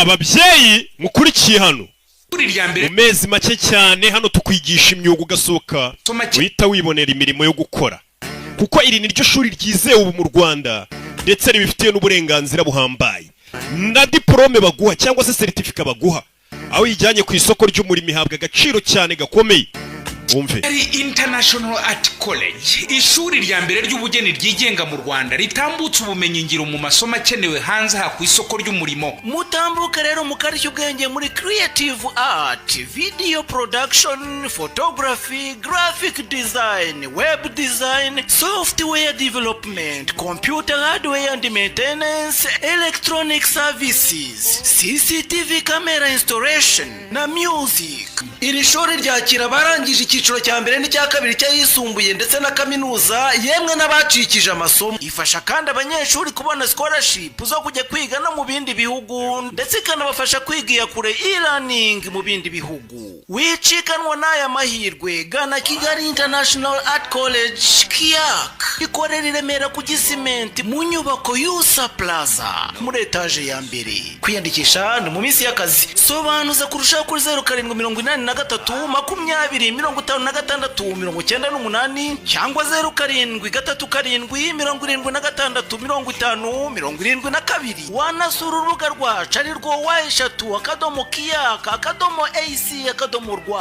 ababyeyi mukurikiye hano mu mezi make cyane hano tukwigisha imyuga ugasohoka uhita wibonera imirimo yo gukora kuko iri ni ryo shuri ryizewe ubu mu Rwanda ndetse ribifitiye n'uburenganzira buhambaye na diplome baguha cyangwa se certificate baguha aho yijyanye ku isoko ry'umurimo ihabwa agaciro cyane gakomeye. International Art College, ishuri rya mbere ry'ubugeni ryigenga mu Rwanda ritambutse ubumenyi ngiro mu masomo akenewe hanze ha ku isoko ry'umurimo. Mutambuka rero mukarishya ubwenge muri creative art, video production, photography, graphic design, web design, software development, computer hardware and maintenance, electronic services, CCTV camera installation na music. Iri shuri ryakira barangije icyiciro cya mbere n'icya kabiri cyayisumbuye ndetse na kaminuza yemwe n'abacikije amasomo. Ifasha kandi abanyeshuri kubona scholarship zo kujya kwiga no mu bindi bihugu ndetse ikanabafasha kwiga kure e-learning mu bindi bihugu. Wicikanwa n'aya mahirwe gana Kigali International Art College KIAC ikorera i Remera ku Gisimenti mu nyubako y'Usa Plaza muri etage ya mbere. Kwiyandikisha ni mu minsi y'akazi. Sobanuza kurushaho kuri 0783 cyangwa 0737765072. Wanasura urubuga rwacu ari rwo wa3.kiak.ac.rw.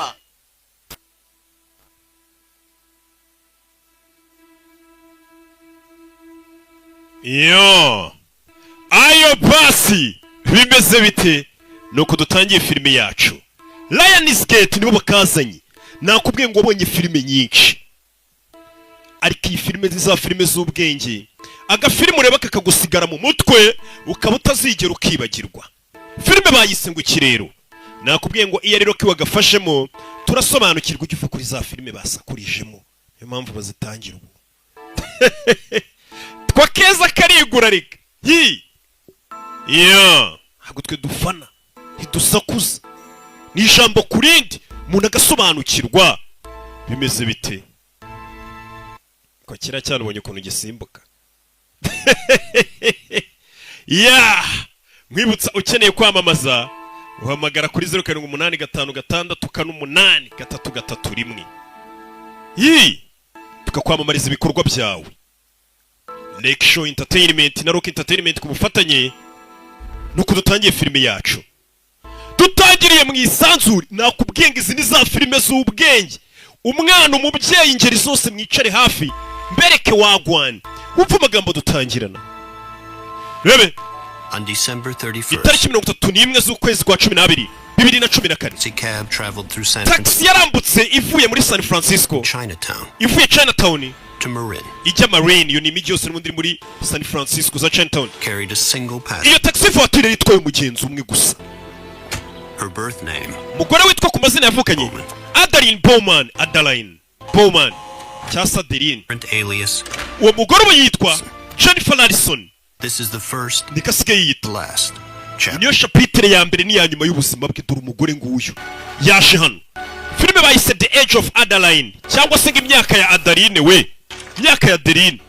Ayo basi bimeze bite nuko dutangiye filime yacu. Lionsgate nibo bakazanye. Nakubwiye ngo abonye filime nyinshi. Ariko iyi filime ziza filime z'ubwenge. Agafilime ureba kakagusigara mu mutwe ukaba utazigera ukibagirwa. Filime bayise ngo ikirero. Nakubwiye ngo iyo rero kiwagafashemo turasobanukirwa icyo kuri za filime basakurijemo. Niyo mpamvu bazitangira ubu. Twakeza karigura reka. Ntabwo twe dufana. Ntidusakuza. Ni ijambo kurindi umuntu agasobanukirwa bimeze bite ko kira cyane ubonye ukuntu gisimbuka. Mwibutsa ukeneye kwamamaza uhamagara kuri 0785683331 tukakwamamariza ibikorwa byawe. Lake Show Entertainment na Rock Entertainment ku bufatanye nuko dutangiye filime yacu. Tutangiriye mu isanzuri nakubwiye ngo izi ni za filime z'ubwenge. Umwana umubyeyi ingeri zose mwicare hafi mbereke wagwana upfa amagambo dutangirana. Rebe on December 31st itariki 31 z'ukwezi kwa 12 2014 taxi yarambutse ivuye muri San Francisco ivuye Chinatown to Marin. Ijya Marin yo ni imijyi yose muri San Francisco za Chinatown. Carried a single passenger. Iyo taxi voiture yitwaye umugenzi umwe gusa. Her birth name. Mugore witwa ku mazina yavukanye Adeline Bowman cyasa Adeline alias. Uwo mugore yitwa Jennifer Aniston. This is the first nikasigaye yitwa last. Niyo chapitre ya mbere ni ya nyuma y'ubuzima bwe dore umugore nguyu yaje hano. Filime bayise The Age of Adeline cyangwa se imyaka ya Adeline we. Imyaka ya Adeline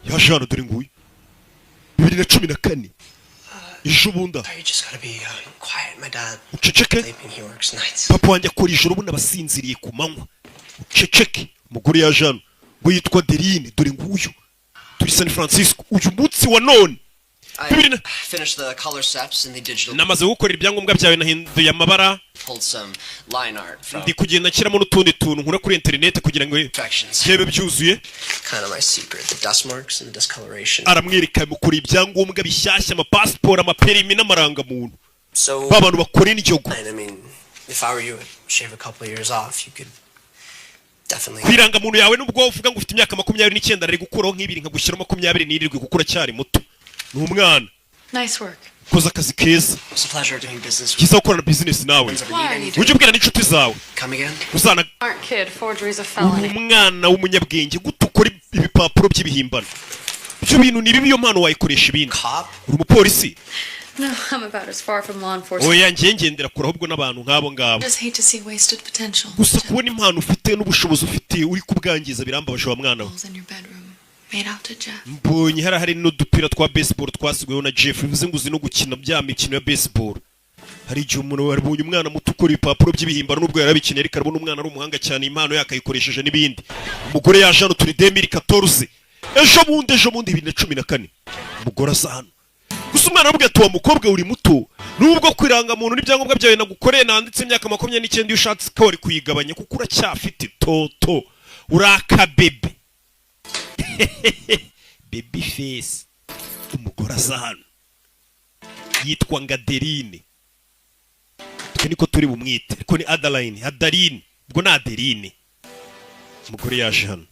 yaje hano dore nguyu 2014. Ijubunda. Uceceke. Papa wanjye akora ijoro ubundi abasinziriye ku manywa. Uceceke. Umugore yaje hano ngo yitwa Adeline dore nguyu. Turi San Francisco uyu munsi wa none. Finished the color steps in the digital. Namaze gukorera ibyangombwa byawe nahinduye amabara. Pulled some line art from. Ndi kugenda kiramo n'utundi tuntu nkura kuri internet kugira ngo yebe byuzuye. Kind of my secret, the dust marks and the discoloration. Aramwereka mukuri ibyangombwa bishyashya ama passport ama perimi n'amaranga muntu. So babantu bakora n'icyogo. I mean, if I were you, I'd shave a couple of years off. You could definitely. Kwiranga muntu yawe nubwo uvuga ngo ufite imyaka 29 ari gukuraho nk'ibiri nkagushyira 27 gukura cyari muto. Numwana. Nice work. Koza akazi keza. It's a pleasure doing business. Kiza gukorana business nawe. Uje ubwira n'inshuti zawe. Come again. Uzana. Aren't kid, forgery's a felony. Umwana w'umunyabwenge gutukora ibipapuro by'ibihimbano. Ibyo bintu ni bibi yo mpano wayikoresha ibindi. Uri umupolisi. No, I'm about as far from law enforcement. Oya ngendera kure ahubwo n'abantu nk'abo ngabo. Just hate to see wasted potential. Gusa kubona impano ufite n'ubushobozi ufite uri kubwangiza birambabaje wa mwana we. made out to Jeff. mbonye hari n'udupira twa baseball twasigayeho na Jeff bivuze ngo uzi no gukina bya mikino ya baseball. Hari igihe umuntu wabonye umwana muto ukora ibipapuro by'ibihimbano n'ubwo yarabikeneye ariko arabona umwana ari umuhanga cyane impano yakayikoresheje n'ibindi. Umugore yaje hano turi 2014 ejo bundi 2014 umugore aza hano gusa umwana arabwira ati wa mukobwa uri muto nubwo kwiranga muntu n'ibyangombwa byawe nagukoreye nanditse imyaka 29 iyo ushatse ko uri kuyigabanya kuko uracyafite toto uraka bebe baby face. Umugore aza hano yitwa Ngaderine niko turi bumwite ariko ni Adeline ubwo na Adeline. Umugore yaje hano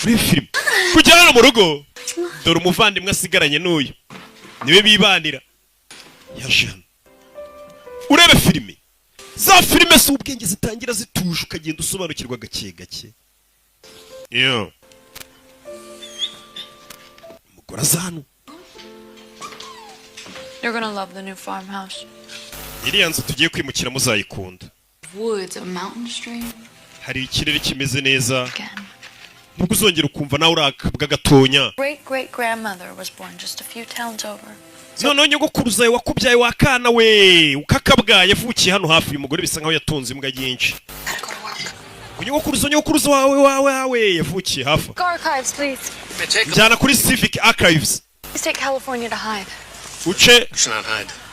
muri film kujya hano mu rugo dore umuvandimwe asigaranye n'uyu niwe bibanira yaje hano urebe filime za filime si ubwenge zitangira zituje ukagenda usobanukirwa gake gake. Umugore aza hano You're gonna love the new farmhouse. iriya nzu tugiye kwimukira muzayikunda. Woods, a mountain stream. Hari ikirere kimeze neza Again. nubwo uzongera ukumva nawe urakabwa gatonya. Great-great-grandmother was born just a few towns over. Noneho nyogokuruza wakubyaye wakana we ukakabwa yavukiye hano hafi. Uyu mugore bisa nkaho yatonze imbwa nyinshi. Nyogokuruza wawe yavukiye hafi. Archives, please. Njyana kuri Civic Archives. Please take California to Hyde. Uce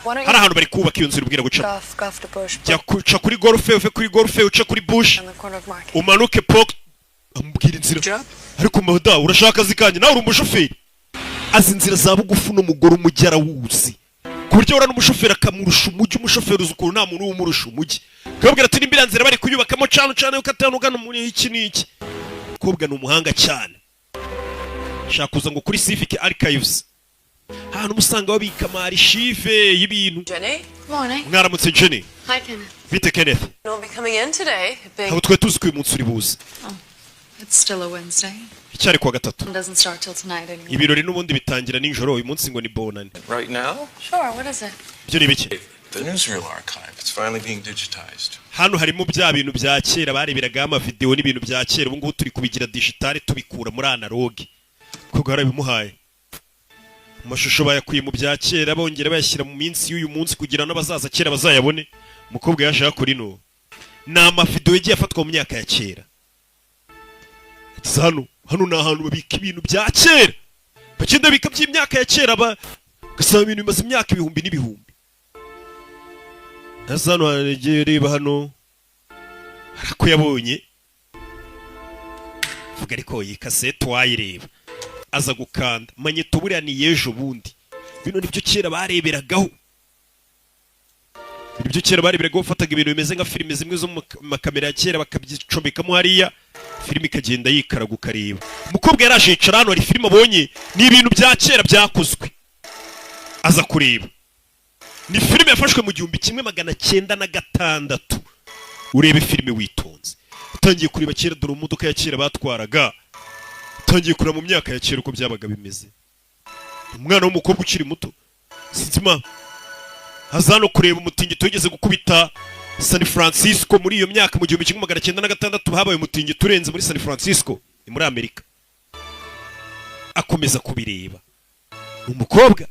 Why don't hari you ahantu bari kubaka iyo nzu irubwira guca. golf to Bush Jya kuca kuri golfe uve kuri golfe uca kuri Bush on the corner of Market? umanuke Park amubwira inzira. Ariko mada urashaka zikanje nawe uri umushoferi. Azi inzira za bugufu n'umugore umujyi arawuzi ku buryo ura n'umushoferi akamurusha umujyi. Umushoferi uzi ukuntu nta muntu umurusha umujyi kabwira ati nimbira nzira bari kuyubakamo cyane ukatanugana muri iki n'iki. Kobwa ni umuhanga cyane. Shaka kuza ngo kuri Civic Archives hano musanga babika arishive y'ibintu. Jenny? Good morning. Mwaramutse Jenny. Hi, Kenneth. Bite Kenneth. You'll be coming in today. Big. Abo twe tuzi ko uyu munsi uri buze. It's still a Wednesday. Icyari kuwa gatatu. It doesn't start till tonight anymore. Ibirori n'ubundi bitangira nijoro. Uyu munsi ngo ni bonani. Right now, Sure, what is it? Byo ni biki? the newsreel archive. It's finally being digitized. Hano harimo bya bintu bya kera bareberaga ama video n'ibintu bya kera. Ubu ngubu turi kubigira digital tubikura muri analog. Kuko harabimuhaye. Amashusho bayakuye mu bya kera bongera bayashyira mu minsi y'uyu munsi kugira n'abazaza kera bazayabone. Umukobwa yaje kuri no. Na ama video yagiye afatwa mu myaka ya kera. Hano ni ahantu babika ibintu bya kera. Bagenda bika by'imyaka ya kera gasaba ibintu bimaze imyaka ibihumbi n'ibihumbi. Hano hagiye reba hano harako yabonye vuga ariko iyi cassette wayireba aza gukanda manyeto buriya ni yejo bundi bino nibyo kera bareberagaho. Ibyo kera bareberagaho ufataga ibintu bimeze nka filime zimwe zo mu makamera ya kera bakabyicomekamo hariya filime ikagenda yikaraga ukareba. Umukobwa yaraje yicara hano hari filime abonye ni ibintu bya kera byakozwe aza kureba. Ni filime yafashwe mu 1906. Urebe filime witonze. Utangiye kureba kera dore umuduka ya kera batwaraga. Utangiye kureba mu myaka ya kera uko byabaga bimeze. Umwana w'umukobwa ukiri muto. Sinzima. Hazano kureba umutingito wigeze gukubita San Francisco muri iyo myaka mu 1906 habaye umutingito urenze muri San Francisco ni muri Amerika. Akomeza kubireba. Umukobwa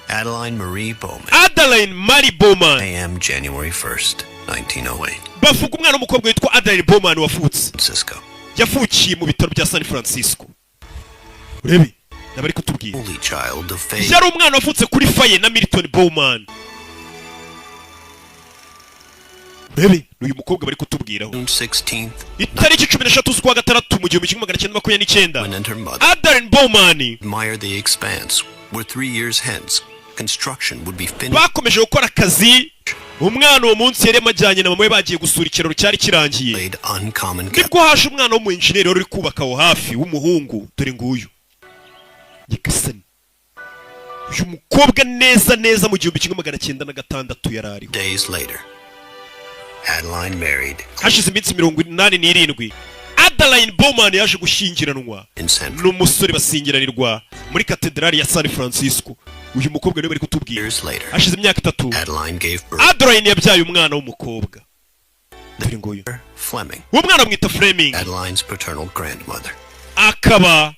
Adeline Marie Bowman. Adeline Marie Bowman. AM January 1st, 1908. Bavuga umwana w'umukobwa witwa Adeline Bowman wavutse. Francisco. Yavukiye mu bitaro bya San Francisco. Urebe nabari kutubwira. Only child of faith. Yari umwana wavutse kuri Faye na Milton Bowman. Urebe uyu mukobwa bari kutubwiraho. 16th. Itariki 13 z'ukwa gatandatu mu 1929. When and her mother Adeline Bowman admired the expanse where 3 years hence construction would be finished. bakomeje gukora akazi. Umwana uwo munsi yari amajyanye na mama we bagiye gusura ikiraro cyari kirangiye. Laid uncommon Nibwo haje umwana wo mu engineer uri kubaka aho hafi w'umuhungu dore nguyu. Nyagasani. Uyu mukobwa neza mu 1906 yarari. days later. Adeline married Hashize iminsi 87 Adeline Bowman yaje gushyingiranwa in San n'umusore basingiranirwa muri katedrali ya San Francisco. Uyu mukobwa niwe bari kutubwira. years later. Hashize imyaka 3 Adeline gave birth Adeline yabyaye umwana w'umukobwa. Dore nguyu. to Fleming, Uwo mwana bamwita Fleming. Adeline's paternal grandmother. akaba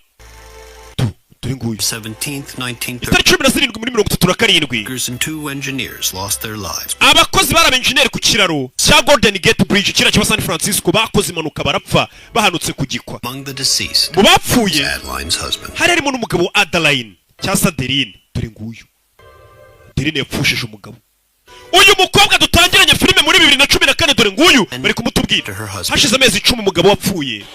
dore nguyu 17th, 1930. itariki 17 muri 37 Workers and 2 engineers lost their lives. abakozi bari abenjeniyeri ku kiraro cya Golden Gate Bridge kira cya San Francisco bakoze impanuka barapfa bahanutse kugikwa. Among the deceased, Mu bapfuye Adeline's husband. hari harimo n'umugabo wa Adeline cyangwa Adeline. Dore nguyu Adeline yapfushije umugabo. Uyu mukobwa dutangiranye filime muri 2014 dore nguyu bari kumutubwira hashize amezi 10 umugabo wapfuye.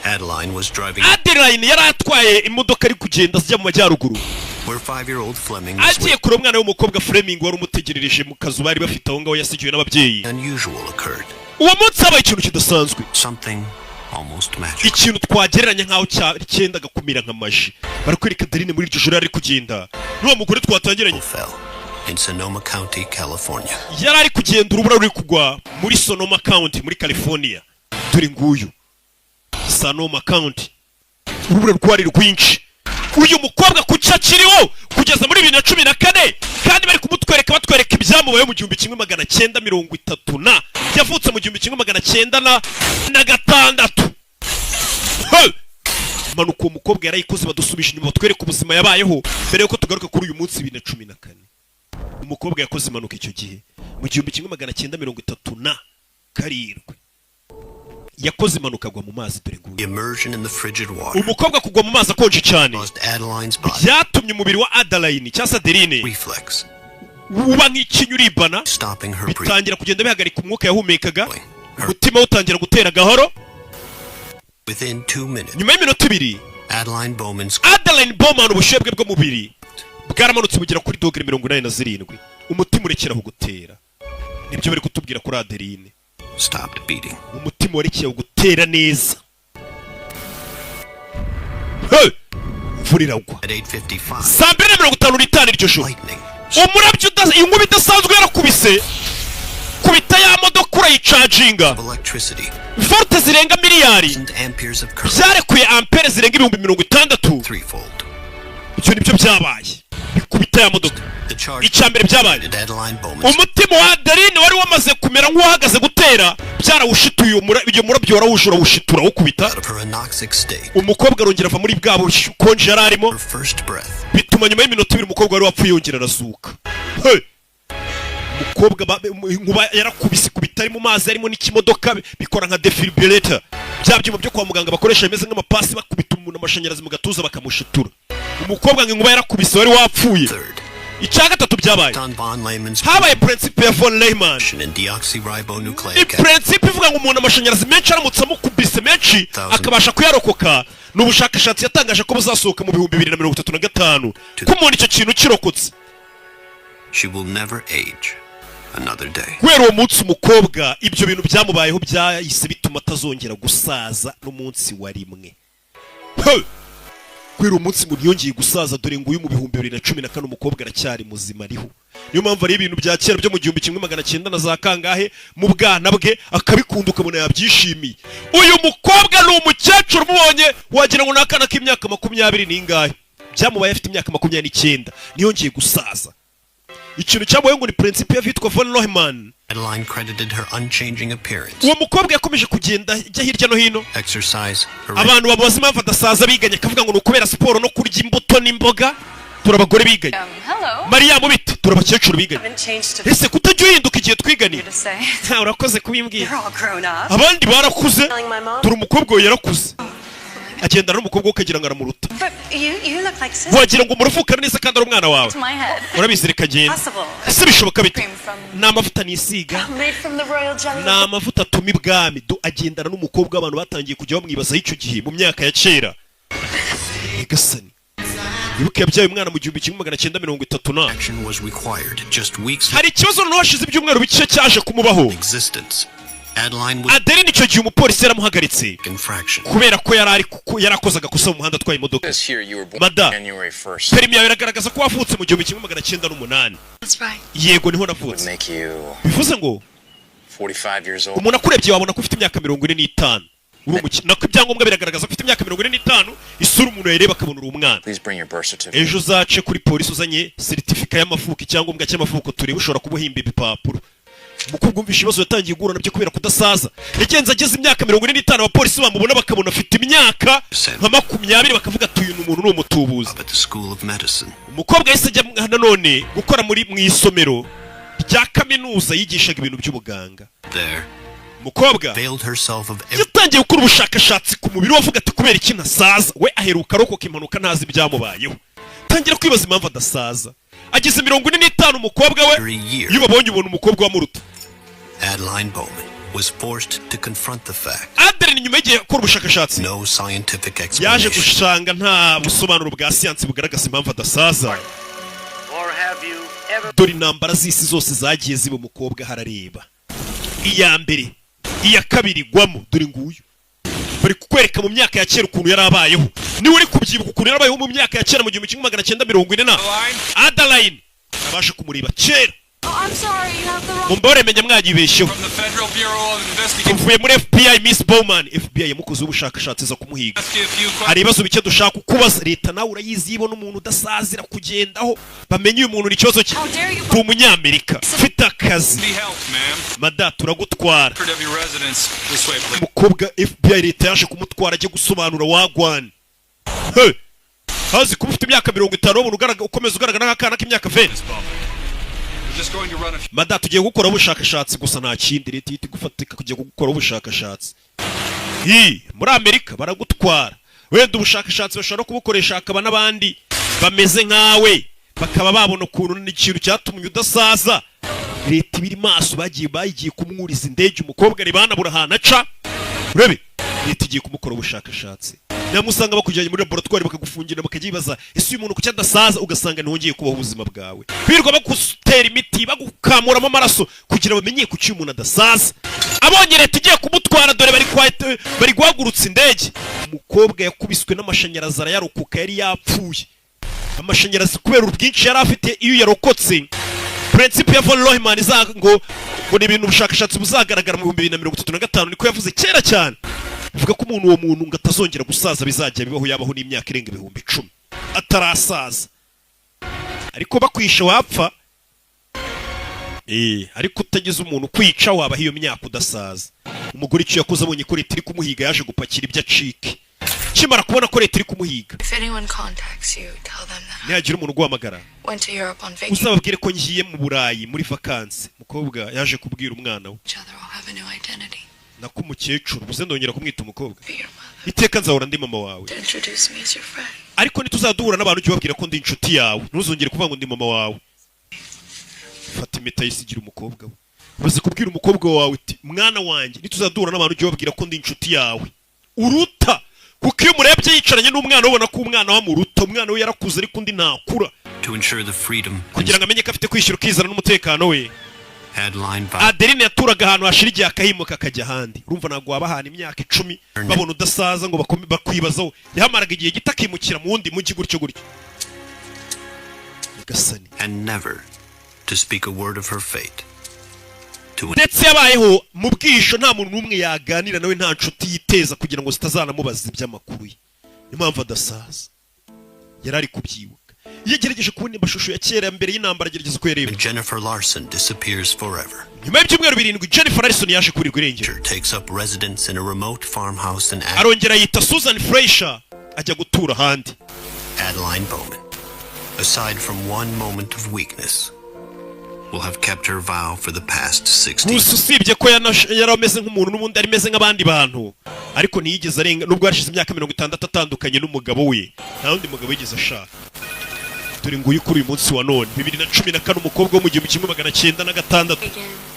Adeline was driving. Adeline yari atwaye imodoka ari kugenda zijya mu majyaruguru. Where 5-year-old Fleming was agiye kure umwana w'umukobwa Fleming wari umutegerereje mu kazu bari bafite aho ngaho yasigiwe n'ababyeyi. unusual occurred. Uwo munsi habaye ikintu kidasanzwe, Something almost magical. ikintu twagereranya nk'aho cyendaga kumira nka maji. Barakwereka Adeline muri iryo joro yari kugenda n'uwo mugore twatangiranye Fell in Sonoma County, California. yari ari kugenda urubura ruri kugwa muri Sonoma County muri California. Dore nguyu Sonoma County urubura rwari rwinshi. Uyu mukobwa kuca kiriho kugeza muri 2014 kandi bari kumutwereka batwereka ibyamubaye mu 1930 yavutse mu 1906. Manuko uwo mukobwa yarayikoze badusubisha inyuma batwereka ubuzima yabayeho mbere yuko tugaruka kuri uyu munsi 2014. Umukobwa yakoze impanuka icyo gihe mu 1937 yakoze impanuka agwa mu mazi. Dore nguyu Immersion in the frigid water umukobwa kugwa mu mazi akonje cyane caused Adeline's body byatumye umubiri wa Adeline cyangwa Adeline reflex, uba nk'ikinyuribana stopping her breathing. bitangira kugenda bihagarika umwuka yahumekaga, umutima utangira gutera gahoro. Within 2 minutes, Nyuma y'iminota 2 Adeline Bowman's Adeline Bowman ubushyuhe bwe bw'umubiri bwaramanutse bugera kuri dogere 87, umutima urekeraho gutera. Nibyo bari kutubwira kuri Adeline, stopped beating. umutima warekeye gutera neza. Imvura iragwa At 8:55, saa 2:55 iryo joro. lightning Umurabyo inkuba idasanzwe yarakubise kubita ya modoka urayicajinga. of electricity, Volte zirenga miliyari and amperes of current, byarekuye ampere zirenga 60,000. threefold. Ibyo nibyo byabaye bikubita ya modoka. The charge Icyambere byabaye at Adeline Bowman's umutima wa Adeline wari wamaze kumera nk'uwahagaze gutera byarawushituye. Iyo murabyo warawujura wushitura ukubita. out of her anoxic state. Umukobwa arongera ava muri bwa bukonje yari arimo Her first breath bituma nyuma y'iminota 2 umukobwa wari wapfuye yongera arazuka. Umukobwa inkuba yarakubise kubita ari mu mazi arimo n'ikimodoka bikora nka defibrillator, bya byuma byo kwa muganga bakoresha bimeze nk'amapasi bakubita umuntu amashanyarazi mu gatuza bakamushitura. Umukobwa inkuba yarakubise wari wapfuye. third. Icya gatatu byabaye On von Lehman's habaye principe ya von Lehman. in deoxyribonucleic Ni acid. principe ivuga ngo umuntu amashanyarazi menshi aramutse amukubise menshi akabasha kuyarokoka. Ni ubushakashatsi yatangaje ko buzasohoka mu 2035 ko umuntu icyo kintu kirokotse. She will never age another day. Kubera uwo munsi umukobwa ibyo bintu byamubayeho byahise bituma atazongera gusaza n'umunsi wa rimwe. Kubera uwo munsi ngo yongeye gusaza dore ngo uyu mu 2014 umukobwa aracyari muzima ariho. Niyo mpamvu ari ibintu bya kera byo mu 1900 na za kangahe mu bwana bwe akabikunda ukabona yabyishimiye. Uyu mukobwa ni umukecuru mubonye wagira ngo nakana k'imyaka 20 n'ingahe. Byamubaye afite imyaka 29 niyongeye gusaza. Ikintu cyamubaye ngo ni principe y'avitwa von Lehman. Adeline credited her unchanging appearance, Uwo mukobwa yakomeje kugenda ajya hirya no hino. exercise, her Abantu babaza impamvu adasaza biganye kavuga ngo ni ukubera siporo no kurya imbuto n'imboga. Turabagore biganye. Hello. Mariya mubite turabakecuru biganye. Haven't changed to Ese kutajya uhinduka igihe twiganiye? To say. Urakoze kubimbwira. You're all grown up. Abandi barakuze. Telling my mom. Turi umukobwa we yarakuze. Agendana n'umukobwa ukagira ngo aramuruta. But you look like sisters. Wagira ngo muruvukana neza kandi ari umwana wawe. To my head. Urabizi reka agenda. Possible. Ese bishoboka bite? Cream from. Ni amavuta nisiga. Made from the royal jelly. Ni amavuta atuma ibwami. Agendana n'umukobwa abantu batangiye kujya bamwibazaho icyo gihe mu myaka ya kera. Egasani. Wibuke yabyaye umwana mu 1930. action was required just weeks Hari ikibazo noneho hashize ibyumweru bike cyaje kumubaho. existence. Adeline was Adeline icyo gihe umupolisi yaramuhagaritse infraction. kubera ko yarakoze agakosa mu muhanda atwaye imodoka. This here, you were born Madam. January 1st. Perimi yawe iragaragaza ko wavutse mu 1908. That's right. Yego niho Would navutse. make you Bivuze ngo 45 years old. umuntu akurebye wabona ko ufite imyaka 45. Uri umukino nako ibyangombwa biragaragaza ko ufite imyaka 45, isura umuntu yayireba akabona uri umwana. Please bring your birth certificate. Ejo uzace kuri polisi uzanye certificate y'amavuko icyangombwa cy'amavuko turebe ushobora kubuhimba ibipapuro. umukobwa umvisha ibibazo yatangiye guhura nabyo kubera kudasaza. Yagenze ageze imyaka 45 abapolisi bamubona bakabona afite imyaka nka 20 bakavuga ati uyu umuntu ni umutubuzi. Umukobwa yahise ajya nanone gukora mu isomero rya kaminuza yigishaga ibintu by'ubuganga. Umukobwa yatangiye gukora ubushakashatsi ku mubiri we avuga ati kubera iki ntasaza. We aheruka arokoka impanuka ntazi ibyamubayeho. Tangira kwibaza impamvu adasaza. Ageze 45 umukobwa we iyo babonye ubona umukobwa wa muruta. Adeline Bowman was forced to confront the fact. Adeline nyuma y'igihe akora ubushakashatsi No scientific yaje explanation. gushanga nta busobanuro bwa siyansi bugaragaza impamvu adasaza. Dore intambara z'isi zose zagiye ziba umukobwa harareba. Iya mbere, iya kabiri gwamo dore nguyu. Bari kukwereka mu myaka ya kera ukuntu yarabayeho. Ni uri kubyibuka ukuntu yarabayeho mu myaka ya kera mu 1940. Adeline abasha kumuriba kera. Mumbore menya mwagibesheho. Tuvuye muri FBI Miss Bowman. FBI yamukoze ubushakashatsi za kumuhiga. Hari ibibazo bike dushaka kubaza leta nawe urayizi ibona umuntu udasazira kugendaho bamenye uyu muntu ikibazo cye. Tu umunyamerika ufite akazi. Mada turagutwara. Umukobwa FBI leta yaje kumutwara ajye gusobanura wagwan. Hazi kuba ufite imyaka 50 ukomeza ugaragara nk'akana k'imyaka 20. Mada tugiye gukora ubushakashatsi gusa nta kindi leta yiti gufatika kugiye gukora ubushakashatsi. Muri Amerika baragutwara. Wenda ubushakashatsi bashobora kubukoresha akaba n'abandi bameze nkawe bakaba babona ukuntu n'ikintu cyatumye udasaza. Leta ibiri maso bagiye kumwuriza indege umukobwa ari banabura ahantu aca. Urebe leta igiye kumukora ubushakashatsi. Namusanga bakujyanye muri laboratoire bakagufungira bakagibaza ese uyu muntu kuki adasaza ugasanga ntihongeye kubaho ubuzima bwawe. Birwa bakutera imiti bagukamuramo amaraso kugira bamenye kuki umuntu adasaza. Abonye leta igiye kumutwara dore bari guhagurutsa indege. Umukobwa yakubiswe n'amashanyarazi arayarokoka yari yapfuye. Amashanyarazi kubera ubwinshi yari afite iyo yarokotse. Principe ya von Neumann ngo ni ibintu ubushakashatsi buzagaragara mu 2035 niko yavuze kera cyane. Bivuga ko umuntu uwo muntu ngo atazongera gusaza bizajya bibaho yabaho n'imyaka irenga 10,000 atarasaza. Ariko bakwisha wapfa. Ariko utagize umuntu kwica wabaho iyo myaka udasaza. Umugore icyo yakoze abonye ko leta iri kumuhiga yaje gupakira ibyo acike. Kimara kubona ko leta iri kumuhiga. Ntiyagira umuntu guhamagara. Uzababwire ko ngiye mu Burayi muri vacances. Mukobwa yaje kubwira umwana we. Nako umukecuru buze ndongera kumwita umukobwa. Iteka nzahora ndi mama wawe. Ariko nituzaduhura n'abantu ujye babwira ko ndi inshuti yawe. Ntuzongere kuvuga ngo ndi mama wawe. Fata impeta yisigira umukobwa we. Ubaze kubwira umukobwa wawe uti mwana wanjye nituzaduhura n'abantu ujye babwira ko ndi inshuti yawe. Uruta kuko iyo murebye yicaranye n'umwana ubona ko umwana wa muruta umwana we yarakuze ariko undi ntakura. Kugira ngo amenye ko afite kwishyura ukizana n'umutekano we. Adeline yaturaga ahantu hashira igihe akahimuka akajya ahandi. Urumva ntabwo waba ahantu imyaka 10 babona udasaza ngo bakwibazaho. Yahamaraga igihe gitakimukira mu wundi mujyi gutyo gutyo. Gasani. And never to speak a word of her fate. Ndetse yabayeho mu bwisho nta muntu n'umwe yaganira nawe nta nshuti yiteza kugira ngo zitazanamubaza iby'amakuru ye. Impamvu adasaza yarari kubyibuka. Yagerageje kubona amashusho ya kera mbere y'intambara agerageza ko yareba. Jennifer Larson disappears forever. Nyuma y'ibyumweru 7 Jennifer Larson yaje kurirwa irengero. Takes up residence in a remote farmhouse in arongera yita Susan Fleischer ajya gutura handi. Adeline Bowman, aside from one moment of weakness, will have kept her vow for the past 60 years. Usibye ko yarameze nk'umuntu n'ubundi ari meze nk'abandi bantu ariko ntiyigeze arenga nubwo yarishize imyaka 60 atandukanye n'umugabo we nta wundi mugabo yigeze ashaka. Dore nguyu kuri uyu munsi wa none 2014 umukobwa wo mu 1996.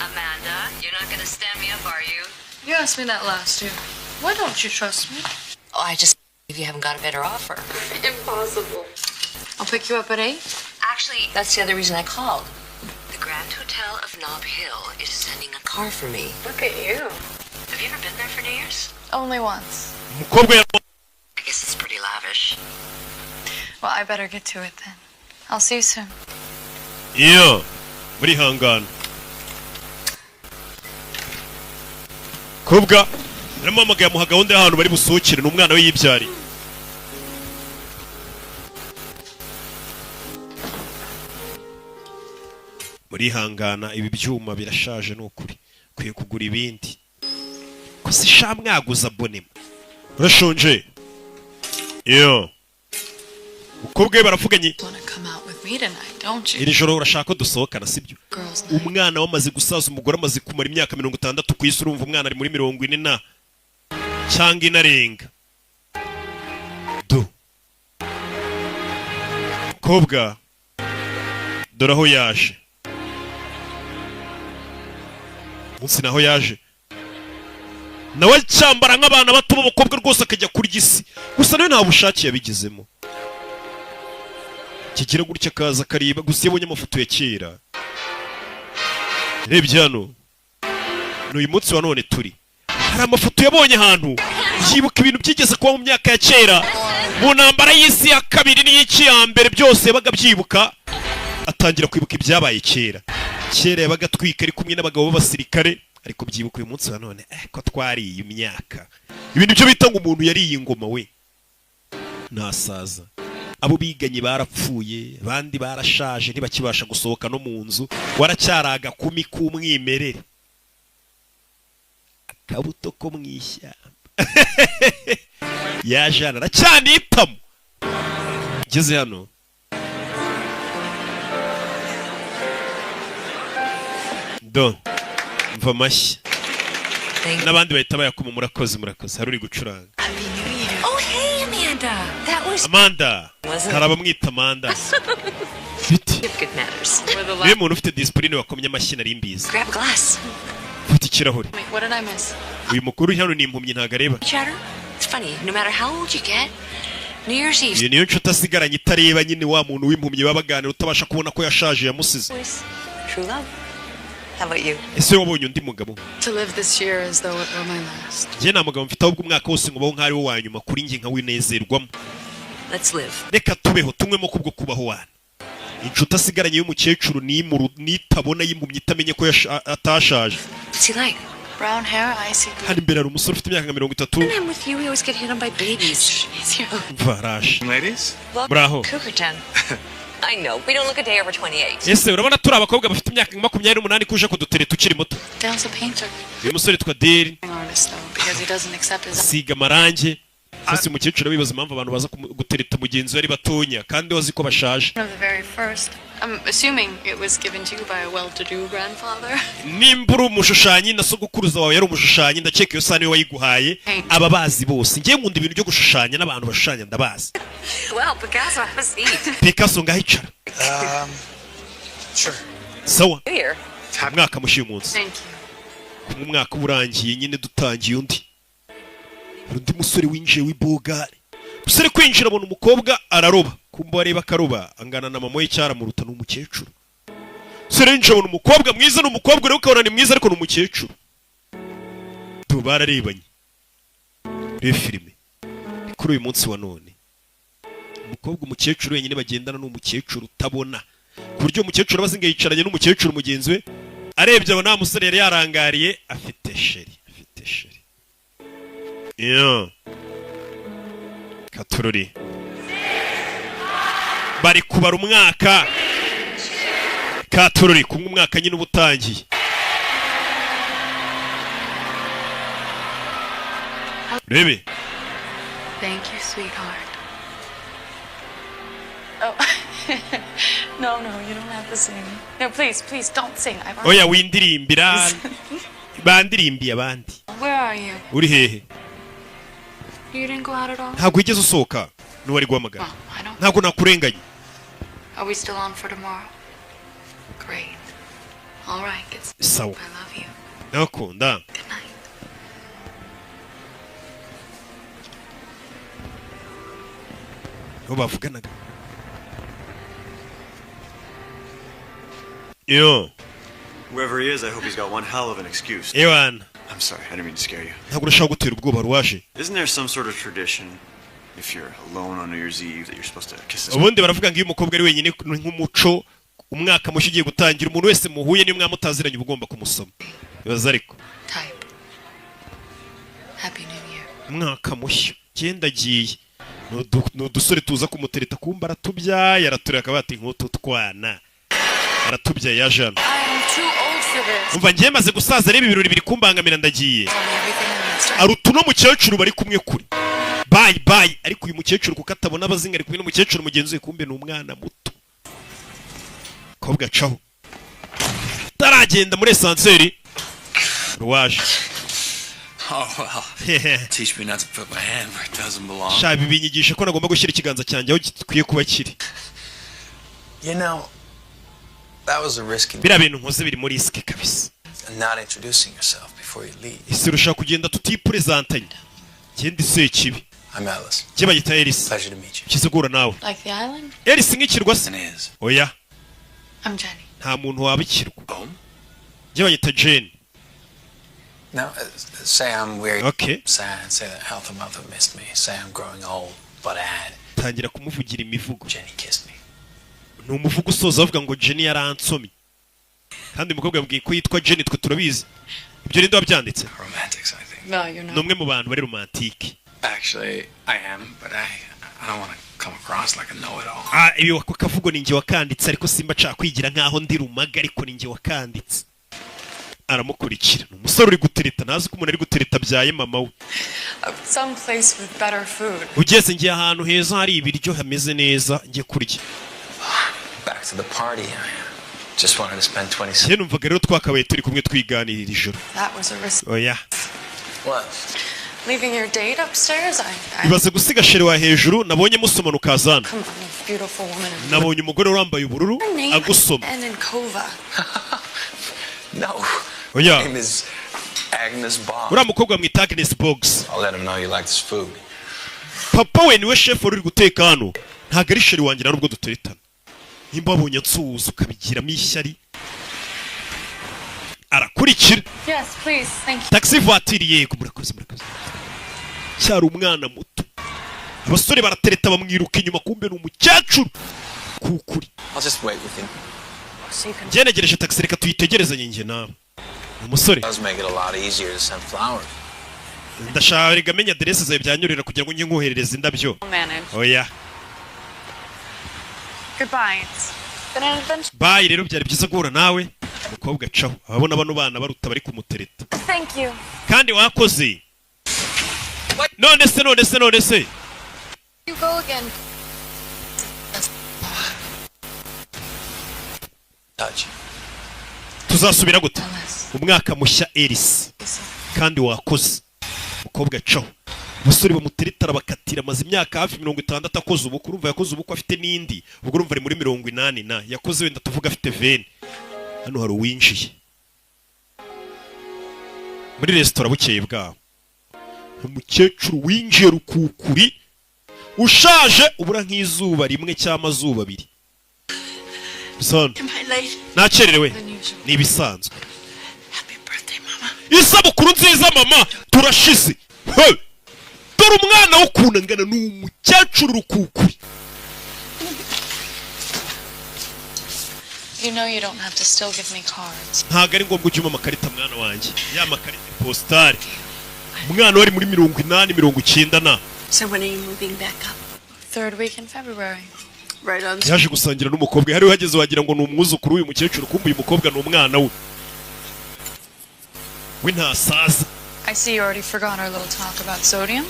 Amanda, you're not gonna stand me up, are you? You asked me that last year. Why don't you trust me? Oh, I just if you haven't got a better offer. Impossible. I'll pick you up at 8. Actually, that's the other reason I called. The Grand Hotel of Nob Hill is sending a car for me. Look at you. Have you ever been there for New Year's? Only once. Umukobwa I guess it's pretty lavish. Well, I better get to it then. I'll see you soon. Yeah, muri hangana. Kobwa, naramamagaye mu gahunda y'ahantu bari busohokere n'umwana we yibyari. murihangana ibi byuma birashaje n'ukuri kwiye kugura ibindi ko si sha mwaguza abonema urashonje yo ukobwe baravuganye iri joro urashaka ko dusohokana sibyo umwana wamaze gusaza umugore amaze kumara imyaka 60 ku isi urumva umwana ari muri 40 na cyangwa inarenga do kobwa dore aho yaje munsi naho yaje nawe cyambara nk'abana bato b'abakobwa rwose akajya kurya isi gusa nawe nta bushake yabigezemo kigira gutya kaza kariba gusa yabonye amafoto ya kera rebye hano n'uyu munsi wa none turi hari amafoto yabonye ahantu yibuka ibintu byigeze kuba mu myaka ya kera mu ntambara y'isi ya kabiri n'iy'iki ya mbere byose yabaga byibuka atangira kwibuka ibyabaye kera yabaga atwika ari kumwe n'abagabo b'abasirikare ariko byibuka uyu munsi wa none ko twariye imyaka ibintu byo bita ngo umuntu yariye ingoma we nasaza abo biganye barapfuye bandi barashaje ntibakibasha gusohoka no mu nzu waracyaraga kumi k'umwimerere akabuto ko mwishyamba yajana aracyanitamo ngeze hano do mva mashya n'abandi bahita bayakoma murakoze hari uri gucuranga Amanda hari abamwita Amanda niwe muntu ufite disipurine wakomye amashyi nari mbizi ufite ikirahure uyu mukuru hano ni impumyi ntago areba iyo niyo nshuti asigaranye itareba nyine wa muntu w'impumyi babaganira utabasha kubona ko yashaje yamusize ese wabonye undi mugabo njye nta mugabo mfite ahubwo umwaka wose ngubaho nk'ari wo wa nyuma kuri njye nkawinezerwamo reka tubeho tumwemo kubwo kubaho wana inshuti asigaranye y'umukecuru nitabona y'impumyi itamenye ko atashaje hano imbere hari umusore ufite imyaka 30 varashe muraho I know. We don't look a day over 28. Ese urabona turi abakobwa bafite imyaka 28 kuje kudutere tukiri muto. Dale's a painter. Uyu musore twa Dale. Because he doesn't accept his siga marange. Sase umukecuru bibaza impamvu abantu baza gutereta mugenzi ari batonya kandi wazi ko bashaje. The very first. I'm assuming it was given to you by a well-to-do grandfather. Nimburu umushushanyi na sogokuruza wawe yari umushushanyi ndakeka iyo sane wayiguhaye ababazi bose ngiye nkunda ibintu byo gushushanya n'abantu bashushanya ndabazi. Well, Picasso has seat. Picasso ngahicara. Sure. Sawa. Here. Mwaka mushi umunsi. Thank you. Ku mwaka urangiye nyine dutangiye undi. Undi musore winjiye w'ibogare. Musore kwinjira abona umukobwa araroba. Kumba bareba karoba angana na mama y'icyara mu ruta n'umukecuru. Musore winjiye abona umukobwa mwiza n'umukobwa rero ukabona ni mwiza ariko n'umukecuru. Tubararebanye. Re filime. Kuri uyu munsi wa none. Umukobwa umukecuru wenyine bagendana n'umukecuru utabona. Ku buryo umukecuru abazinga yicaranye n'umukecuru mugenzi we arebye abona musore yari yarangariye afite sheri. Yo. Katururi. Bari kubara umwaka. Katururi kumwe umwaka nyine ubutangiye. Rebe. Thank you, sweetheart. Oh. No, you don't have to sing. No, please, don't sing. Oya windirimbira. Bandirimbiye abandi. Where are you? Uri hehe? You didn't go out at all? Ntabwo igeze usohoka. Nuwari guhamagara. Ntabwo nakurenganye. Are we still on for tomorrow? Great. All right, it's Sawa. I love you. Nakunda. Good night. Bavuganaga. Yo. Wherever he is, I hope he's got one hell of an excuse. Ewan. I'm sorry, I didn't mean to scare you. Ntabwo urashaka gutera ubwoba ruwaje. Isn't there some sort of tradition, if you're alone on New Year's Eve, that you're supposed to kiss his Ubundi baravuga ngo iyo umukobwa ari wenyine nk'umuco umwaka mushyi ugiye gutangira umuntu wese muhuye niyo mwamutaziranye ubugomba kumusoma. Bibaza ariko. Type. Happy New Year. Umwaka mushyi genda giye. No dusore tuza kumutereta kumbara tubyaye aratureka bati nk'utu twana. aratubyaye yaje hano. I am too old for this. Umva ngiye maze gusaza reba ibirori biri kumbangamira ndagiye. Tell me everything I must. Arutu no mukecuru bari kumwe kuri. Bye. Ariko uyu mukecuru kuko atabona abazinga ari kumwe n'umukecuru mugenzi we kumbe ni umwana muto. Kobwa caho. Taragenda muri esanseri. Ruwaje. Oh, well. Teach me not to put my hand where it doesn't belong. Shabi binyigisha ko nagomba gushyira ikiganza cyanjye aho gikwiye kuba kiri. You know, that was a risky Bira bintu nkoze biri muri risk kabisa. not introducing yourself before you leave. Isi rusha kugenda tutipresentanye. Genda ise kibi. I'm Alice. Kiba gita Eris. Pleasure to meet you. Kizigura nawe. Like the island? Eris nk'ikirwa se. It is. Oya. I'm Jenny. Nta muntu wabikirwa. Oh? Kiba gita Jane. Now, say I'm weary, Okay. sad, say that health and wealth have missed me, say I'm growing old, but add, Tangira kumuvugira imivugo. Jenny kissed me. Ni umuvugo usoza avuga ngo Jenny yaransomye. Kandi umukobwa yambwiye ko yitwa Jenny twe turabizi. Ibyo ninde wabyanditse? Romantics, I think. No, you're not. Numwe mu bantu bari romantike. Actually, I am, but I don't want to come across like a know-it-all. Ibi wakavugo ninjye wakanditse ariko simba nshaka kwigira nkaho ndi rumaga ariko ninjye wakanditse. Aramukurikira. Umusore uri gutereta nazi ko umuntu ari gutereta byaye mama we. Some place with better food. Ugeze ngiye ahantu heza hari ibiryo hameze neza ngiye kurya. Back to the party. I just wanted to spend 20 cents. Njye numvaga rero twakabaye turi kumwe twiganirira ijoro. That was a risk. Oya. What? Leaving your date upstairs? Ibaze gusiga shere wa hejuru nabonye musomana ukazana. Come on, you beautiful woman. Nabonye umugore urambaye ubururu Her name agusoma. and in Kova. No. Oya. Her name is Agnes Boggs. Uriya mukobwa mwita Agnes Boggs. I'll let him know you like this food. Papa we niwe chef uri guteka hano. Ntago ari shere wanjye narubwo duteretana. Nimba wabonye nsuhuza ukabigiramo ishyari. Arakurikira. Yes, please. Thank you. Taxi voiture yego murakoze. Cyari umwana muto. Abasore baratereta bamwiruka inyuma kumbe ni umukecuru. Kukuri. I'll just wait with him. So you can. Ngenegereje taxi reka tuyitegerezanye nge nawe. Umusore. Does make it a lot easier to send flowers. Ndashaka menya adresse zawe byanyurira kugira ngo njye nkoherereze indabyo. Manage. Oya. Goodbye. It's been an adventure. Bye rero byari byiza guhura nawe. Umukobwa caho. Ababona bano bana baruta bari kumutereta. Thank you. Kandi wakoze. None se. You go again. Touch. Tuzasubira gute? Umwaka mushya Eris. Kandi wakoze. Umukobwa caho. Umusore bamuteretara bakatira maze imyaka hafi 60 akoze ubukwe. Urumva yakoze ubukwe afite n'indi. Ubwo urumva ari muri 80 na. Yakoze wenda tuvuga afite 20. Hano hari uwinjiye. Muri restaurant bukeye bwaho. Umukecuru winjiye rukukuri. Ushaje ubura nk'izuba rimwe cyangwa amazuba abiri. Son. Nacererewe. Ni ibisanzwe. Happy birthday, Mama. Isabukuru nziza mama turashize. He. Dore umwana wo kunangana n'umukecuru rukukuri. You know you don't have to still give me cards. Ntago ari ngombwa ujye amakarita mwana wanjye. Ya makarita postale. Umwana wari muri 80 na. So when are you moving back up? 3rd week in February. Right on. Yaje gusangira n'umukobwa. Hari uhageze wagira ngo ni umwuzukuru w'uyu mukecuru kumbe uyu mukobwa ni umwana we. We ntasaza. I see you already forgot our little talk about sodium.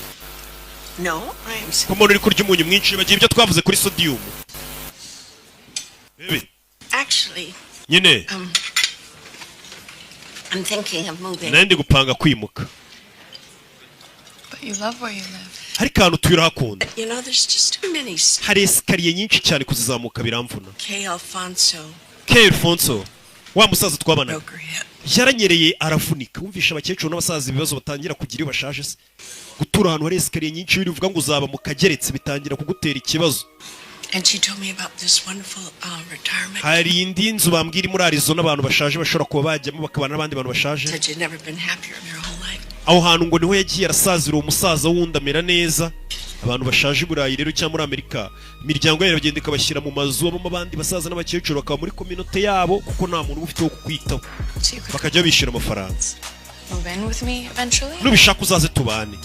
No, I'm. Kuko uri kurya umunyu mwinshi bagiye ibyo twavuze kuri sodium. Bebe. Actually, Nyine. I'm thinking of moving. Nandi gupanga kwimuka. But you love where you live. Hari kantu tuyurakunda. You know, there's just too many. Hari escalier nyinshi cyane kuzizamuka biramvuna. K. Alfonso. K. Alfonso. Wa musaza twabana. Broke her hip. Yaranyereye aravunika. Wumvisha abakecuru n'abasaza ibibazo batangira kugira iyo bashaje se. Gutura ahantu hari escalier nyinshi bivuga ngo uzaba mu kageretse bitangira kugutera ikibazo. And she told me about this wonderful retirement. Hari indi nzu bambwira muri Arizona abantu bashaje bashobora kuba bajyamo bakabana n'abandi bantu bashaje. Said she'd never been happier in her whole life. Aho hantu ngo niho yagiye arasazira uwo musaza wundi amera neza. Abantu bashaje i Burayi rero cyangwa muri Amerika imiryango yabo bagenda ikabashyira mu mazu abamo abandi basaza n'abakecuru bakaba muri community yabo kuko nta muntu ufite wo kukwitaho. Bakajya bishira amafaranga. Move in with me eventually? Nubishaka uzaze tubane.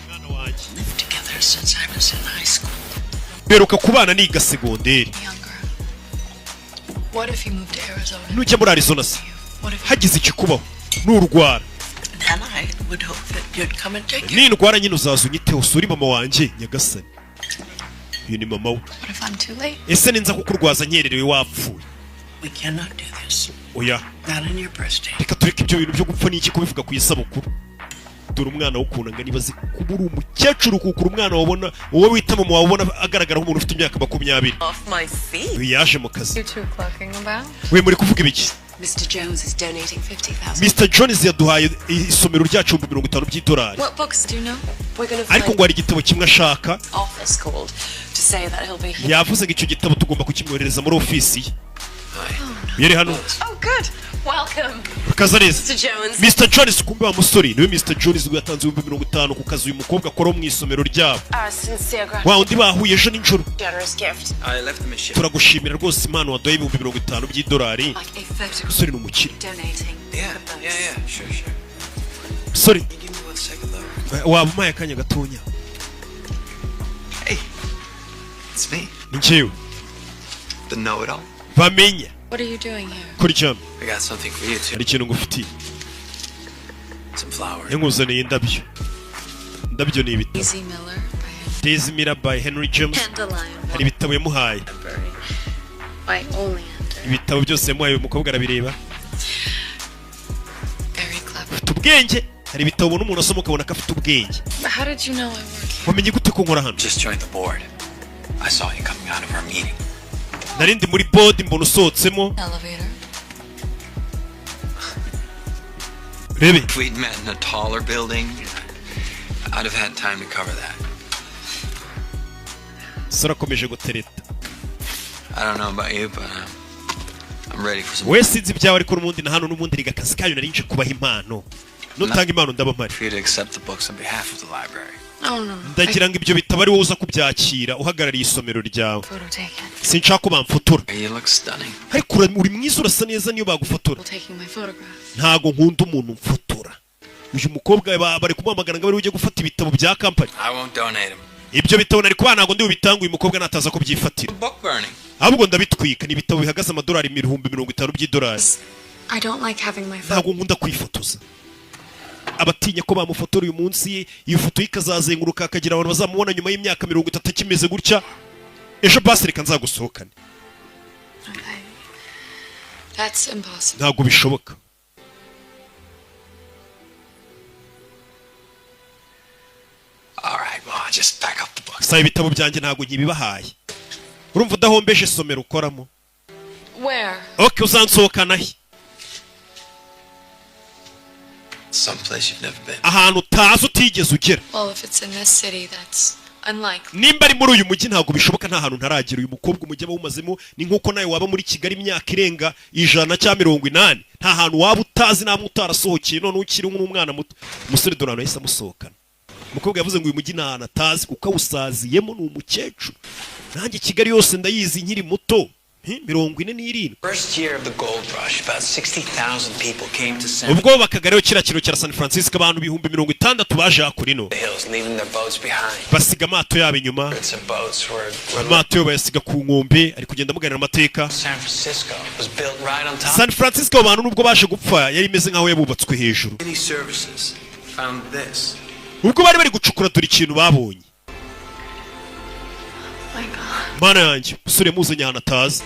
Mwana wanjye. Lived together since I was in high school. Beruka kubana niga segonderi. What if you moved to Arizona? nujya muri Arizona se What if hagize ikikubaho n'urwara Then I would hope that you'd come and take it. nindwara nyine uzaza unyiteho usure mama wanjye nyagasani. Uyu ni mama we. What if I'm too late? Ese ninza kukurwaza nkererewe wapfuye? We cannot do this. Oya, Not in your birthday. reka tureke ibyo bintu byo gupfa n'iki kubivuga ku isabukuru. Dore umwana w'ukunanga nibaze kuba uri umukecuru kukura umwana wabona wowe wita mama wabona agaragara nk'umuntu ufite imyaka 20. Off my feet. Uyu yaje mu kazi. You two clocking about? We muri kuvuga ibiki? Mr. Jones is donating $50,000. Mr. Jones yaduhaye isomero ryacu $50,000. What books do you know? We're going to Ariko ngo hari igitabo kimwe ashaka. office called to say that he'll be here. Yavuze ngo icyo gitabo tugomba kukimwohereza muri ofisi ye. Yari hano. Oh, good. Welcome, Kaza neza. Mr. Jones. Mr. Jones kumbe wa musore niwe Mr. Jones yatanze $50,000 ku kazi uyu mukobwa akora mu isomero ryabo. Our sincere Wa undi bahuye ejo nijoro. generous gift. I left them a ship. Turagushimira rwose impano waduhaye $50,000. Like a photograph Musore ni umukire. donating. Yeah, sure. Musore You give me 1 second though. waba umpaye akanya gatonya. Hey, it's me, Ni njyewe. the know-it-all. Bamenya. What are you doing here? Kuryama. I got something for you too. Hari ikintu ngufitiye. Some flowers. Nkuzaniye indabyo. Indabyo ni ibitabo. Daisy Miller by Daisy Miller by Henry James. Dandelion. Hari ibitabo yamuhaye. By Oleander. Ibitabo byose yamuhaye uyu mukobwa arabireba. Very clever. Afite ubwenge. Hari ibitabo ubona umuntu asoma ukabona ko afite ubwenge. But how did you know I work here? Wamenye gute ko nkora hano? Just joined the board. I saw you coming out of our meeting. Nari ndi muri board mbona usohotsemo. Elevator. Rebe. If we'd met in a taller building, I'd have had time to cover that. Sora akomeje gutereta. I don't know about you, but I'm ready for some. We sinzi ibyawe ariko n'ubundi na hano n'ubundi riga akazi kayo nari nje kubaha impano. Nutanga impano ndaba mpari. For you to accept the books on behalf of the library. No. Ndagira ngo ibyo bitabo ari wowe uza kubyakira uhagarariye isomero ryawe. Photo taken. Sinshaka ko bamfotora. You look stunning. Ariko uri mwiza urasa neza niyo bagufotora. Taking my photograph. Ntago nkunda umuntu mfotora. Uyu mukobwa bari kumuhamagara ngo bari ujye gufata ibitabo bya company. I won't donate them. Ibyo bitabo nari kuba ntago ndi ubitanga uyu mukobwa nataza ko byifatira. Book burning. Ahubwo ndabitwika ni ibitabo bihagaze $50,000. I don't like having my photo. Ntago nkunda kwifotoza. Abatinya ko bamufotora uyu munsi iyo foto ikazazenguruka akagira abantu bazamubona nyuma y'imyaka 30 kimeze gutya. Ejo basi reka nzagusohokane. Okay. That's impossible. Ntago bishoboka. All right, well, I'll just pack up the books. Sa ibitabo byanjye ntago nkibibahaye. Urumva udahombeje isomero ukoramo. Where? Okay, uzansohokana he? Someplace you've never been. Ahantu utazi utigeze ugera. Well, if it's in this city, that's unlikely. Nimba ari muri uyu mujyi ntago bishoboka nta hantu ntaragera uyu mukobwa umujyi bawumazemo ni nkuko nawe waba muri Kigali imyaka irenga 180 nta hantu waba utazi namwe utarasohokeye none ukiri nk'umwana muto. Umusore Donald yahise amusohokana. Umukobwa yavuze ngo uyu mujyi nta atazi kuko awusaziyemo ni umukecuru. Nanjye Kigali yose ndayizi nkiri muto. 47. First year of the gold rush, about 60,000 people came to San Ubwo bakagareho kira kiro cya San Francisco abantu 60,000 baje hakurino. Hills, leaving their boats behind. Basiga amato yabo inyuma. Hundreds of boats were Amato yo bayasiga ku nkombe ari kugenda muganira amateka. San Francisco was built right on top. San Francisco abantu nubwo baje gupfa yari imeze nkaho yabubatswe hejuru. Many services found this. Ubwo bari bari gucukura turi ikintu babonye. My God. Mana yanjye usure muzanye ahantu atazi.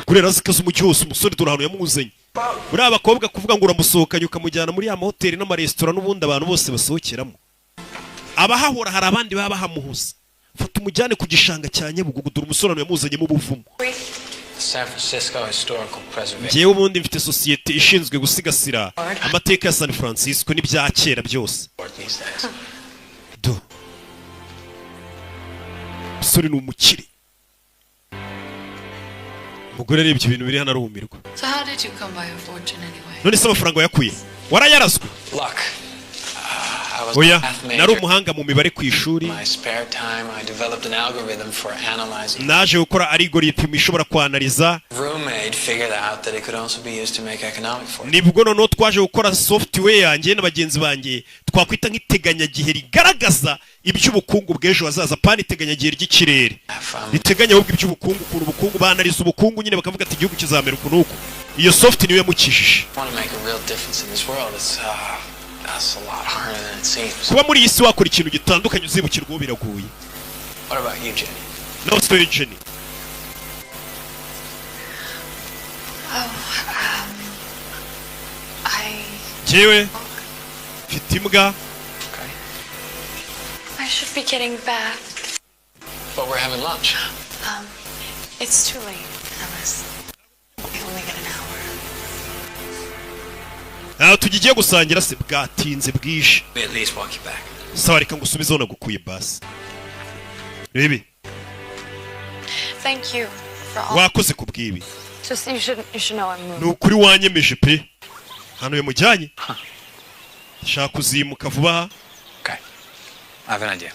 Kurera zikaza umujyi wose umusore dore ahantu yamuzanye. Muri abakobwa kuvuga ngo uramusohokanye ukamujyana muri ya mahoteli n'amaresitora n'ubundi abantu bose basohokeramo. Abahahora hari abandi baba bahamuhuza. Fata umujyane ku gishanga cya Nyabugogo dore umusore yamuzanyemo ubuvumo. San Francisco Historical Preservation. Njyewe ubundi mfite sosiyete ishinzwe gusigasira amateka ya San Francisco n'ibya kera byose. Do. Usore ni umukire. Umugore arebye ibintu biri hano arumirwa. So how did you come by a fortune anyway? None se amafaranga yakuye? Warayarazwe? Luck. I was Oya, a math nari major. umuhanga mu mibare ku ishuri. My spare time, I developed an algorithm for analyzing. Naje gukora algorithm ishobora kwanaliza Roommate we'd figured out that it could also be used to make economic fortune. nibwo noneho twaje gukora software yanjye n'abagenzi banjye twakwita nk'iteganyagihe rigaragaza iby'ubukungu bw'ejo hazaza pani iteganyagihe ry'ikirere riteganya ahubwo iby'ubukungu ukuntu ubukungu banariza ubukungu nyine bakavuga ati igihugu kizamera uku n'uku iyo soft niyo yamukijije kuba muri iyi si wakora ikintu gitandukanye uzibukirwaho biragoye. What about you, Jenny? No story, Jenny. Jewe mfite imbwa. I should be getting back. But we're having lunch. It's too late, Ellis. I only get an hour. Tugiye gusangira se bwatinze bwishe. We at least walk you back. Sawa reka ngusubizeho nagukuye basi. Rebe. Thank you for all. Wakoze kubwibi. Just you should know I'm moving. Nukuri wanyemeje pe. Hano yamujyanye. Shaka kuzimuka vuba. Okay. I have an idea.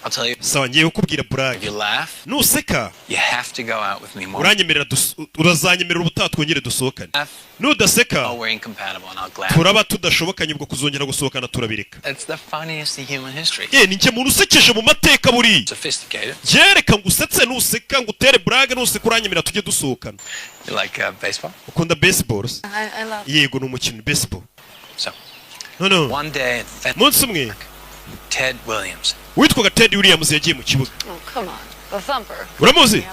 I'll tell you. Sawa ngiye kukubwira brag. If you laugh, nuseka. You have to go out with me more. Uranyemerera urazanyemerera ubutaha twongere dusohokane. Nudaseka. Oh, we're incompatible and I'll gladly. Turaba tudashobokanye ubwo kuzongera gusohokana turabireka. It's the funniest in human history. Ni nje muntu usekeje mu mateka buri. Sophisticated. Jereka ngusetse nuseka ngutere brag nuseka uranyemerera tujye dusohokana. You like baseball? Ukunda baseball? I love. Yego numukino baseball. So. No. One day Munsi umwe. Ted Williams. Witwaga Ted Williams yagiye mu kibuga. Oh, come on. The thumper. Uramuzi?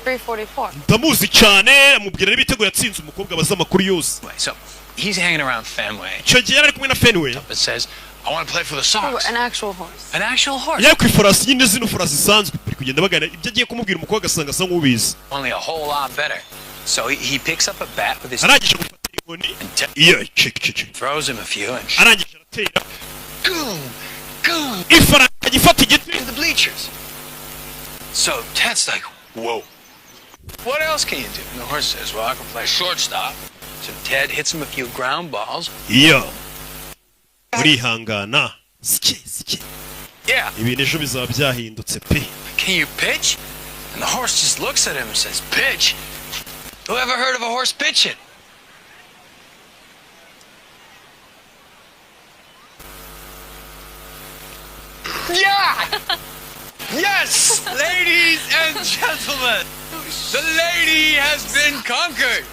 344. Ndamuzi cyane amubwira n'ibitego yatsinze umukobwa baza makuru yose. So, he's hanging around Fenway. Cyo gihe ari kumwe na Fenway. It says, I want to play for the Sox. Oh, an actual horse. An actual horse. Yari ku ifarasi nyine zino farasi zisanzwe bari kugenda bagana ibyo agiye kumubwira umukobwa agasanga asa nk'ubizi. Only a whole lot better. So he picks up a bat with his arangije gufata inkoni. Iyo check. Throws him a few and arangije aratera. Goom. Ifara agifata igiti to the bleachers. So Ted's like, whoa. What else can you do? And the horse says, well, I can play shortstop. So Ted hits him a few ground balls. Iyo. Urihangana. Sike. Yeah. Ibintu ejo bizaba byahindutse pe. Can you pitch? And the horse just looks at him and says, pitch? Who ever heard of a horse pitching? Yeah! Yes! Ladies and gentlemen, the lady has been conquered!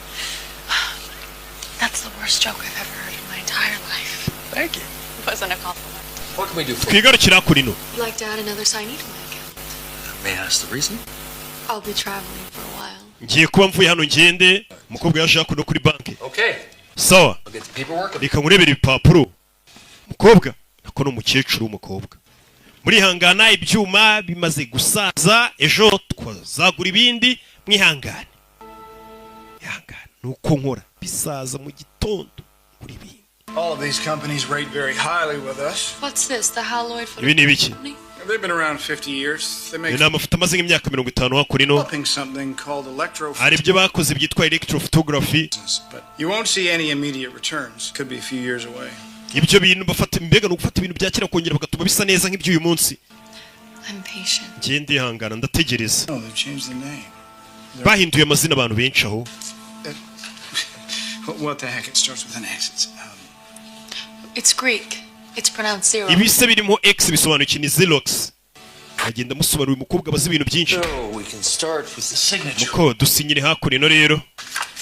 That's the worst joke I've ever heard in my entire life. Thank you. It wasn't a compliment. What can we do for you? Twigarukira kuri no. I'd like to add another signee to my account. May I ask the reason? I'll be traveling for a while. Ngiye kuba mvuye hano ngende umukobwa yaje akuno kuri banki. Okay. Sawa. I'll get the paperwork. Reka murebere ibipapuro. Umukobwa nako n'umukecuru w'umukobwa. Muri hangana ibyuma bimaze gusaza ejo twazagura ibindi mwihangane. Yangana nuko nkora bisaza mu gitondo kuri ibindi. All of these companies rate very highly with us. What's this? The Haloid for Ibi ni ibiki? They've been around 50 years. They make amafoto amaze nk'imyaka 50 hakuri no. something called Hari ibyo bakoze byitwa electrophotography. But you won't see any immediate returns. Could be a few years away. Ibyo bintu bafata mbega no gufata ibintu byakira kongera bagatuma bisa neza nk'iby'uyu munsi. I'm patient. Ngende hangana ndategereza. No, they've changed the name. Bahinduye amazina abantu benshi aho. What the heck? It starts with an X. It's Greek. It's pronounced zero. Ibise birimo X bisobanuye ni Xerox. Agenda musobanura umukobwa bazi ibintu byinshi. So we can start with the signature. Muko dusinyire hakuri no rero.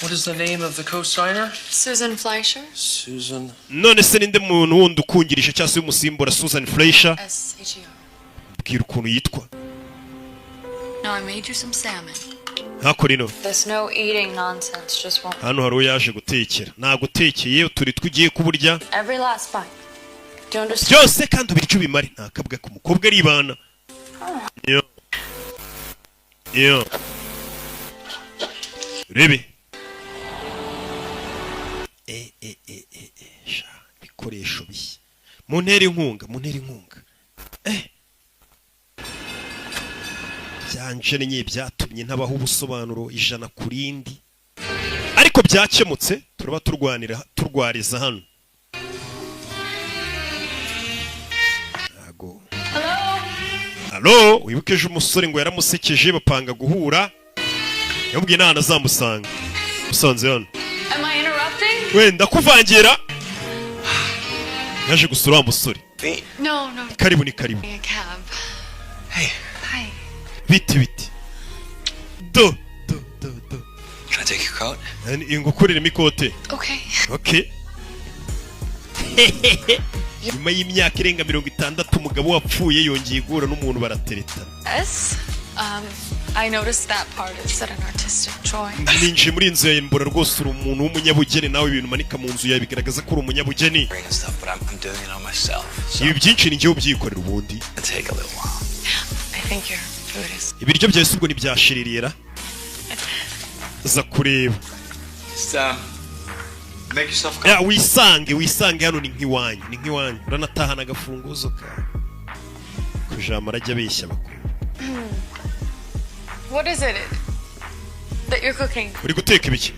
What is the name of the co-signer? Susan Fleischer. Susan. None se ninde muntu wundi ukungirije cyase umusimbura Susan Fleischer? S-H-E-R. Bwira ukuntu yitwa. Now I made you some salmon. Hakuri no. There's no eating nonsense, just won't. Hano hari yaje gutekera. Nagutekeye turi twigiye kuburya. Every last bite. Do you understand? Byose kandi ubiryo bimare ntakabwa ku mukobwa ari bana. Yo. Rebe. Sha bikoresho bishya. Muntera inkunga. Byanje nye byatumye ntabaho ubusobanuro ijana kurindi. Ariko byakemutse turaba turwariza hano. Hello, wibukeje umusore ngo yaramusekeje bapanga guhura. yamubwiye n'ahantu azamusanga musanze hano Am I interrupting? wenda kuvangira yaje gusura wa musore No, no. karibu ni karibu A cab. Hey. Hi. biti do Can I take your coat? ingukuriremo ikote Okay. okay nyuma y'imyaka irenga 60 umugabo wapfuye yongeye guhura n'umuntu baratereta Yes. I noticed that part is an artistic choice. ninjiye muri inzu yawe mbona rwose uri umuntu w'umunyabugeni nawe ibintu umanika mu nzu yawe bigaragaza ko uri umunyabugeni ibi byinshi ni njyewe ubyikorera ubundi I think your food is. ibiryo byawe si ubwo ntibyashiririye za kureba Make yourself ya wisange hano ni nk'iwanyu uranatahana agafunguzo kawe kujama arajya abeshya bakuru What is it that you're cooking? uri guteka ibiki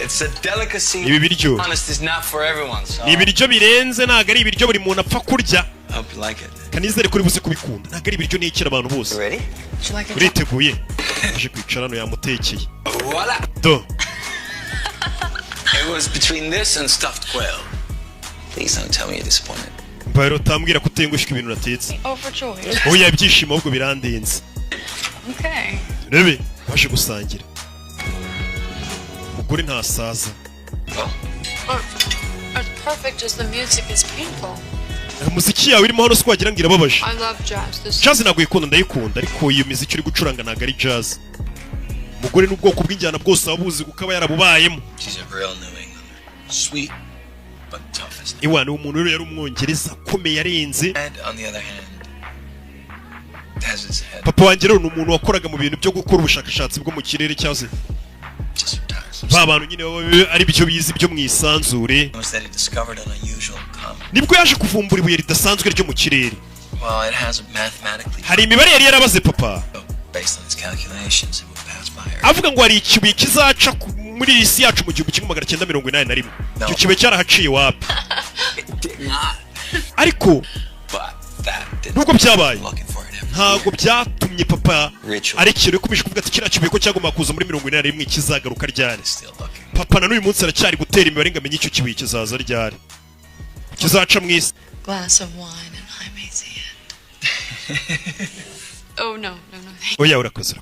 It's a delicacy. Ibi biryo Honest is not for everyone. So ni ibiryo birenze ntago ari ibiryo buri muntu apfa kurya I hope you like it. kanizere kuri buze kubikunda ntago ari ibiryo nikira abantu bose Ready? Would you like a uriteguye aje kwicara hano yamutekeye Voila. do It was between this and stuffed quail. Please don't tell me you're disappointed. mbaye utambwira ko utengushika ibintu natetse overjoyed? oya ibyishimo ahubwo birandenze Okay. rebe baje gusangira umugore ntasaza As perfect as the music is painful. umuziki yawe irimo hano si wagira ngo irababaje I love jazz. This jazz ntabwo yikunda ndayikunda ariko iyo miziki uri gucuranga ntabwo ari jazz umugore n'ubwoko bw'injyana bwose wabuzi kuko aba yarabubayemo She's a real New Englander. Sweet, but tough as iwana umuntu rero yari umwongereza akomeye arenze And on the other hand, has his head papa wanjye rero ni umuntu wakoraga mu bintu byo gukora ubushakashatsi bwo mu kirere cyangwa se just retires. ba bantu nyine baba ari byo bizi byo mu isanzure Was that he discovered an unusual comet? nibwo yaje kuvumbura ibuye ridasanzwe ryo mu kirere Well, it has mathematically. hari imibare yari yarabaze papa Based on its calculations, it would pass by Earth. avuga ngo hari ikibuye kizaca muri iyi si yacu mu 1981 icyo kibuye cyarahaciye wapi It did not. ariko But that didn't. nubwo byabaye Looking for it every ntabwo byatumye papa Ritual. arekera kumisha kuvuga ati kiriya kibuye ko cyagomba kuza muri 81 kizagaruka ryari still looking. papa na n'uyu munsi aracyari gutera imibare ngo amenye icyo kibuye kizaza ryari kizaca mu isi glass of wine and I may see it. Oh no. oya urakoze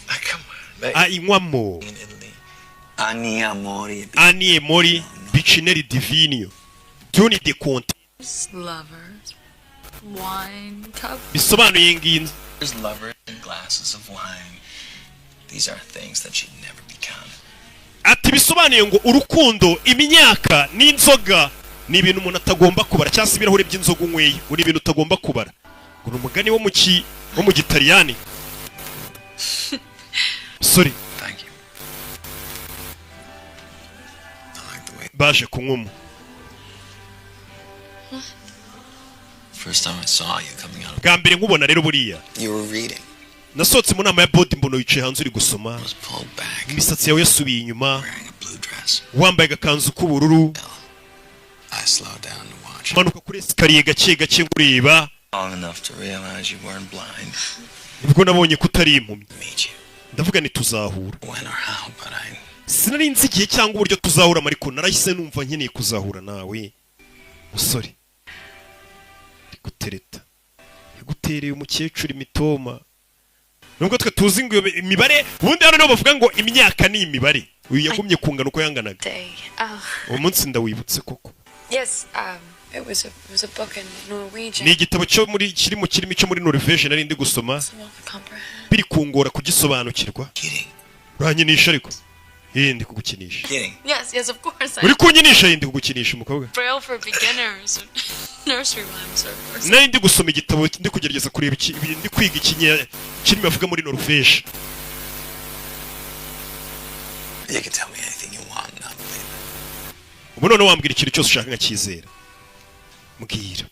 Ah, come on, babe. ah inywamo In Italy. Ani amori. ani emori bicineri divinio tuni de conte Lovers. Wine cup. bisobanuye nginzi There's lovers and glasses of wine. These are things that should never be counted. ati bisobanuye ngo urukundo imyaka n'inzoga ni ibintu umuntu atagomba kubara cyangwa se ibirahuri by'inzoga unyweye ngo ni ibintu utagomba kubara ngo ni umugani wo mu gitaliyani sorry Thank you. I like the way. baje kunywamo First time I saw you coming out of. bwa mbere nkubona rero buriya You were reading. nasohotse mu nama ya bodi mbona wicaye hanze uri gusoma Was pulled back. imisatsi yawe yasubiye inyuma Wearing a blue dress. wambaye agakanzu k'ubururu I slowed down to watch. manuka kuri esikariye gake gake ngureba Long enough to realize you weren't blind. nibwo nabonye ko utari impumyi Meet you. ndavuga ni tuzahura When or how, but I. sinari nzi igihe cyangwa uburyo tuzahura ariko narahise numva nkeneye kuzahura nawe musore gutereta yagutereye umukecuru imitoma nubwo twe tuzi ngo imibare ubundi hano niho bavuga ngo imyaka ni imibare uyu yagumye kungana uko yanganaga Day. uwo munsi ndawibutse koko Yes. It was a book in Norwegian. ni igitabo cyo muri kiri mu kirimi cyo muri Norvège nari ndi gusoma Someone could comprehend. biri kungora kugisobanukirwa Kidding. uranyinisha ariko ndi kugukinisha Kidding. Yes, of course. uri kunyinisha ndi kugukinisha umukobwa Braille for beginners. Nursery rhymes are. nari ndi gusoma igitabo ndi kugerageza kureba ndi kwiga kirimi bavuga muri Norvège You can tell me anything you want, and I'll believe it. ubu none wambwira ikintu cyose ushaka nkakizera mbwira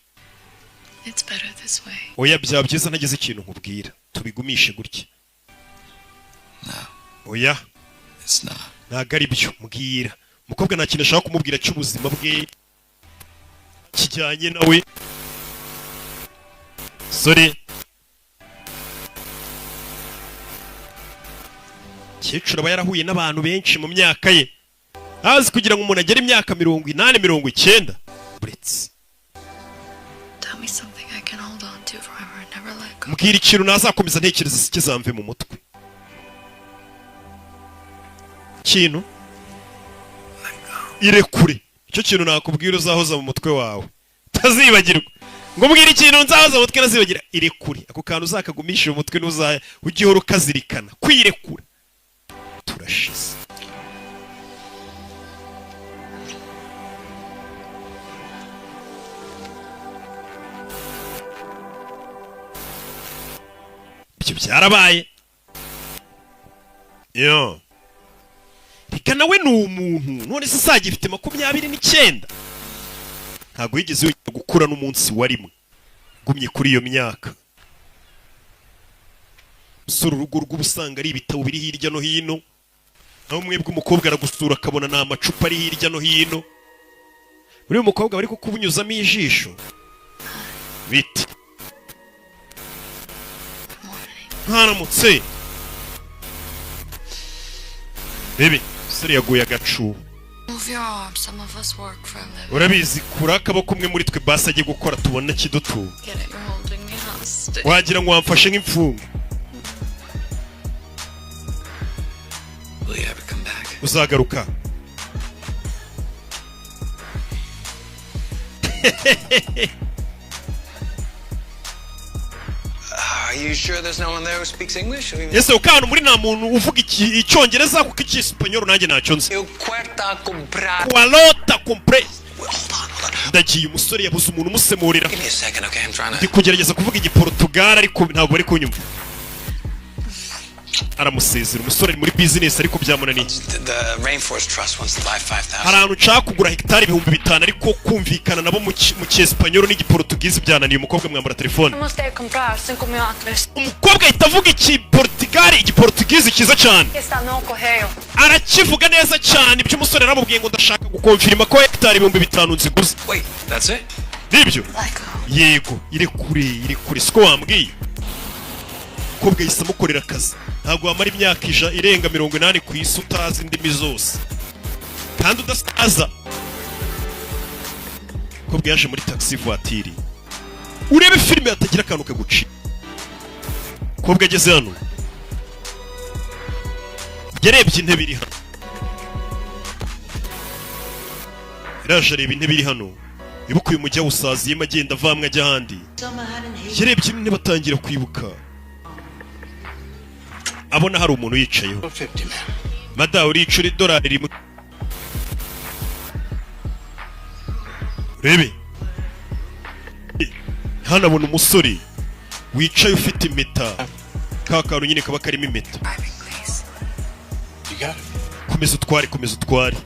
It's better this way. oya byaba byiza ntagize ikintu nkubwira tubigumishe gutya No, oya it's not. ntabwo ari byo mbwira umukobwa nta kintu ashaka kumubwira cy'ubuzima bwe kijyanye nawe sore umukecuru aba yarahuye n'abantu benshi mu myaka ye azi kugira ngo umuntu agere imyaka 80 90 buretse mbwira ikintu nazakomeza ntekereza kizamve mu mutwe kintu irekure icyo kintu nakubwira uzahoza mu mutwe wawe tazibagirwa ngo mbwira ikintu nzahoza mu mutwe nazibagira irekure ako kantu uzakagumisha mu mutwe n'uzaye ugihora ukazirikana kwirekura turashize ibyo byarabaye yo reka nawe ni umuntu none se saga ifite 29 ntago yigeze gukura n'umunsi wa rimwe gumye kuri iyo myaka sura urugo rw'ubusanga ari ibitabo biri hirya no hino naho mwebwe umukobwa aragusura akabona nta macupa ari hirya no hino muri uyu mukobwa bari kukubunyuzamo ijisho biti ntaramutse bebe sore yaguye agacu urabizi kuri akaboko umwe muri twe basi agiye gukora tubona kidutu wagira ngo wamfashe nk'imfungu uzagaruka Are you sure there's no one there who speaks English? Ese ukana muri nta muntu uvuga icyongereza kuko icyesipanyoro nanjye ntacyo nzi. Kualota compre. Ndagiye umusore yabuze umuntu umusemurira. Ndi kugerageza kuvuga igiportugal ariko ntabwo bari kunyumva. Aramusezera umusore muri business ariko byamunaniye. The Rainforest Trust wants to buy 5,000. Harantu nshaka kugura hectare 5,000 ariko kumvikana nabo mu cyesipanyoro n'igiportugize byananiye umukobwa mwambara telefone. Umukobwa itavuga igiportugal igiportugize kiza cyane. Arakivuga neza cyane ibyo umusore aramubwiye ngo ndashaka gukonfirma ko hectare 5,000 nziguze. Wait, that's it? Nibyo. Yego, iri kure siko wambwiye. Umukobwa yise amukorera akazi. Ntabwo wamara imyaka irenga 80 ku isi utazi indimi zose kandi udasaza. Umukobwa yaje muri taxi voiture urebe filime yatagira akantu kaguci. Umukobwa ageze hano yarebye intebe iri hano iraje areba intebe iri hano ibuka uyu mujya usaziyemo agenda avamwe ajya ahandi yarebye intebe atangira kwibuka abona hari umuntu yicayeho. Madamu uricura $1 rimwe. Rebe. Hano abona umusore wicaye ufite impeta. Kakantu nyine kaba karimo impeta. Komeza utware.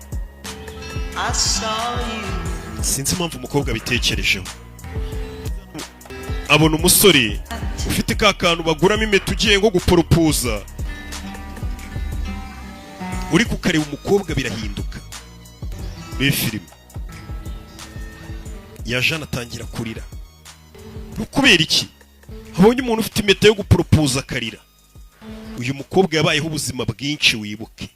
Sinzi impamvu umukobwa bitekerejeho. Abona umusore ufite kakantu baguramo impeta ugiye ngo guporopoza. Uri kukareba umukobwa birahinduka. Muri filime ya Jean atangira kurira. Kubera iki? Abonye umuntu ufite impeta yo guporopoza karira. Uyu mukobwa yabayeho ubuzima bwinshi wibuke.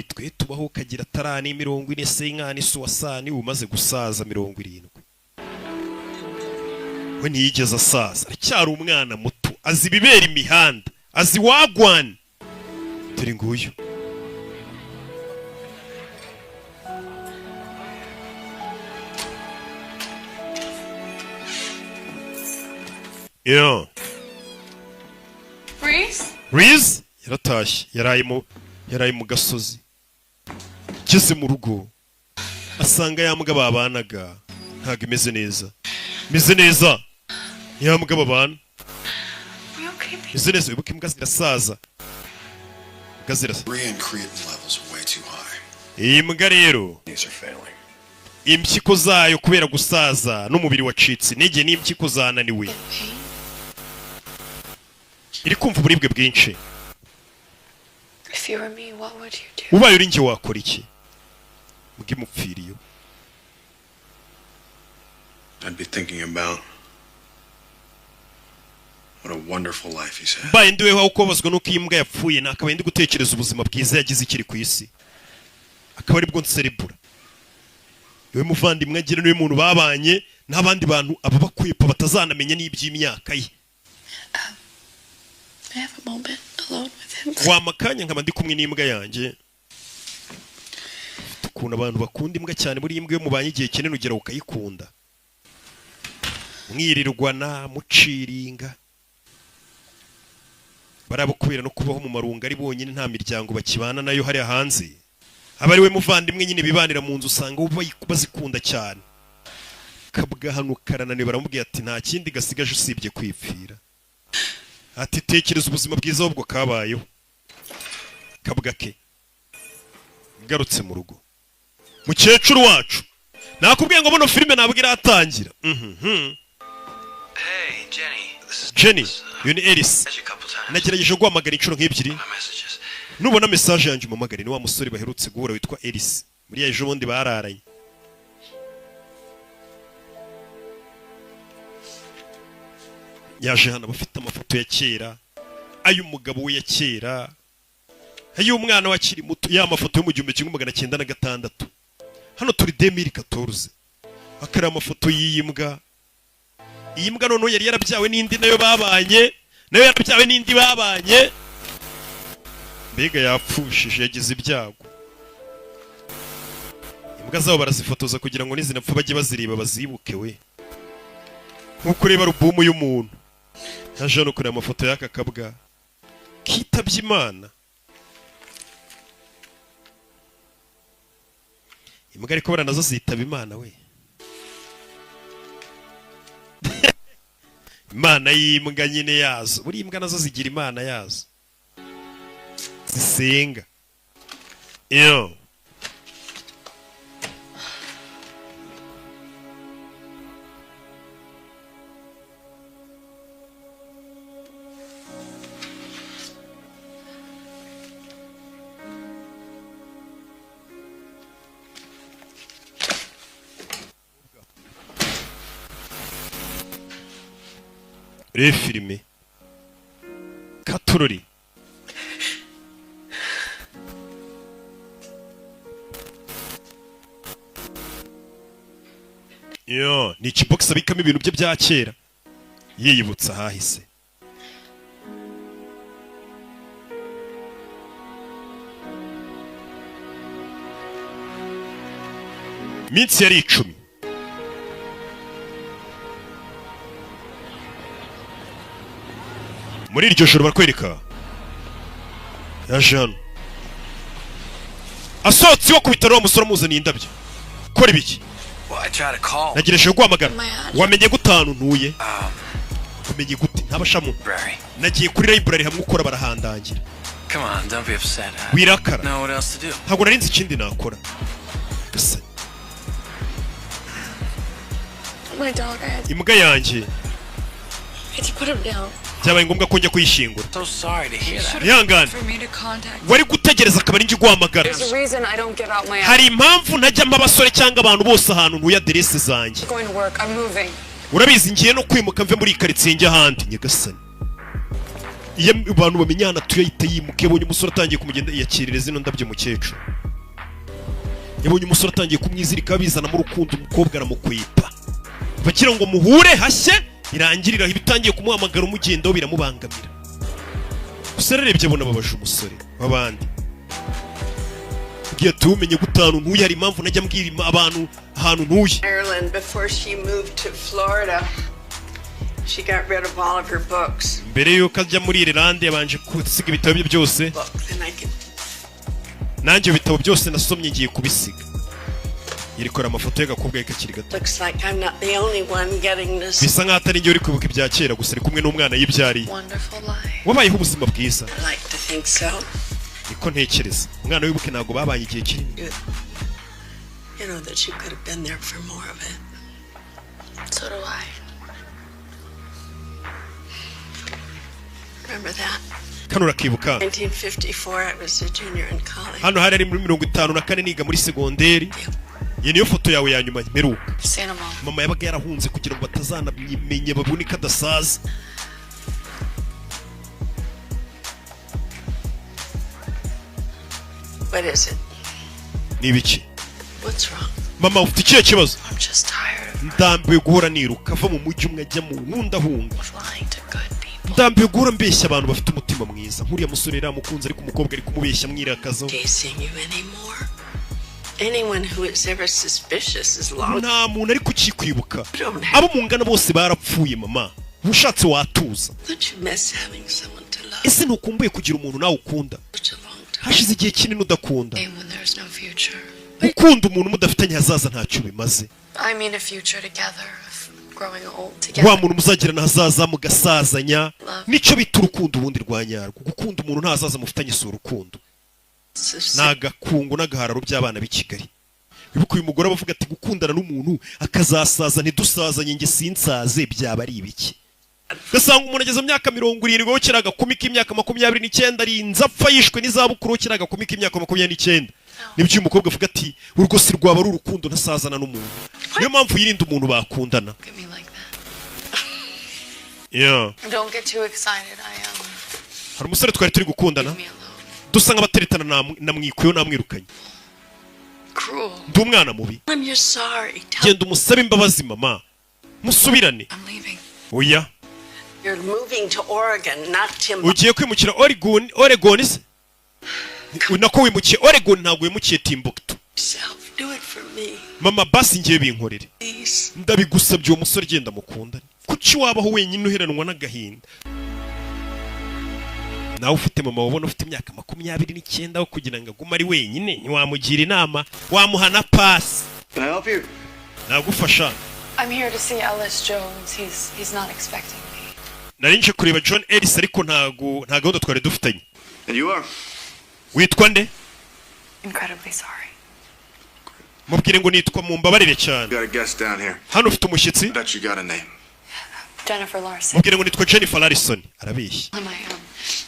Twe tubaho kagira tarani 40 senkani suwasani umaze gusaza 70. We ntiyigeze asaza aracyari umwana muto azi ibibera imihanda azi wagwana turi nguyu. Yo Reese yaratashye yaraye mu gasozi ageze mu rugo asanga yambwa babanaga ntago imeze neza yambwa babana imeze neza wibuka imbwa zirasaza iyi mbwa rero impyiko zayo kubera gusaza n'umubiri wacitse intege n'impyiko zananiwe iri kumva uburibwe bwinshi. Ubaye uri njye wakora iki? Mugimupfiriye. I'd be thinking about What a wonderful life, he said. Mbaye ndiwe aho kubazwa nuko imbwa yapfuye nakabaye ndi gutekereza ubuzima bwiza yagize ikiri ku isi. Akaba ari bwo nserebura. Niwe muvandimwe agira niwe muntu babanye n'abandi bantu aba bakwepa batazanamenya n'iby'imyaka ye. I have a moment alone with him. Wamakanya nkaba ndi kumwe n'imbwa yanjye. Tukuna abantu bakunda imbwa cyane muri imbwa yo mubanye igihe kinene ugera ukayikunda. Mwirirwana muciringa. Barabukubira no kubaho mu marunga ari bonyine nta miryango bakibana nayo hari hanze. Abari we muvandimwe nyine bibanira mu nzu usanga bazikunda cyane. Kabwa hano karananiwe baramubwiye ati nta kindi gasigaje usibye kwipfira. Ati tekereza ubuzima bwiza ubwo kabayeho. Kabwa ke ngarutse mu rugo. Mukecuru wacu nakubwiye ngo bono filime nabwo iratangira. Hey, Jenny. Jenny, you ni Ellis. Nagerageje guhamagara inshuro nk'ebyiri. Nubona message yanjye umamagare ni wa musore baherutse guhura witwa Ellis. Muri ya ejo bundi bararanye. Yaje hano bafite amafoto ya kera. Ay'umugabo we ya kera. Ay'umwana wakiri muto ya mafoto yo mu 1996. Hano turi 2014. Akara amafoto y'imbwa. Iyi mbwa noneho yari yarabyawe n'indi nayo babanye. Nayo yarabyawe n'indi babanye. Mbega yapfushije yagize ibyago. Imbwa zabo barazifotoza kugira ngo nizinapfa bajye bazireba bazibuke we. Nkuko ureba alubumu y'umuntu. Haje no kureba amafoto y'aka kabwa. Kitabye Imana. Imbwa ariko baranazo zitaba Imana we. Imana y'imbwa nyine yazo. Buri imbwa nazo zigira Imana yazo. Zisenga. Yo. Refilme Katurori Yo, ni ikibox abikamo ibintu bye bya kera yiyibutsa hahise. Minsi yari 10. Muri iryo joro barakwereka yaje hano asohotse wo kubitaro umusore amuzaniye indabyo. Kora ibiki? Nagireshe guhamagara. Wamenye gutanu ntuye? Umenye gute? Ntabashamo. Nagiye kuri library hamwe ukora barahandangira. Come on, don't be upset. Wirakara. No, what else to do? Ntabwo narinzi ikindi nakora. Gusa My dog, imbwa yanjye. Could you put him down? Byabaye ngombwa ko njya kuyishingura. So sorry to hear that. Ihangane. Wari gutegereza akaba ari njye guhamagara. There's a reason I don't give out my Hari impamvu ntajya abasore cyangwa abantu bose ahantu ntuye aderese zanjye. going to work. I'm moving. Urabizi ngiye no kwimuka mve muri karitsiye njya ahandi nyagasani. Iyo abantu bamenyana tuyahita yimuke yabonye umusore atangiye kumugenda yakirire zino ndabyo mukecuru. Yabonye umusore atangiye kumwizirika bizana mu rukundo umukobwa aramukwepa. Bagira ngo muhure hashye irangirira ibitangiye kumuhamagara umugendaho biramubangamira. Usererebye abona babaje umusore wabandi. Giye tumenye gutanu ntuye hari impamvu najya mbwira abantu ahantu ntuye. Ireland before she moved to Florida. She got rid of all of her books. Mbere yuko ajya muri Ireland yabanje kusiga ibitabo bye byose. Nanjye ibitabo byose nasomye ngiye kubisiga. Yirikora amafoto y'agakobwa kakiri gato. Looks like I'm not the only one getting this. Bisa nkaho atari njye uri kwibuka ibya kera gusa ari kumwe n'umwana yibyariye. Wabayeho ubuzima bwiza. I like to think so. Niko ntekereza. Umwana wibuke ntago babanye igihe kinini. You know that you could have been there for more of it. So do I. Remember that? Kano urakibuka? 1954, I was a junior in college. Hano hari ari muri 54 niga muri segonderi. Iyi niyo foto yawe ya nyuma mperuka. Mama yabaga yarahunze kugira ngo batazanamenye babone kadasaza. What is it? ni ibiki What's wrong? mama ufite ikihe kibazo I'm just tired ndambiwe guhora niruka ava mu mujyi umwe ajya mu wundi ahunga of lying to good people. ndambiwe guhora mbeshya abantu bafite umutima mwiza nkuriya musore yaramukunze ariko umukobwa ari kumubeshya mwirakazo Chasing you anymore? Anyone who is ever suspicious is lost. nta muntu ari kukikwibuka abo mungana bose barapfuye mama ushatse watuza. Don't you miss having someone to love? Ese ntukumbuye kugira umuntu nawe ukunda Such a long time. hashize igihe kinini udakunda And when there's no future. gukunda umuntu mudafitanye hazaza ntacyo bimaze I mean a future together, of growing old wa together. muntu muzagirana hazaza mugasazanya nicyo bita urukundo ubundi rwa nyarwo gukunda umuntu nta hazaza mufitanye si urukundo ni agakungu n'agahararo by'abana b'i Kigali wibuka uyu mugore abavuga ati gukundana n'umuntu akazasaza ntidusazanye nge sinsaze byaba ari ibiki gasanga umuntu ageze mu myaka 70 wowe kira agakumi k'imyaka 29 ari nzapfa yishwe n'izabukuru kira agakumi k'imyaka 29 nibyo uyu mukobwa avuga ati urwo si rwaba ari urukundo ntasazana n'umuntu niyo mpamvu yirinda umuntu bakundana yeah Don't get too excited. hari umusore twari turi gukundana dusa nk'abateretana na mwikuyo namwirukanye Cruel. ndi umwana mubi You're sorry. genda umusabe imbabazi mama musubirane I'm leaving. oya You're moving to Oregon, not Timbuktu. ugiye kwimukira Oregon se unako wimukiye Oregon ntabwo wimukiye Timbuktu Do it for me, mama basi ngiye binkorere please. ndabigusabye uwo musore genda mukundane kuki wabaho wenyine uheranwa n'agahinda nawe ufite mama wabona ufite imyaka 29 aho kugira ngo agume ari wenyine ntiwamugira inama wamuha na pasi Can I help you? nagufasha I'm here to see Ellis Jones. He's not expecting me. nari nje kureba John Ellis ariko nta gahunda twari dufitanye. And you are? Witwa nde? Incredibly sorry. Mubwire ngo nitwa Mumbabarire cyane. Got a guest down here. Hano ufite umushyitsi? That you got a name. Jennifer Larson. Mubwire ngo nitwa Jennifer Larson. Arabeshya.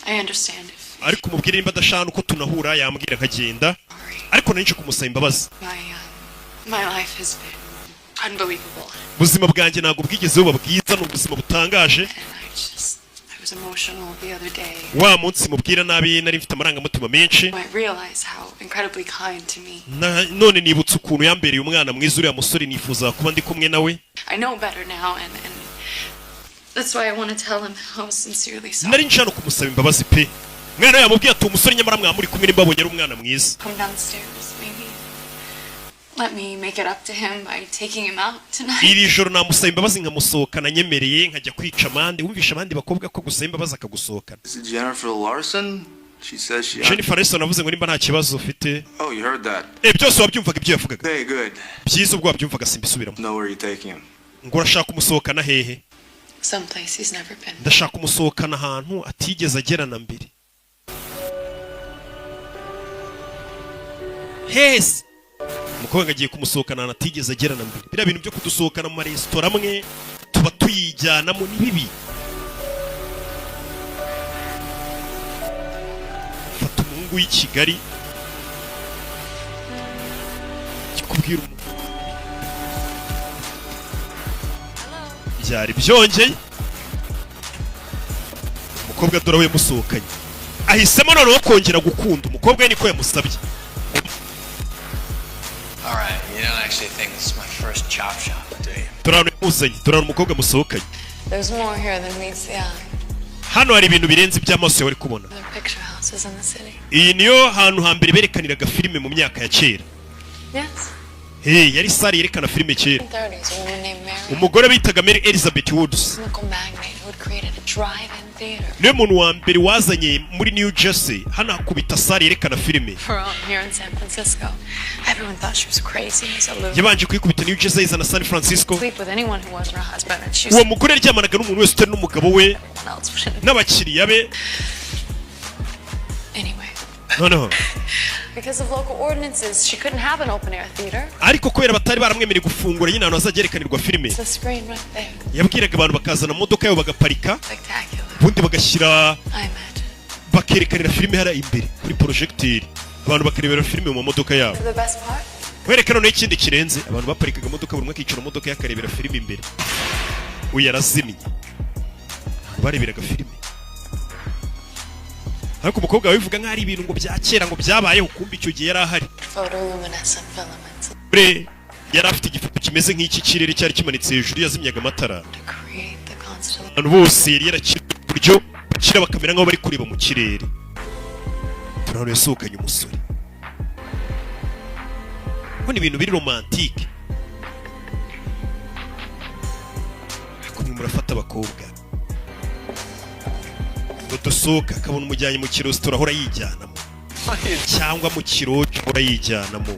I understand. Ariko mubwire nimba adashana uko tunahura yambwira nkagenda. Ariko nari nje kumusaba imbabazi. My life has been unbelievable. Buzima bwanjye ntabwo bwigeze buba bwiza n'ubuzima butangaje. I was emotional the other day. Wa munsi mubwira nabi nari mfite amarangamutima menshi. I realize how incredibly kind to me. None nibutse ukuntu yambereye umwana mwiza uriya musore nifuza kuba ndi kumwe nawe. I know better now and that's why I want to tell him how sincerely sorry. Nari nshano kumusaba imbabazi pe. Mwana yamubwiye ati umusore nyamara mwamuri kumwe nimbabonye ari umwana mwiza. Come downstairs, maybe. Let me make it up to him by taking him out tonight. Iri joro namusaba imbabazi nkamusohokana nyemereye nkajya kwica amande wumvisha abandi bakobwa ko gusaba imbabazi akagusohokana. Is it Jennifer Larson? She says she. Jennifer Larson avuze ngo nimba nta kibazo ufite. Oh, you heard that. Byose wabyumvaga ibyo yavugaga. Hey, good. Byiza ubwo wabyumvaga simbisubiramo. Know where you taking him? Ngo urashaka umusohokana hehe? Someplace he's never been. Ndashaka umusohokana ahantu atigeze agerana mbere. Yes. Umukobwa agiye kumusohokana ahantu atigeze agerana mbere. Biriya bintu byo kudusohokana mu maresitora amwe tuba tuyijyanamo ni bibi. Fata umuhungu w'i Kigali kikubwira umuntu byari byongeye umukobwa dore we musohokanye ahisemo noneho kongera gukunda umukobwa we niko yamusabye. Alright, you don't actually think this is my first chop shop, do you? Turano muzanye turano umukobwa musohokanye. There's more here than meets the eye. Hano hari ibintu birenze by'amaso yawe kubona. There are picture houses in the city. Iyi niyo hantu hambere berekaniraga filime mu myaka ya kera. Yes. Yari sari yerekana filime kera. 30s, a woman named Mary. Umugore bitaga Mary Elizabeth Woods. Local magnate who had created a drive-in theater. Niwe muntu wa mbere wazanye muri New Jersey hano hakubita sari yerekana filime. For all here in San Francisco. Everyone thought she was crazy as a loser. Yabanje kwikubita New Jersey izana San Francisco. Sleep with anyone who wasn't her husband and she Uwo mugore yaryamanaga n'umuntu wese utari n'umugabo we n'abakiriya be. Anyway. No. Because of local ordinances, she couldn't have an open-air theater. Ariko kubera batari baramwemereye gufungura nyine ahantu hazagerekanirwa filime. It's a screen right there. Yabwiraga abantu bakazana modoka yabo bagaparika. Spectacular. Ubundi bagashyira I imagine. bakerekanira filime hara imbere kuri projecteur. Abantu bakarebera filime mu modoka yabo. The best part? Werekana n'ikindi kirenze abantu baparikaga modoka buri umwe akicara modoka yakarebera filime imbere. Uyu yarazimye. Bareberaga filime. ariko umukobwa wivuga nk'ari ibintu ngo bya kera ngo byabayeho kumbi icyo gihe yari ahari Photoluminescent filaments. bre yari afite igipupe kimeze nk'iki kirere cyari kimanitse hejuru yazimyaga amatara Create the constellation. abantu bose yari yarakira uburyo bakira bakamera nk'aho bari kureba mu kirere turabona yasohokanye umusore ko ni ibintu biri romantike kumwe murafata abakobwa ngo dusohoka akabona umujyanye mu kirositora ahora yijyanamo cyangwa mu kiroco ahora yijyanamo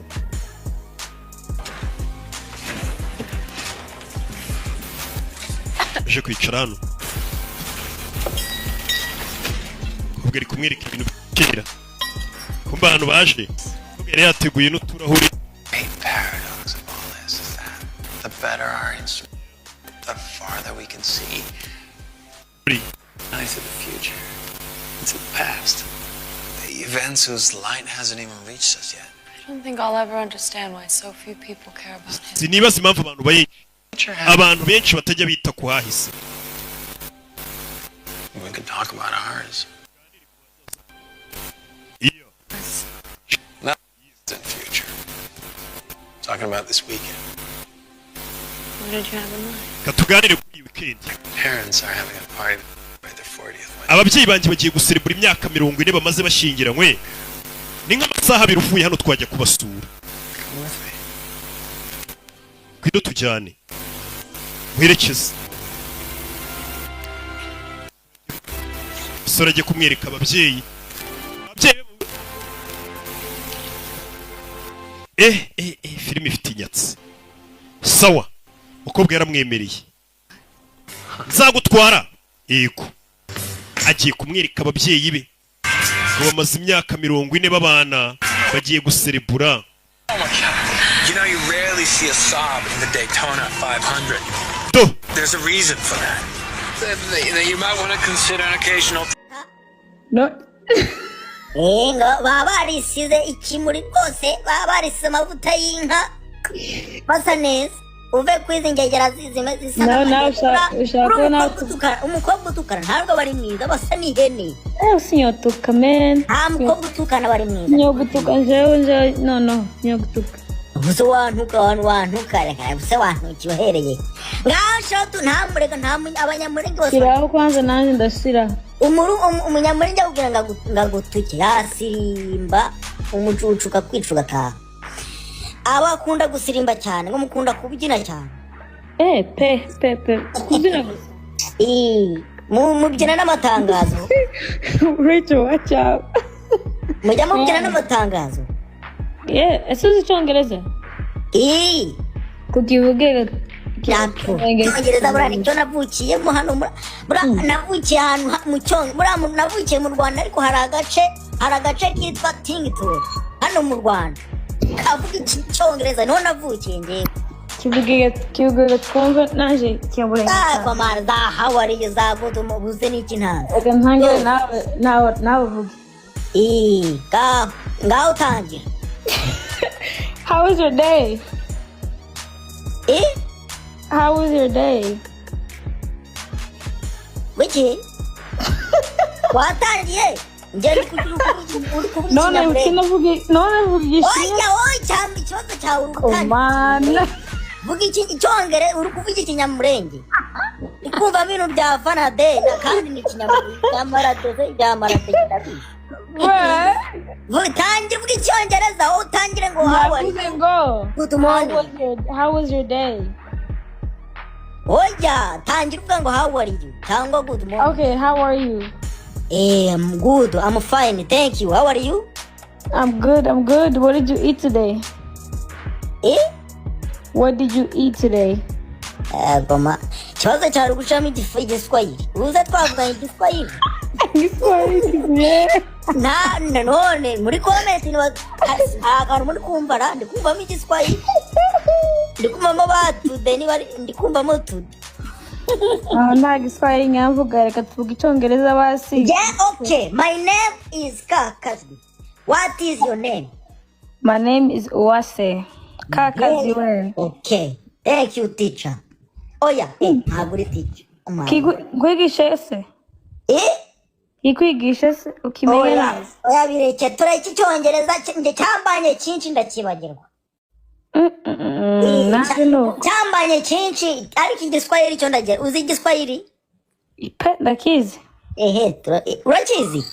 aje kwicara hano kubwo ari kumwereka ibintu bikera kumba abantu baje kubwo yari yateguye n'uturahuri. Main paradox of all this is that the better our instrument, the farther we can see. Not into the future, into the past. The events whose light hasn't even reached us yet. I don't think I'll ever understand why so few people care about him. Sinibaza impamvu abantu benshi batajya bita ku hahise. We can talk about ours. Not the future. Talking about this weekend. What did you have in mind? Katuganire kuri iyi weekend. Parents are having a party by their 40th. Ababyeyi banjye bagiye guserebura imyaka 40 bamaze bashingiranywe. Ni nk'amasaha abiri uvuye hano twajya kubasura. Kwido tujyane. Werekeze. Sora agiye kumwereka ababyeyi. Filime ifite inyatsi. Sawa. Umukobwa yaramwemereye. Nzagutwara. Yego. Agiye kumwereka ababyeyi be. Ngo bamaze imyaka 40 babana bagiye guserebura. Oh my God. You know, you rarely see a sob in the Daytona 500. There's a reason for that. That you might want to consider an occasional. No. Ngo babarisize ikimuri rwose babarisize amavuta y'inka basa neza uve kwizingegera zizime zisa umukobwa utukana ntabwo bari mwiza basa n'ihene sinyotuka men nta mukobwa utukana bari mwiza sinyogutuka njewe no sinyogutuka ubuze wantuka reka ubuze wantukiwe hereye ngaho shotu ntamurega abanyamurenge bose siraho kwanza nanjye ndasira umunyamurenge akubwira ngagutuke yasirimba umucucuka kwicuka taha abakunda gusirimba cyane ngo mukunda kubyina cyane pe kubyina mubyina n'amatangazo Rachel watch out mujya mubyina n'amatangazo ese uzi icyongereza kukivuge icyongereza buriya nicyo navukiyemo hano navukiye ahantu mu cyongereza navukiye mu Rwanda ariko hari agace kitwa Tington hano mu Rwanda kavuga icyongereza niho navukiye njyewe kivuge twumve naje kiyaburenga kamara za hawari za godo mubuze n'iki ntazi reka ntangire nawe vuga ngaho utangira. How was your day? How was your day? Wiki? Watangiye? Njye none vuga cyamba ikibazo cyawe vuga icyongere uri kuvuga ikinyamurenge ikumva ibintu bya fanade kandi ni ikinyamurenge byamarate ndabizi Tangira vuga icyongereza utangire ngo good morning. How was your day? Oya tangira uvuga ngo how are you cyangwa good morning. Okay, how are you? I'm good, I'm fine, thank you. How are you? I'm good. What did you eat today? What did you eat today? Goma kibazo cyari gushama igiswahili uza twavuganye igiswahili none muri comment akantu muri kumva ndikumvamo igiswahili ndikumvamo batude ndikumvamo tude nta giswahili nyavuga reka tuvuga icyongereza basi. Okay, my name is Kakazwi. What is your name? My name is Uwase Kakazwi. Okay, thank you teacher. Oya ntabwo uri teacher kwigisha ese ikwigisha se ukimenya neza. Oya bireke tureke icyongereza nje cyambanye cyinshi ndakibagirwa. Cyambanye cyinshi ariko igiswahili cyo ndagira. Uzi igiswahili? Ipe ndakizi. Urakizi?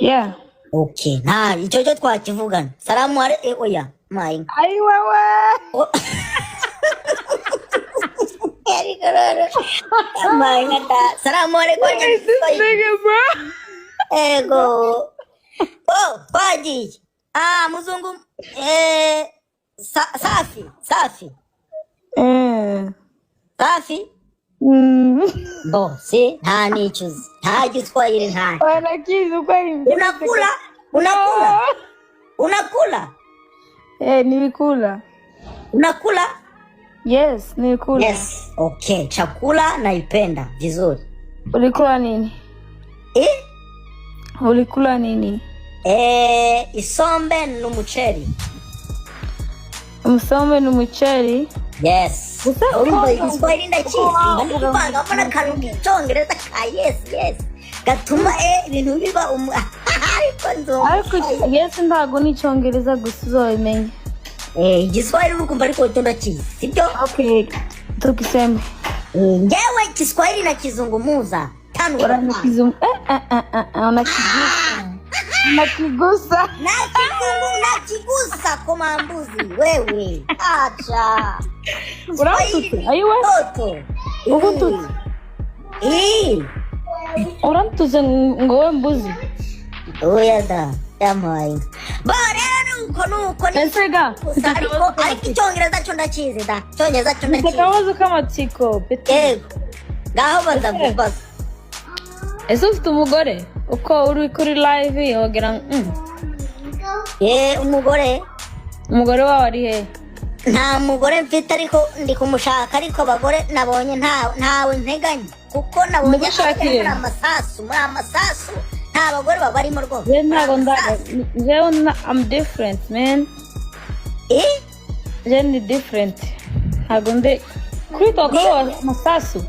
Yeah. Okay, nta icyo cyo twakivugana. Salamu alaykum. Oya, mayi. Ai wewe. Mayi ngata. Salamu alaykum. Ego. Oh, Paji. Muzungu. Safi. Safi. Si, nta nichuzi. Nta giswahili nta. Wanakizi ukweli. Unakula? Nilikula. Unakula? Yes, nilikula. Yes. Okay, chakula naipenda vizuri. Ulikula nini? Ulikula nini? Isombe n'umuceri. Isombe n'umuceri? Yes. Urumva igiswahili ndakizi. Ndakuvanga mbona kantu k'icyongereza ka yes. Gatuma ibintu biba ariko yes ntago ni icyongereza gusa uzobimenya. Igiswahili urukumva ariko cyo ndakizi. Sibyo? Okay. Tukiseme. Ngewe Kiswahili na kizungumuza. Unakigusa. Nakigusa kama mbuzi wewe. Acha. Uramutse. Ayiwe. Ubuntu. Uramutse ngo we mbuzi. Oya da. Yamaye. Bare nuko ni. Esega. Ariko icyongereza cyo ndakizi da. Icyongereza cyo ndakizi. Ndakabaza kamatsiko. Ngaho bazakubaza. Ese ufite umugore uko uri kuri live wagira umugore wawe ari he? Nta mugore mfite ariko ndi kumushaka ariko abagore nabonye ntawe nteganya kuko nabonye amasasu nta bagore babarimo rwose. I'm different man. Ni different. Ntago nde kuri tokoro amasasu.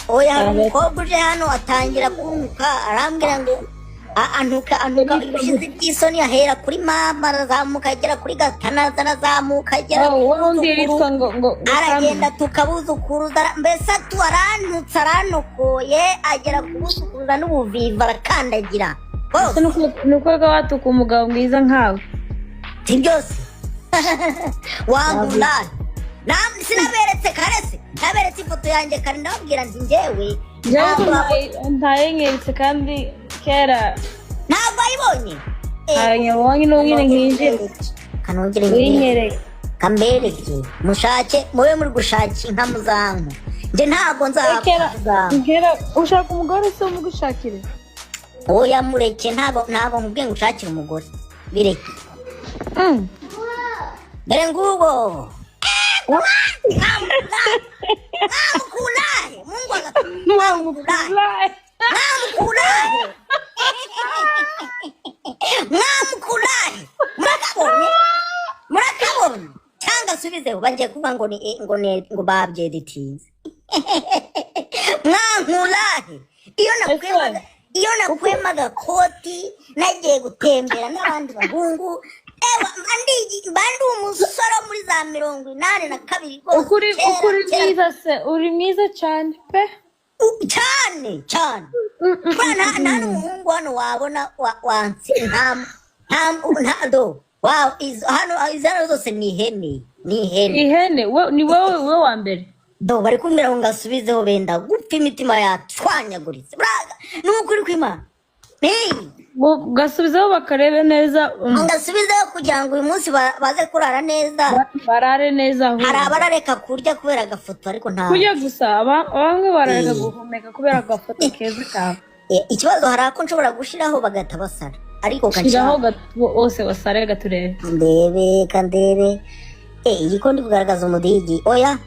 Oya umukobwa uje hano atangira kunguka arambwira ngo antuka ibishizi by'isoni ahera kuri mama arazamuka agera kuri gatana arazamuka agera aragenda tukabuzukuruza mbese arantutse aranokoye agera kubuzukuruza n'ubuviva arakandagira. Nuko watuka umugabo mwiza nkawe. Si byose wangulana sinaberetse karese naberetse ifoto yanjye kare ndabwira nti njyewe ntayengeretse kandi kera ntabwo ayibonye ayibonye n'ubwire nk'injire kanongere nk'inyereke kambereke mushake mube muri gushaka inka muzanku nje ntabwo nzakera ushaka umugore se umugushakire. Oya mureke ntabwo nkubwiye ngo ushakire umugore bireke dore ngubo Namukulahi Mungu Namukulahi Murakabone cyangwa subizeho bagiye kuvuga ngo babyeditinze Namukulahi iyo nakwemaga koti nagiye gutembera n'abandi bahungu bandi umusoro muri za 82 ukuri mwiza se uri mwiza cyane pe cyane nta n'umuhungu hano wabona wansi ntado wow hano izana zose ni ihene ni wowe wa mbere do bari kumbwira ngo ngasubizeho benda gupfa imitima yatwanyaguritse braga n'ukuri kw'Imana gasubizeho bakarebe neza ngasubizeho kugira ngo uyu munsi baze kurara neza barare neza hari abarareka kurya kubera agafoto ariko nta kurya gusa bamwe barareka guhumeka kubera agafoto keza kawe. Ikibazo hari ako nshobora gushiraho bagata basara ariko kashiraho bose basare gaturebe kandebe iyi ko ndi kugaragaza umudigi oya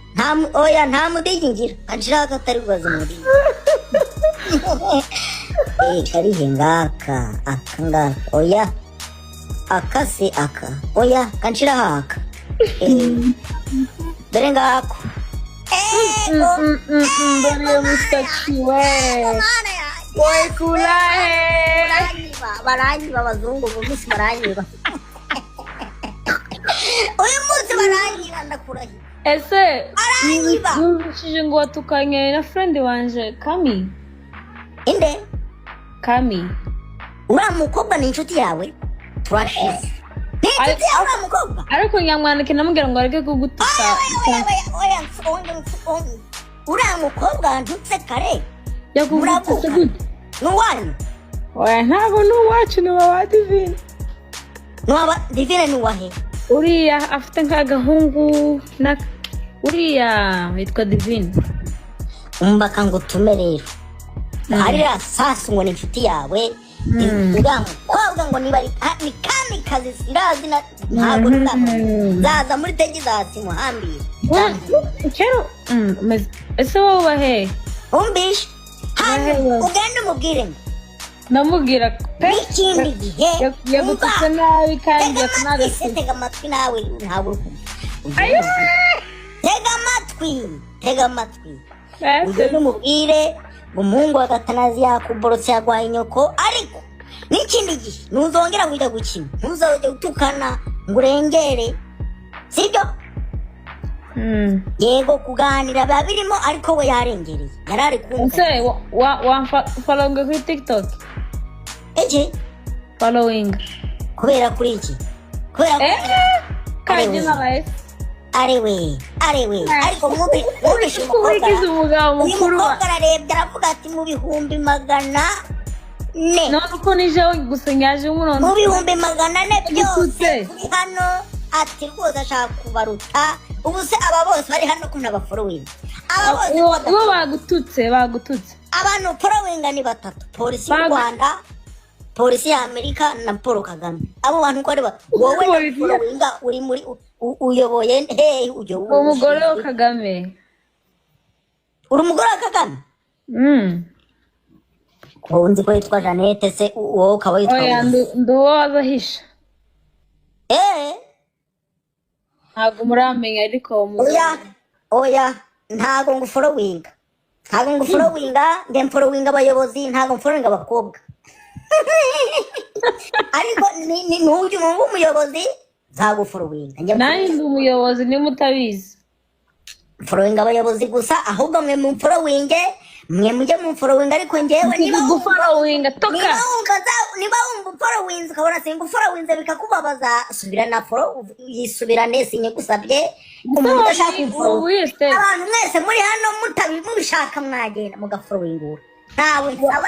nta mudigi ngira kanshiraho katari kugaragaza umudigi karihe ngaka akanga oya akase aka oya kanshiraho aka dore ngako dore musatsi we Boy kulahe. Baranyiba abazungu bose baranyiba. Uyu munsi baranyiba ndakurahiye. Ese nubishije ngo watukanye na friend wanje Kami. Inde? Kami. Uriya mukobwa ni inshuti yawe? Turashize. Ni inshuti yawe uriya mukobwa? Ariko nyamwandike namubwira ngo areke kugutuka. Uriya mukobwa ntutse kare. Yakugututse gute? Nuwanyu? Oya ntabwo nuwacu ni wa Divine. Nuwa Divine ni wahe? Uriya afite nk'agahungu na uriya witwa Divine. Umbaka ngo tume rero. Hariya sasa ngo ni inshuti yawe. Uriya mukobwa ngo niba ni kamikazi sirazi ntabwo zaza muri Texas muhambire. Kero ese wowe wahe? Umbishe. Ugende umubwire. Namubwira pe n'ikindi gihe yagututse nabi kandi yakunagase. Tega amatwi nawe ntabwo uri tega amatwi ugende umubwire umuhungu wa Gatanazi yakuborotse yagwaye inyoko ariko n'ikindi gihe ntuzongera kujya gukina ntuzajya utukana ngo urengere sibyo. Yego kuganira babirimo ariko we yarengereye yarari kumva. Ese wa following kuri TikTok? Eje following kubera kuri iki? Kubera kaje nabaye arewe ariko mubishe umugabo mukuru ararebye aravuga ati mu bihumbi 400 none uko nije gusenyaje umurongo mu bihumbi 400 byose hano ati rwose ashaka kubaruta ubu se aba bose bari hano kumwe abafollowing aba bose uwo bagututse abantu following ni 3 polisi y'u Rwanda polisi ya Amerika na Paul Kagame abo bantu ko ari wowe following uri muri uyoboye uyo umugore wa Kagame uri umugore wa Kagame ko nzi ko yitwa Janete se uwo ukaba yitwa oya nduwo azahisha ntabwo muramenya ariko oya ntabwo ngufollowinga ndem abayobozi ntabwo mfollowinga abakobwa ariko ni n'uyu umuyobozi zagufollowinga nani ndi umuyobozi ni mutabizi followinga abayobozi gusa ahubwo mwe mu followinge mwe mujye mu followinga ariko ngewe niba gufollowinga toka niba wumva followinga ukabona singa followinga bikakubabaza subira na follow yisubirane sinye gusabye umuntu udashaka abantu mwese muri hano mubishaka mwagenda mugafollowingura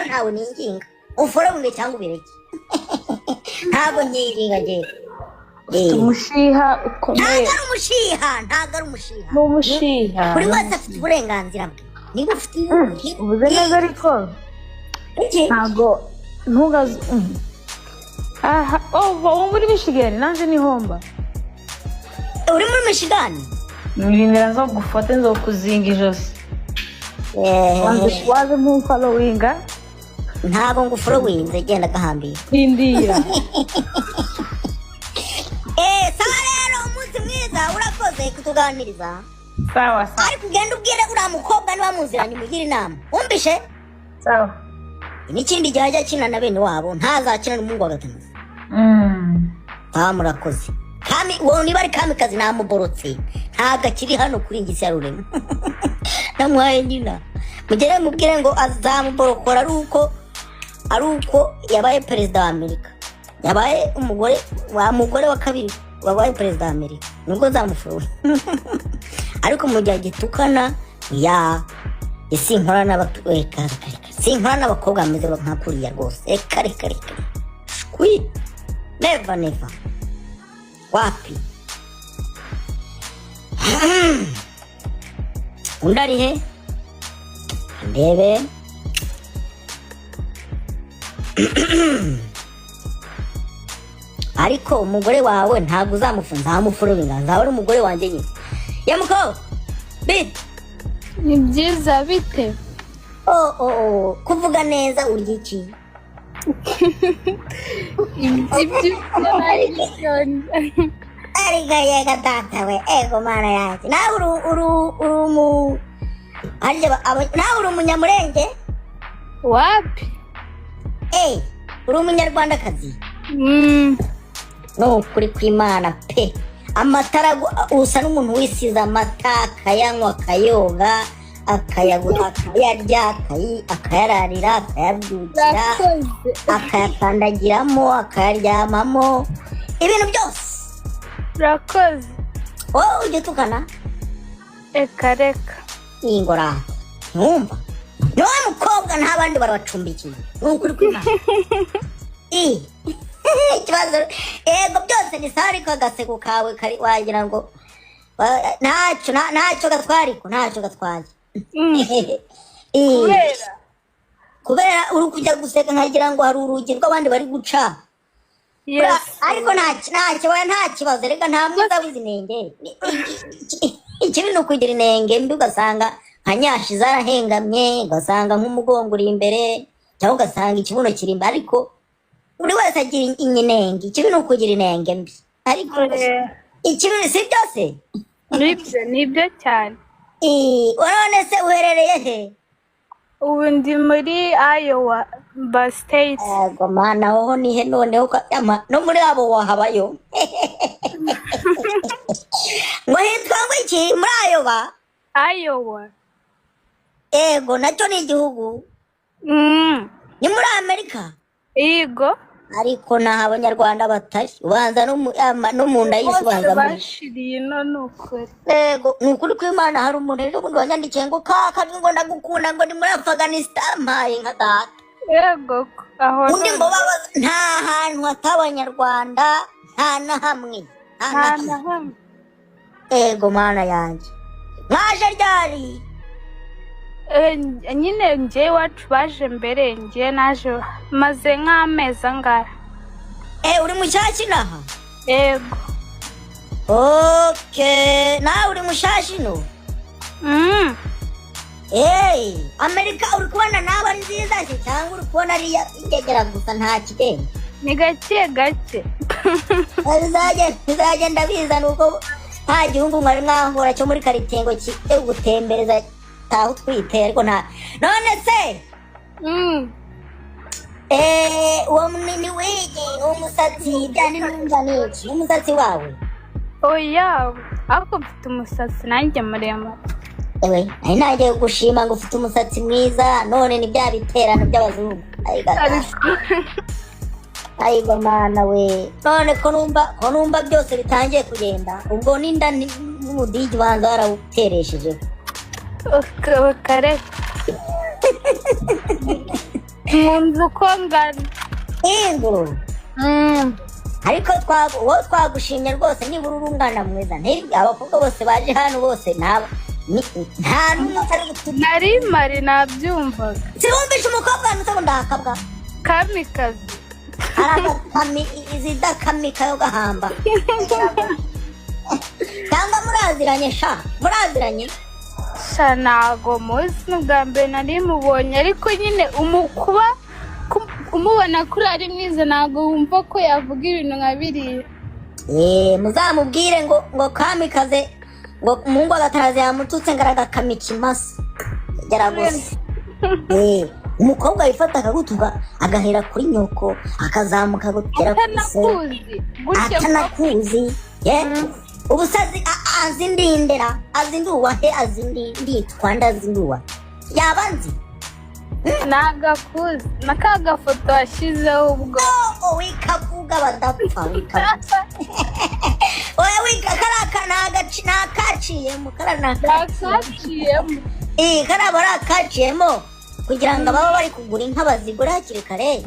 ntawe ninginga ufollowinge cyangwa ubireke ntabwo nyiringa ngewe umushiha ukomeye ntabwo ari umushiha buri wese afite uburenganzira bwe niba ufite ubuze neza ariko ntabwo ntugaze uwo muri Michigan nanjye ni homba uri muri Michigan nirindira zo gufata zo kuzinga ijosi waze mu followinga ntabwo ngufollowinze genda gahambira indira sawa rero umunsi mwiza urakoze kutuganiriza sawa ariko ugenda ubwire uriya mukobwa niba muziranye mugire inama wumvishe sawa n'ikindi gihe ajya akina na bene wabo ntazakina n'umuhungu wa Gatanazi murakoze Kami uwo niba ari Kamikazi namuborotse ntabwo akiri hano kuri ingisi ya Rurema namuhaye nyina mugere mubwire ngo azamuborokora ari uko yabaye perezida wa Amerika yabaye umugore wa kabiri wabaye perezida wa Amerika nubwo zamufuruye ariko mu gihe gitukana sinkora n'abakobwa bameze nka kuriya rwose reka never wapi undi ari he ndebe ariko umugore wawe ntabwo uzamufunza ntamufollowinga nzawe ari umugore wanjye nyine yamuko bite ni byiza bite kuvuga neza urya iki ariko yega data we ego mana yanjye nawe nawe uri umunyamurenge wapi uri umunyarwandakazi no kuri kw'Imana pe amatara usa n'umuntu wisize amata akayanywa akayoga akayarya akayararira akayabyukira akayakandagiramo akayaryamamo ibintu byose urakoze wowe ujya utukana reka ingora ntumva niwe mukobwa nta bandi barabacumbikiye ni ukuri kw'Imana ikibazo ego byose ni sawa ariko agaseko kawe kari wagira ngo ntacyo gatwaye kubera uri kujya guseka nkagira ngo hari urugi rw'abandi bari guca ariko nta kibazo reka nta mwiza w'izinenge ikibi ni ukugira inenge mbi ugasanga nka nyashi zarahengamye ugasanga nk'umugongo uri imbere cyangwa ugasanga ikibuno kiri imbere ariko buri wese agira inenge ikibi ni ukugira inenge mbi ariko ikibi si byose nibyo cyane none se uherereye he ubu ndi muri Iowa State yego mana ho ni he noneho no muri abo wahabayo ngo hitwa ngo iki muri Iowa yego nacyo ni igihugu ni muri Amerika yego ariko nta abanyarwanda batari ubanza no mu nda y'isi ubanza bashiriye none ukuri yego ni ukuri kw'Imana hari umuntu ejo bundi wanyandikiye ngo kaka ngo ndagukunda ngo ni muri Afghanistan mpaye nka data yego aho undi ngo nta hantu hatabanyarwanda nta na hamwe yego mana yanjye mwaje ryari nyine njye iwacu baje mbere njye naje maze nk'amezi angahe uri mushyashya inaha yego nawe uri mushyashya ino Amerika uri kubona nawe ari nziza se cyangwa uri kubona ari ingegera gusa nta kigenda ni gake bizagenda biza nuko nta gihugu mwari mwahura cyo muri karitengo kijye gutembereza taho twite ariko nta none se uwo munini wege umusatsi byane numva niki umusatsi wawe oya ako mfite umusatsi nanjye muremure nari nagiye gushima ngo ufite umusatsi mwiza none ni bya biterano by'abazungu ayiga mana we none ko numva byose bitangiye kugenda ubwo n'inda n'umudigi ubanza warawutereshejeho kare nkunze uko ngana inguru ariko twagushimye rwose nibura urungana mwiza abakobwa bose baje hano bose nta n'umwe utari gutuka nari mari nabyumvaga sibumvishe umukobwa hano usaba ndakabwa kamikazi izidakamika yo gahamba cyangwa muraziranye ntago muzi n'ubwa mbere nari mubonye ariko nyine umukuba umubona kuri ari mwiza ntago wumva ko yavuga ibintu nka biriya muzamubwire ngo kamikaze ngo umuhungu agatarazi yamututse ngo aragakama ikimasa gera gusa umukobwa yifata akagutuka agahera kuri nyoko akazamuka kugera ku isi atanakuzi ubusazi azindindera azinduwa he azinditwa ndazinduwa yaba nzi nagakuzi nakagafoto washyizeho ubwo wikavuga badapfa oya wika nakaciyemo karaba rakaciyemo kugira ngo ababa bari kugura inka bazigura hakiri kare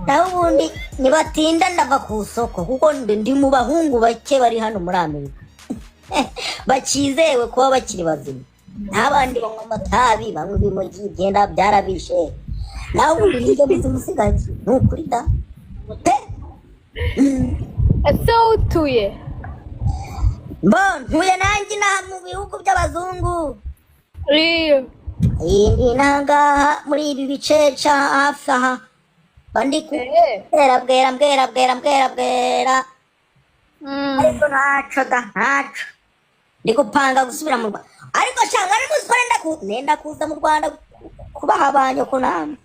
naho ubundi nibatinda ndava ku isoko kuko ndi mu bahungu bake bari hano muri Amerika bakizewe kuba bakiri bazima n'abandi banywa amatabi banywa ibimogi byenda byarabishe naho ubundi nibyo bizi umusigaje ni ukuri da ese utuye ntuye nanjye inaha mu bihugu by'abazungu iyi ndi nangaha muri ibi biceca hafi aha bandi kubwera ariko ntaco ndi gupanga gusubira mu Rwanda ariko shanga ari musore ndenda kuza mu Rwanda kubaha abanyo ko namwe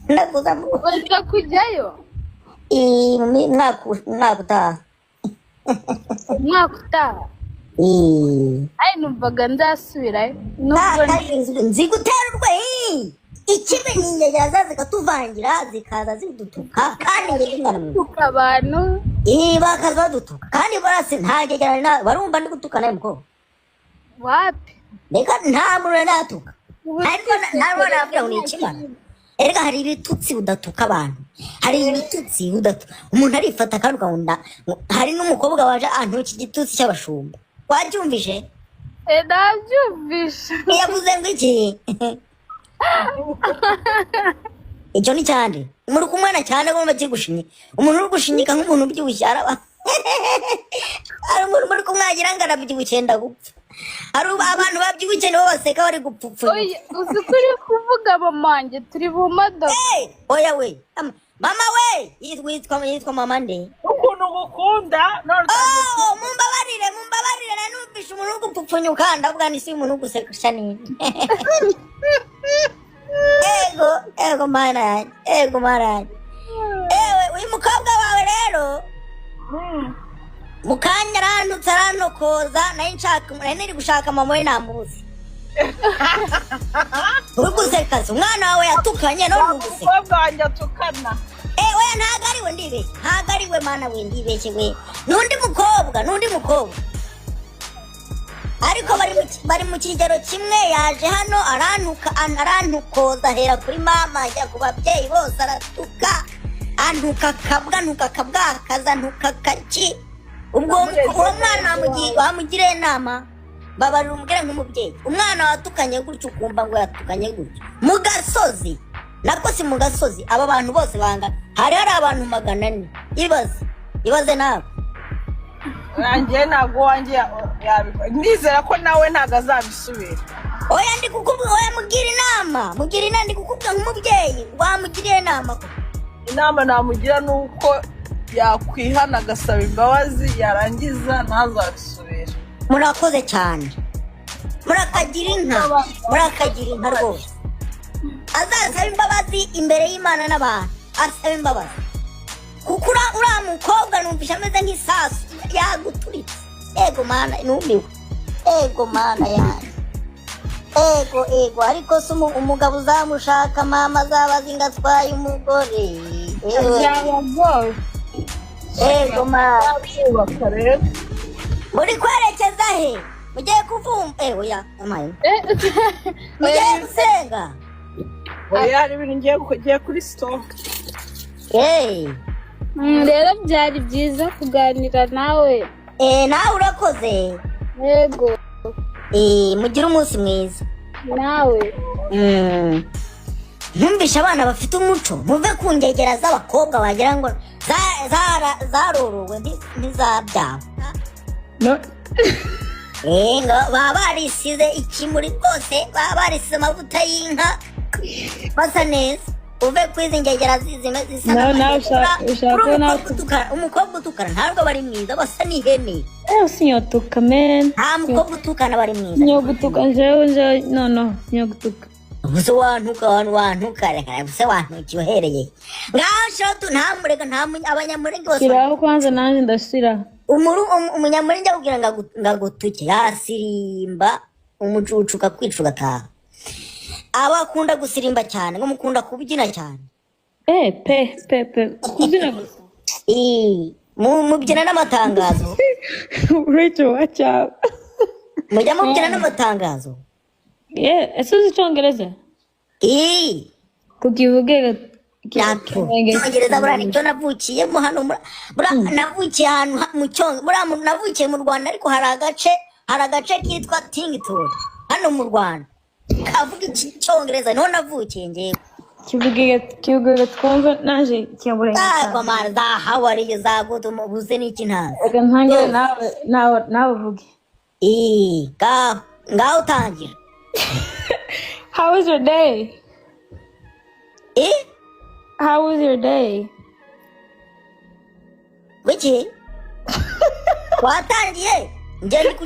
ndakuza mu Uza kujyayo? mwaka utaha. Umwaka utaha? Ai numvaga nzasubirayo. Nzi gutera urwe. Ikibe n'inyegera zikatuvangira zikaza zidutuka kandi tuka abantu. Bakaza dutuka kandi barase ntagegera barumva ndi gutukana muko. Wapi? Reka nta muntu natuka. Ariko ntabona nabwira ngo ikimana. Erega hari ibitutsi udatuka abantu. Hari ibitutsi udatuka. Umuntu arifata kandi ukabunda hari n'umukobwa waje antuki igitutsi cy'abashumba. Wabyumvishe? Ndabyumvishe. Yavuze ngo iki? Icyo ni cyane. Muri kumwana cyane ngo bakiri gushinya. Umuntu uri gushinyika nk'umuntu ubyibushye araba. Ari umuntu muri kumwagira ngo arabyibushye ndagupfa. Ari abantu babyibushye nibo baseka bari gupfupfa. Uzi kuri kuvuga mamanjye turi mu modoka. Oya we. Mama we, yitwa mama nde? Ukuntu gukunda none mumbabarire nanumvisha umuntu gupfupfunyuka ndavuga ni si umuntu guseka nini. Ego mana. Uyu mukobwa wawe rero. Mukanya arantutse arantokoza nari gushaka mama we namuzi. Uri guseka umwana wawe yatukanye none uguseka. Umukobwa wanjye atukana. Oya ntago ari we ndibeshye. Ntago ari we mana we ndibeshye we. Nundi mukobwa. Ariko bari mu kigero kimwe yaje hano arantukoza hera kuri mama ajya ku babyeyi bose aratuka. Antuka kabwa kaza ntuka kaki. Ubwo uwo mwana wamugire inama. Babarira umugere nk'umubyeyi. Umwana watukanye gutyo ukumva ngo yatukanye gutyo. Mu gasozi. Nako si mu gasozi aba bantu bose banga. Hari abantu 400. Ibaze nawe. Nanjye nago wanjye yabikora. Nizera ko nawe ntago azabisubira. Oya ndi kukubwira oya mugira inama. Ndi kukubwira nk'umubyeyi wamugiriye inama. Inama namugira nuko yakwihana agasaba imbabazi yarangiza ntazabisubira. Murakoze cyane. Murakagira inka rwose. Azasaba imbabazi imbere y'Imana n'abantu. Asaba imbabazi. Kuko uriya mukobwa numvisha ameze nk'isasu yaguturitse. Ego mana numiwe. Ego mana yanjye. Ego ariko se umugabo uzamushaka mama azabazi ngo atwaye umugore. Ego mana. Muri kwerekeza he? Mugiye kuvumba. Oya amaye. Mugiye gusenga. Oya hari ibintu ngiye kuri store. Rero byari byiza kuganira nawe. Nawe urakoze. Yego. Mugira umunsi mwiza. Nawe. Ntumvisha abana bafite umuco muve ku ngegera z'abakobwa wagira ngo zarorowe ntizabyaba. No. Baba barisize ikimuri rwose baba barisize amavuta y'inka basa neza. Uve kwizi ngegera zizime zisa umukobwa utukana ntabwo bari mwiza basa n'ihene. Sinyotuka men. Nta mukobwa utukana bari mwiza. Sinyogutuka njewe no sinyogutuka. Uzo wantuka reka se wantuki uhereye. Ngaho shoto ntamurega abanyamurenge bose. Kiraho kwanza nanje ndashira. Umunyamurenge akubwira ngagutuke yasirimba umucucu kakwica ugataha. Abakunda gusirimba cyane ngo mukunda kubyina cyane. Kubyina gusa. Mubyina n'amatangazo. Rachel watch out. Mujya mubyina n'amatangazo. Ese uzi Icyongereza? Kukivuge Icyongereza buriya nicyo navukiyemo hano navukiye ahantu mu Cyongereza navukiye mu Rwanda ariko hari agace kitwa Tington hano mu Rwanda kavuga Icyongereza niho navukiye ngewe. Kivuge twumve naje Icyongereza. Kwa mara how are you zagutu mubuze n'iki ntazi. Ntangira nawe uvuge. Ngaho utangira. How was your day? How was your day? Wiki? Watangiye? Njye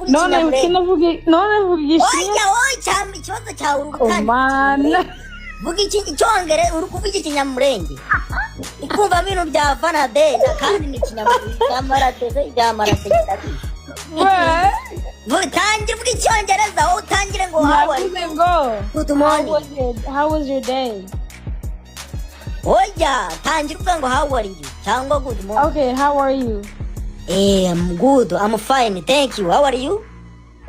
None navugisha. Oya ikibazo cyawe uri gutangira. vuga icyongereza uri kuvuga ikinyamurenge ukumva ibintu bya vanade kandi ni ikinyamurenge bya marate tangira uvuga icyongereza wowe utangire ngo good morning how was your day oya tangira uvuga ngo how are you cyangwa good morning okay how are you I'm good I'm fine thank you how are you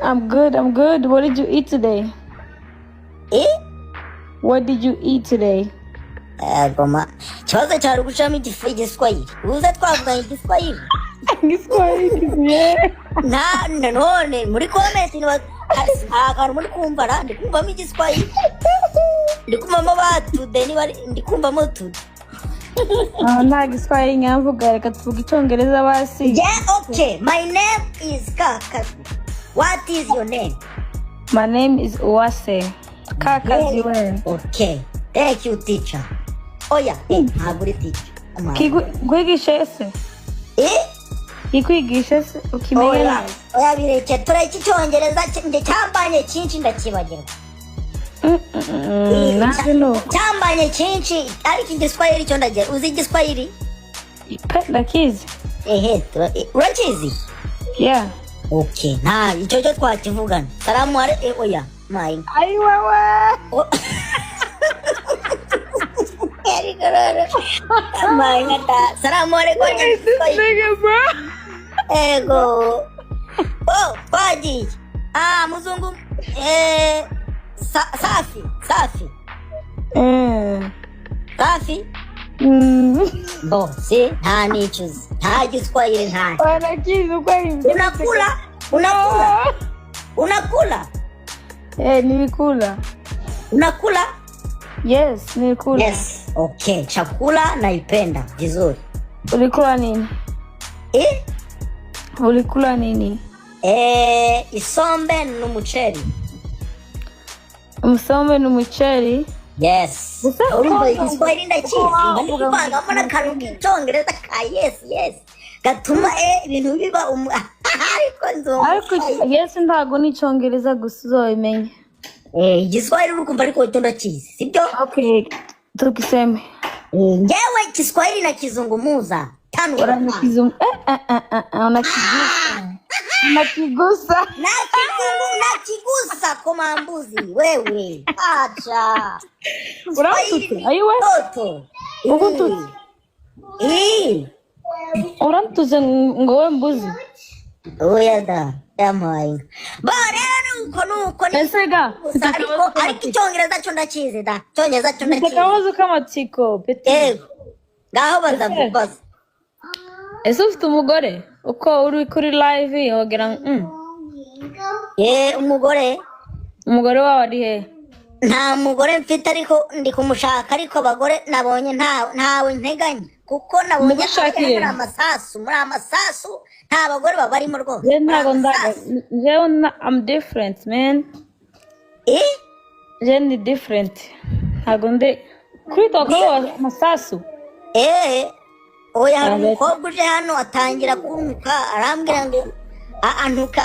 I'm good what did you eat today what did you eat today goma kibazo cyari gucamo igiswahili uza twavuganye igiswahili none muri comment ni akantu muri kumva ndi kumvamo igiswahili ndi kumvamo batude ndi kumvamo tude nta giswahili nyavuga reka tuvuga icyongereza basi yeah okay my name is Kaka what is your name my name is Uwase Kaka ziwe okay thank you teacher oya ntabwo uri teacher kwigisha se ikwigisha se ukimenya oya bireke tureke icyongereza cyambanye cyinshi ndakibagirwa cyambanye cyinshi ariko igiswahili cyo ndagira uzi igiswahili ndakizi urakizi yeah okay nta icyo cyo twakivugana salamu oya mayi ayi wewe salamu alaikum ego twagiye muzungu safi si nta nicuzi nta giswahili nta unakula nilikula unakula yes nilikula yes okay chakula naipenda vizuri ulikula nini ulikula nini isombe n'umuceri umusombe n'umuceri yes urumva igiswahili ndakizi ndikuvangamo n'akantu k'icyongereza ka yes gatuma ibintu biba ariko yes ntago n'icyongereza gusa uzobimenya igiswahili urukumva ariko cyo ndakizi sibyo okay tukiseme ngewe igiswahili na kizungumuza unakigusa nakigusa kama mbuzi wewe acha uramutse ayiwe ugutuze uramutse ngo we mbuzi oya da yamaye barero nuko esega ariko icyongereza cyo ndakizi da cyongereza cyo ndakizi ndakabazo kamatsiko pete ngaho bazavuga ese ufite umugore uko uri kuri live wogira umugore wawe ari he nta mugore mfite ariko ndi kumushaka ariko abagore nabonye ntawe nteganya kuko nabonye muri amasasu nta bagore babarimo rwose I'm different man ni different ntago kuri toko amasasu oya hari umukobwa uje hano atangira kuntuka arambwira ngo antuka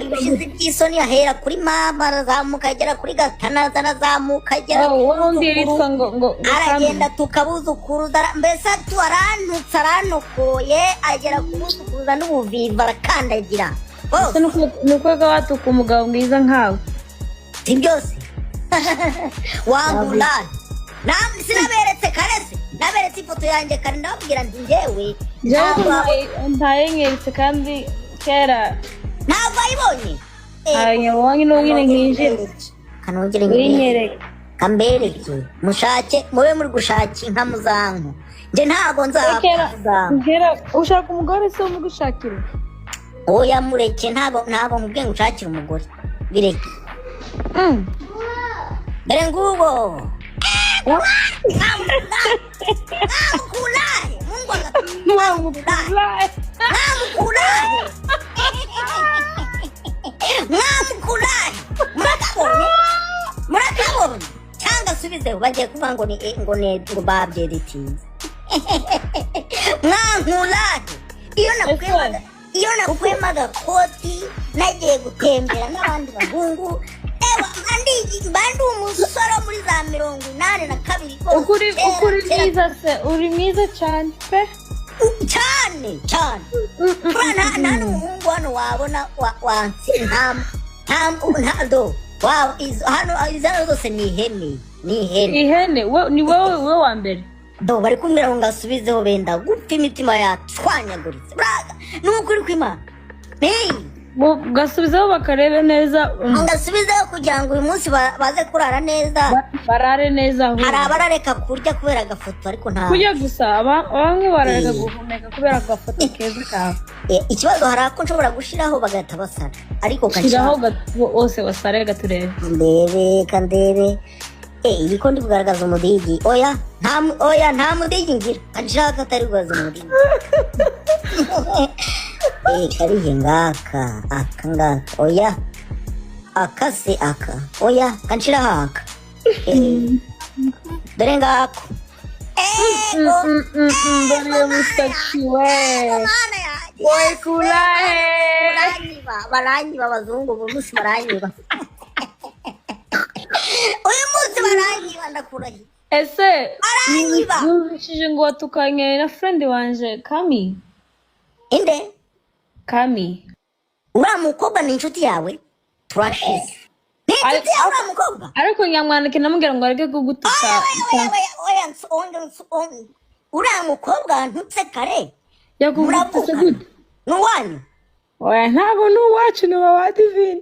ibishizi by'isoni ahera kuri mama arazamuka agera kuri gatana arazamuka agera aragenda tukabuzukuruza mbese arantutse arantukuye agera kubuzukuruza n'ubuviva arakandagira ni ukwega watuka umugabo mwiza nkawe si byose wanguraye sinaberetse karese naberetse ifoto yanjye kare ndababwira nti njyewe ntayenyeretse kandi kera ntabwo ayibonye ayibonye n'ubwine nk'ijire kanongere nk'inyereke kambereke mushake mube muri gushaka inka muzanku njye ntabwo nzakera ushaka umugore se umugushakira oya mureke ntabwo mubwiye ngo ushakire umugore bireke dore ngubo Namukulahi Mungu akakulahi murakabonye cyangwa subize bagiye kuvuga ngo babyeditinze mwankulahi iyo nakwemaga koti nagiye gutembera n'abandi bahungu Bandi umusoro muri za 82 ukuri mwiza se uri mwiza cyane pe cyane nta n'umuhungu hano wabona ntado hano izana zose ni ihene ni wowe wa mbere do bari kumbwira ngo ngasubizeho benda gupfa imitima yatwanyaguritse n'ukuri kw'Imana gasubizeho bakarebe neza ngasubizeho kugira ngo uyu munsi baze kurara neza barare neza hari abarareka kurya kubera agafoto ariko nta kurya gusa bamwe barareka guhumeka kubera agafoto keza kawe ikibazo hari ako nshobora gushiraho bagahita basara ariko gashiraho bose basare gaturebe ndebe iriko ndi kugaragaza umudigi oya nta mudigi ngira kanshaka atari kugaragaza umudigi karihe ngaka oya akase oya kanshiraho aka dore ngako dore musatsi we kulahe baranyiba abazungu b'umunsi baranyiba uyu munsi baranyiba ndakurahiye ese yumvishije ngo watukanye na friend wanje Kami inde Kami uriya mukobwa ni inshuti yawe turashize ni inshuti yawe uriya mukobwa ariko nyamwandike namubwira ngo areke kugutuka uriya mukobwa ntutse kare yakugututse gute n'uwanyu oya ntabwo n'uwacu ni wa Divine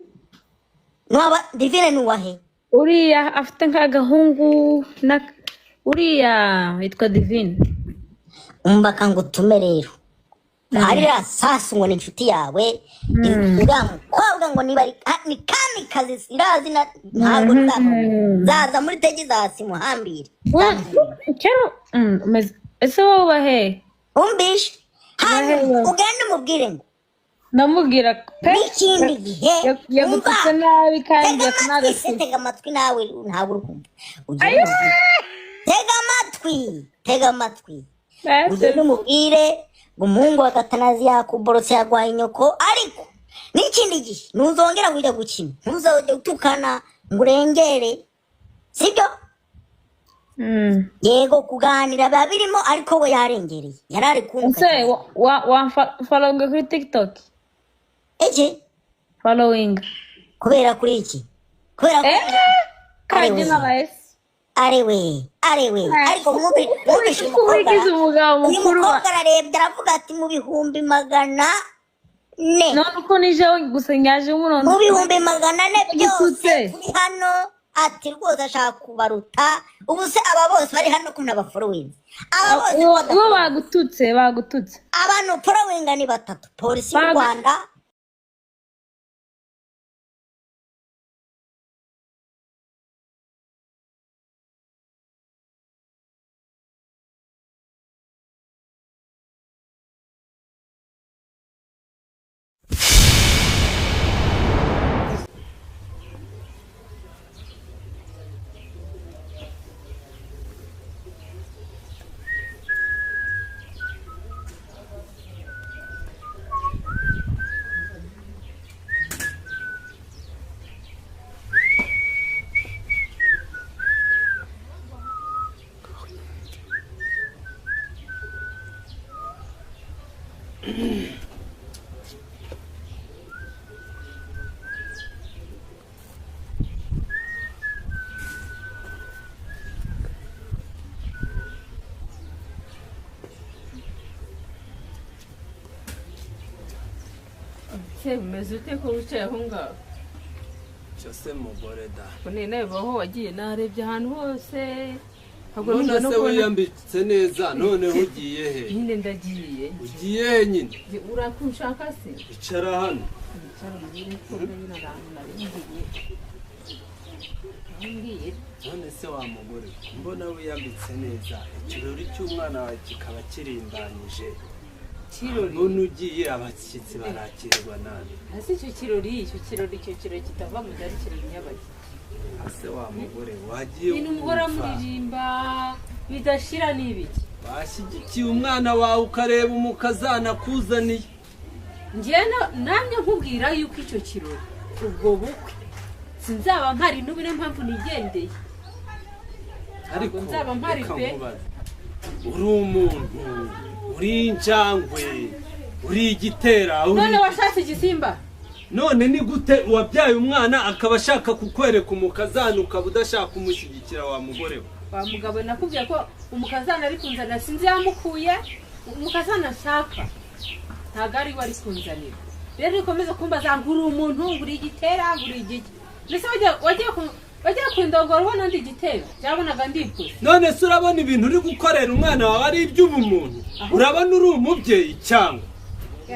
Divine ni uwahe uriya afite nk'agahungu uriya witwa Divine umbaka ngo utume rero hariya sasa ngo ni inshuti yawe uriya mukobwa ngo ni Kamikazi sirazi ntabwo zaza muri Texas muhambire ese wowe ubahe umbishe ugende umubwire ngo ndamubwira pe n'ikindi gihe yagututse nabi kandi tega amatwi nawe ntabwo urukumva tega amatwi ugende umubwire ngo umuhungu wa Gatanazi yakuborotse yagwaye inyoko ariko n'ikindi gihe ntuzongera kujya gukina ntuzajya utukana ngo urengere sibyo yego kuganira biba birimo ariko we yarengereye yarari kumva following kuri TikTok following kubera kuri iki kubera kandi n'abayesi arewe ariko mwumvishe umugabo mukuru ararebye aravuga ati mu bihumbi 400 none uko nije gusa nyaje umurondo mu bihumbi 400 byose kuri hano ati rwose ashaka kubaruta ubu se aba bose bari hano kuna abafollowing aba bose bagututse abantu following ni 3 polisi y'u Rwanda Umeze ute ko wicaye aho ngaho cyose mugore da kone nawe baho wagiye narebye ahantu hose none se wiyambitse neza none ugiye he nyine ndagiye ugiye he nyine urakunshaka se icara hano none se wa mugore mbona wiyambitse neza ikirori cy'umwana wawe kikaba kirimbanyije none ugiye abashyitsi barakirwa nabi hasi icyo kirori kitava mu byari kirori nyabaki ase wa mugore wagiye ni umugore amuririmba bidashira n'ibiki bashyigikiye umwana wawe ukareba umukazana kuzaniye njye namye nkubwira yuko icyo kirori ubwo bukwe sinzaba mpari n'ubu niyo mpamvu nigendeye ariko nzaba mpari pe uri umuntu uri injangwe uri igitera none washatse igisimba none ni gute wabyaye umwana akaba ashaka kukwereka umukazana ukaba udashaka kumushyigikira wa mugore we wa mugabo nakubwiye ko umukazana ari kunzanira sinzi yamukuye umukazana ashaka ntabwo ari we ari kunzanira rero ukomeza kumbaza ngo uri umuntu uri igitera uri igiki mbese wagiye kwindongora ubona ndi igitera byabonaga ndikuze none se urabona ibintu uri gukorera umwana wawe ari iby'ubumuntu urabona uri umubyeyi cyangwa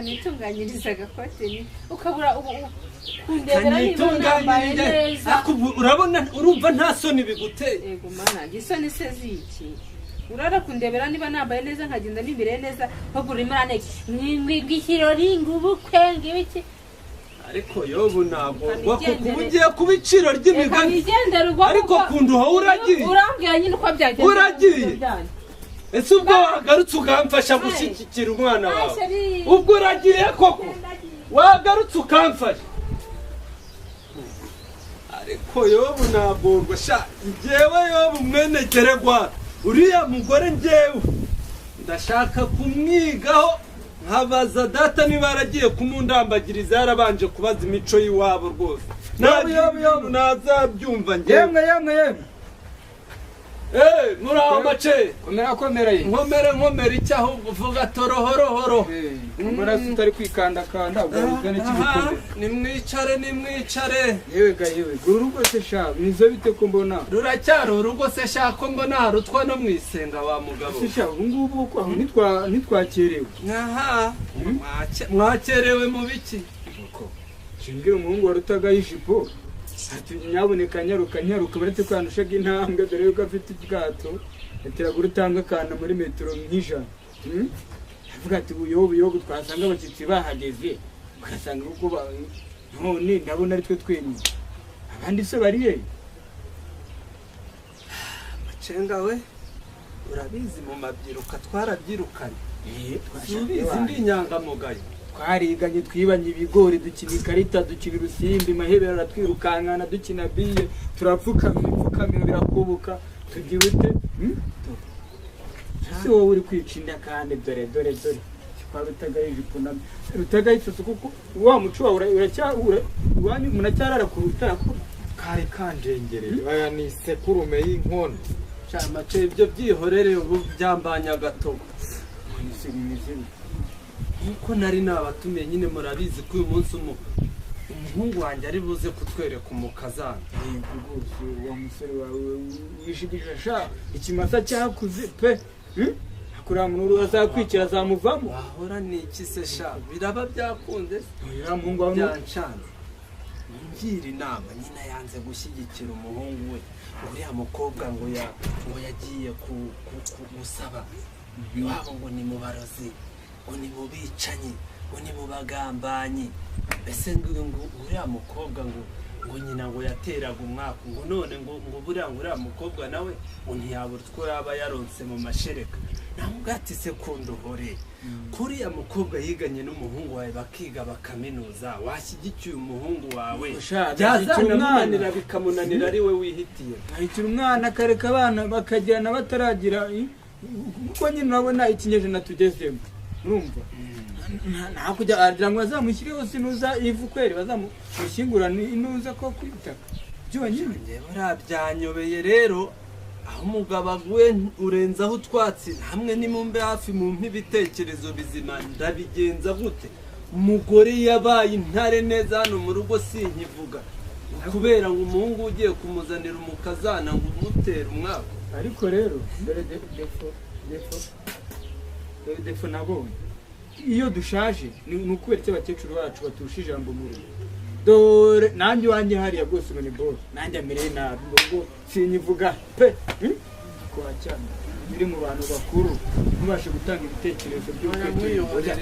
nitunganyiriza agakote ukabura kundebera niba nambaye neza urabona urumva nta soni biguteye yego mana gisoni se ziki urara kundebera niba nambaye neza nkagenda nibire neza bagura imana ngw'ikirori ngubukwe ngibiki ariko yobu ntabwo ugiye ku biciro ry'imigani ariko kunduha uragiye urambwira nyine uko byagenze uragiye ese ubwo wagarutse ukamfasha gushyigikira umwana wawe ubwo uragiye koko wagarutse ukamfasha ariko yobu ntabwo sha njyewe yobu mwene geregwa uriya mugore njyewe ndashaka kumwigaho nkabaza data niba yaragiye kumundambagiriza yarabanje kubaza imico y'iwabo rwose yobu ntazabyumva njyewe yemwe muraho mace komereye nkomere icyaho uvuga torohorohoro amaraso utari kwikandakanda ubwo n'ikibikombe nimwicare yewe guru rugo se sha bizo bite ko mbona ruracyari urugo se sha ko mbona harutwa no mwisenga wa mugabo se sha ubungubu ko nitwakerewe mwakerewe mu biki shimbwira umuhungu warutaga ijipo ati nyaboneka nyaruka baretse kwanushaga intambwe dore yuko afite ubwato yateraga urutambwe akana muri metero nk'ijana avuga ati ubuyobu twasanga abashyitsi bahageze ugasanga uko none ndabona ari twe twenyine abandi se bari he macenga we urabizi mu mabyiruka twarabyirukanye ubizi ndi inyangamugayo twariganye twibanye ibigori dukina ikarita dukina urusimbi mahebera aratwirukankana dukina biye turapfukamira birakubuka tugira ute si wowe uri kwicinda kandi dore kwa rutagaye ijipo na rutagaye isusu kuko wa muco wawe uracyahura iwanyu munacyarara ku rutako kari kanjengereye aya ni sekurume y'inkono cyamace ibyo byihorere ubu byambanya agatogo nkuko nari nabatumiye nyine murabizi ko uyu munsi umuhungu wanjye ari buze kutwereka umukazana wa musore wawe wishigije sha ikimasa cyakuze pe akura muntu azakwikira azamuvamo wahora ni iki se sha biraba byakunze uriya muhungu wawe byancanze ngira inama nyina yanze gushyigikira umuhungu we uriya mukobwa ngo yagiye gusaba iwabo ngo ni mu barozi ngo ni mu bicanyi ngo ni mu bagambanyi mbese ngo uriya mukobwa ngo nyina ngo yateraga umwaka ngo none ngo uriya mukobwa nawe ngo ntiyabura utwo yaba yaronse mu mashereka namubwatise kunduhore kuriya mukobwa yiganye n'umuhungu wawe bakiga bakaminuza washyigikiye umuhungu wawe byazanamunanira bikamunanira ari we wihitiye ahitira umwana akareka abana bakagirana bataragira kuko nyine urabona ikinyejana tugezemo urumva nta kujya agira ngo bazamushyirireho sinuza ivu kweri bazamushyingura inuza ko kwitaka byonyine buriya byanyobeye rero aho umugabo aguye urenzaho utwatsi hamwe nimumbe hafi mu ibitekerezo bizima ndabigenza gute umugore yabaye intare neza hano mu rugo sinkivuga kubera ngo umuhungu ugiye kumuzanira umukazana ngo umutere umwaka ariko rero dore defo nabonye iyo dushaje ni ukubera icyo abakecuru bacu batusha ijambo mu rugo dore nanjye iwanjye hariya rwose ngo ni bose nanjye amereye nabi ngo sinyivuga pe kwacyana biri mu bantu bakuru ntubashe gutanga ibitekerezo by'ubwenge buriya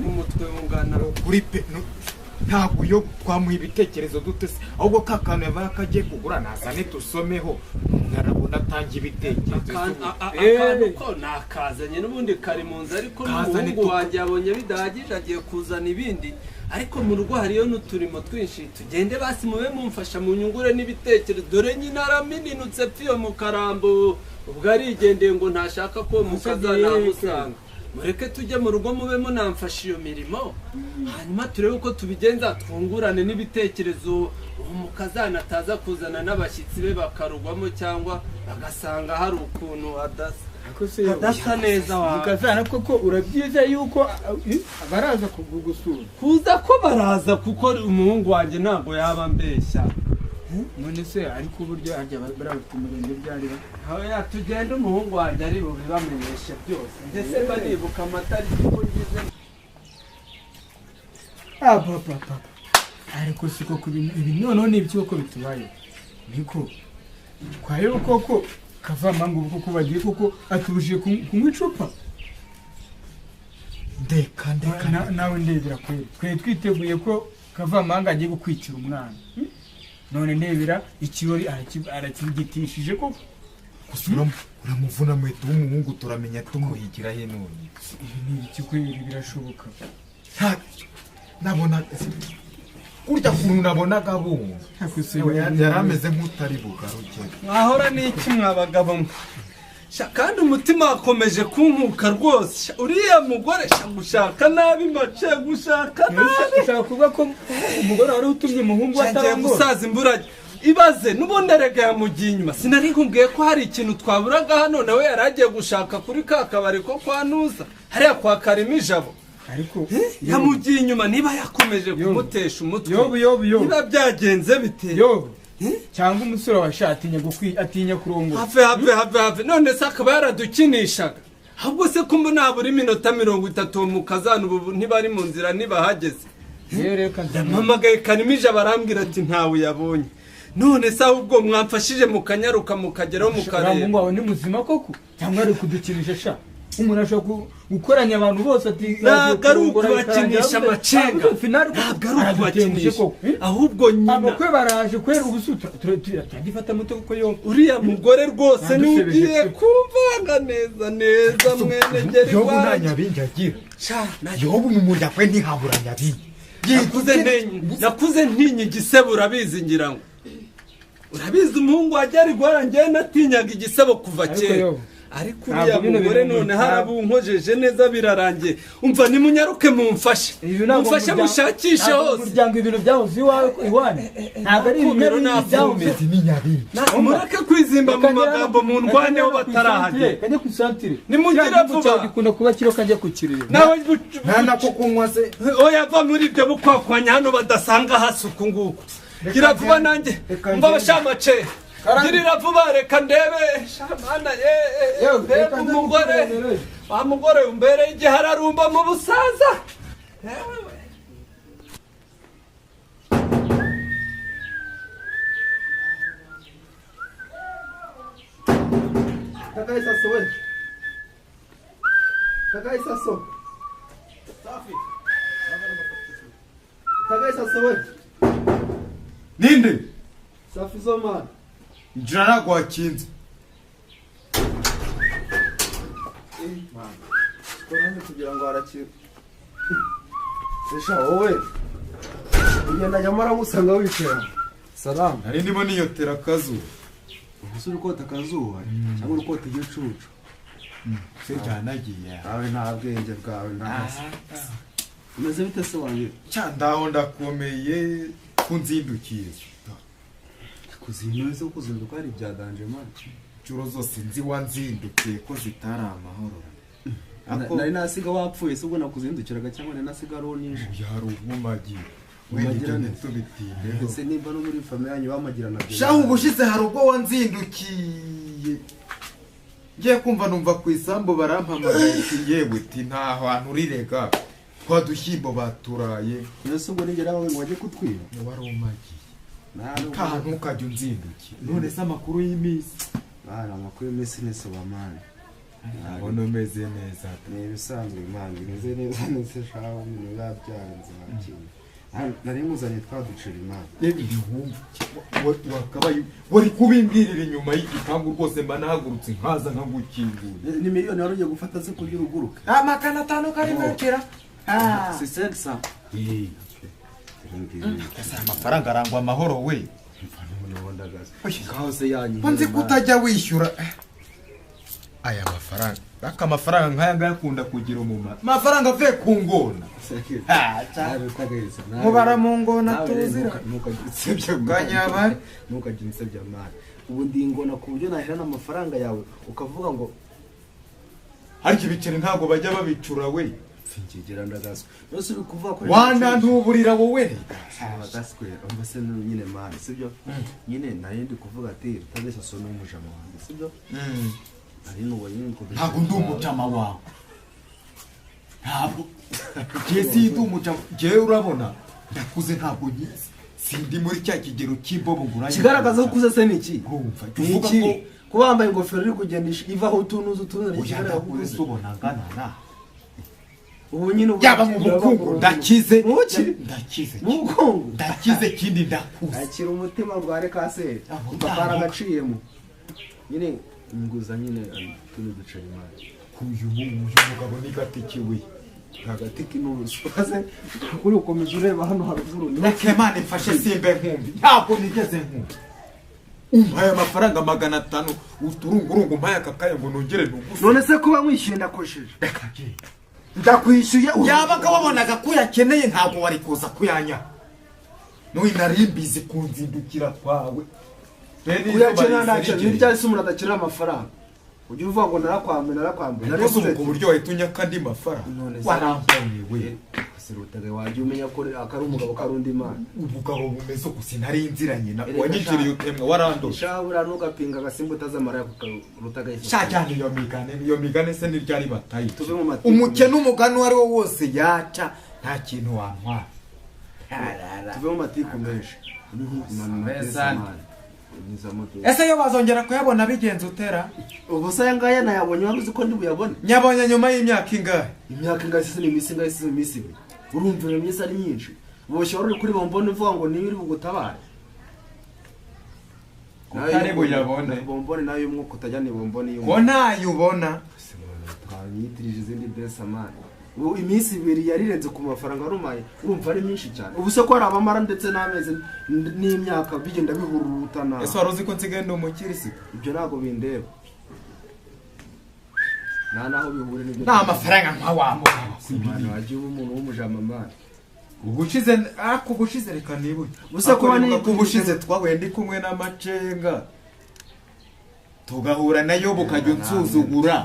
n'umutwe wungana kuri pe ntabwo yo twamuha ibitekerezo dute se ahubwo kakana yava kagiye kugura nazane tusomeho narabona atanga ibitekerezo akantu ko nakazanye n'ubundi kari mu nzu ariko n'umuhungu wanjye yabonye bidahagije agiye kuzana ibindi ariko mu rugo hariyo n'uturimo twinshi tugende basi mube mumfasha mu nyungure n'ibitekerezo dore nyine aramininutse pfiyo mu karambo ubwo arigendeye ngo ntashaka ko mukazana musanga mureke tujye mu rugo mube munamfasha iyo mirimo hanyuma turebe uko tubigenza twungurane n'ibitekerezo umukazana ataza kuzana n'abashyitsi be bakarugwamo cyangwa bagasanga hari ukuntu hadasa neza umukazana koko urabyiza yuko baraza kugusura kuza ko baraza kuko umuhungu wanjye ntabwo yaba mbeshya none se ariko uburyo ajya barabafite umurenge byarira hoya tugende umuhungu wanjye ari bubibamenyeshe byose ndetse baribuka amatariki ko ngize papa ariko siko ibi noneho ni iby'uko bitubaye niko kwayo koko kavama ngo kuko bagiye kuko atubujije kunywa icupa ndeka nawe ndebera kweri twe twiteguye ko kavamanga agiye gukwicira umwana none ndebera ikirori arakigitishije koko uramuvuna mwetu w'umuhungu turamenya tumuhigira he none ibi ni iki kweri birashoboka nabona kurya kuntu nabonaga bumva yarameze nk'utari bugaruke mwahora n'iki mwabagabo mwe kandi umutima wakomeje kunkuka rwose uriya mugore gushaka nabi mace gushaka nabi ushaka kuvuga ko umugore wari utumye umuhungu atarangora gusaza imburage ibaze n'ubundi arega yamugiye inyuma sinari nkubwiye ko hari ikintu twaburaga hano nawe yari agiye gushaka kuri ka kabari ko kwa Nuza hariya kwa Karima Ijabo ariko yamugiye inyuma niba yakomeje kumutesha umutwe niba byagenze bite cyangwa umusore washatinya atinya kurongora have none se akaba yaradukinishaga ahubwo se kumbe nabura iminota 30 mu kazana ubu ntibari mu nzira nibahageze yamamagaye Karima Ijabo barambwira ati ntawe yabonye none se ahubwo mwamfashije mukanyaruka mukageraho mukareba ngo ni muzima koko cyangwa ari kudukinisha sha umuntu ashobora gukoranya abantu bose ati nagaruka bakinisha amacenga nagaruka bakinisha ahubwo nyina abakwe baraje kwera ubusuta turagifata muto kuko yo uriya mugore rwose nigiye kumvanga neza mwene ngeri yo bunanya binjagira yo bumumurya kwe ntihaburanya binyi nakuze ntinyi gisebo urabizi ngira ngo urabizi umuhungu wajyari gwarangiye natinyaga igisebo kuva kera ariko uriya mugore none harabunkojeje neza birarangiye umva nimunyaruke mumfashe mushakishe hose umuryango ibintu byahoze iwane ntabwo ari ibintu byahoze mureke kwizimba mu magambo mu ndwaneho batarahagera kajya ku santire nimugira vuba gikunda kuba kiro kajya ku kirere nawe nako kunywa se oya va muri ibyo bukwakwanya hano badasanga hasi uku nguku gira vuba nanjye mva abashamace girira vuba reka ndebe shamana mbega umugore wa mugore umbere igihe ararumba mu busaza Takaisaso we Takaisaso Safi Takaisaso we Ninde Safi Zomana Njira nako wakinze Korande kugira ngo arakira Sesha wowe ugenda nyamara musanga wikera Salam ari ndimo niyotera kazuba Ubusuri kota kazuba cyangwa urukota igicucu Se cyanagiye awe nta bwenge bwawe nasi Umeze bite se wanjye Cyandaho ndakomeye kunzindukiye kuzinduza kuzinduka ari bya danje man cyuro zose nzi wanzindukiye ko zitari amahoro nari nasiga wapfuye se ubwo nakuzindukiraga cyangwa nari nasiga ronisha yari umumagi wegirane tubitinde se nimba no muri famille yanyu bamagirana shaho ubushize hari ubwo wanzindukiye ngiye kumva numva ku isambu barampamagaye ati yewe ati nta hantu urirega twadushyimbo baturaye nese ubwo nigera wawe ngo wajye kutwiba wari umagi kantu kajya unzinduki none se amakuru y'imisi bana amakuru y'imisi nese bamani nabona umeze neza ni ibisanzwe imana imeze neza nese shaho ibintu byabyanze nakintu nari muzanye twaducira imana wakabaye wari kubimbwirira inyuma y'igipangu rwose mba nahagurutse nkaza nkagukingura ni miliyoni wari ugiye gufata se kurya uruguruka magana atanu kari metera si sekisa ese amafaranga arangwa amahoro we ngaho se yanyu nzi kutajya wishyura aya mafaranga aka mafaranga nk'aya ngaya akunda kugira umumaro amafaranga avuye ku ngona mubara mu ngona tuzira ntukagire insebya mari ubu ndi ingona ku buryo nahirana amafaranga yawe ukavuga ngo ariko ibiceri ntabwo bajya babicura we sinkigira ndagaswe nose uri kuvuga ko wanantuburira wowe ndagaswe umva se nyine mari sibyo nyine narindi kuvuga ati utabeshya so n'umujama wanjye sibyo ntabwo ndi umujama wawe ntabwo jesi ndi umujama jewe urabona ndakuze ntabwo nyizi sindi muri cya kigero cy'imbobo nguranye kigaragaza ko ukuze se niki niki kuba wambaye ingofero uri kugendisha ivaho utunuza utunura kigaragaza ko ukuze ubona ngana na ubu nyine yaba mu bukungu ndakize bukungu ndakize kindi ndakuze akira umutima rware kaseri bakara agaciyemo nyine nguza nyine turi ducera imari uyu mugabo ni gatikiwe agatiki n'urusoze kuri ukomeje ureba hano haruguru reka Imana ifashe simbe nkumbi ntabwo nigeze nkumbi umpaye amafaranga 500 uturungurungu umpaye akakaye ngo nongere ntugusa none se kuba mwishyuye ndakosheje reka je ndakwishyuye yabaga wabonaga ko yakeneye ntabwo wari kuza kuyanya none narimbize kunzindukira kwawe kuyakena ndaje nirya se umuntu adakira amafaranga ujye uvuga ngo narakwambuye narevuze ku buryo wahita unyaka andi mafaranga warambuye we serutaga waje umenya ko akari umugabo karundi imana ubugabo bumeze uko sinari inziranye na wanyigiriye utemwe warando shabura nugapinga agasimba utazamara kurutaga shajyana iyo migane se niryari batayi umukene umugani wari wo wose yaca nta kintu wantwara tuve mu matiku menshi ese yo bazongera kuyabona bigenze utera ubu se ngaya nayabonye wabuze ko ndi buyabone nyabonye nyuma y'imyaka ingahe imyaka ingahe se ni imisi ingahe se imisi ibiri urumva iyo myisi ari myinshi uboshye wari kuri bombone uvuga ngo niyo uri bugutabare utari buyabone bombone nayo umwuka utajya ni bombone yo ko nayo ubona twanyitirije izindi besamani ubu imisi ibiri yarirenze ku mafaranga rumaye urumva ari myinshi cyane ubu se ko ari abamara ndetse n'amezi n'imyaka bigenda bihurutana ese wari uzi ko nsigaye ndi umukirisitu ibyo ntabwo bindeba nta naho bihure n'ibyo nta mafaranga nka wabo abantu wagiye umuntu w'umujamamani ubushize reka nibuye gusa kuba ubushize twahuye ndi kumwe n'amacenga tugahura nayo bukajya unsuzugura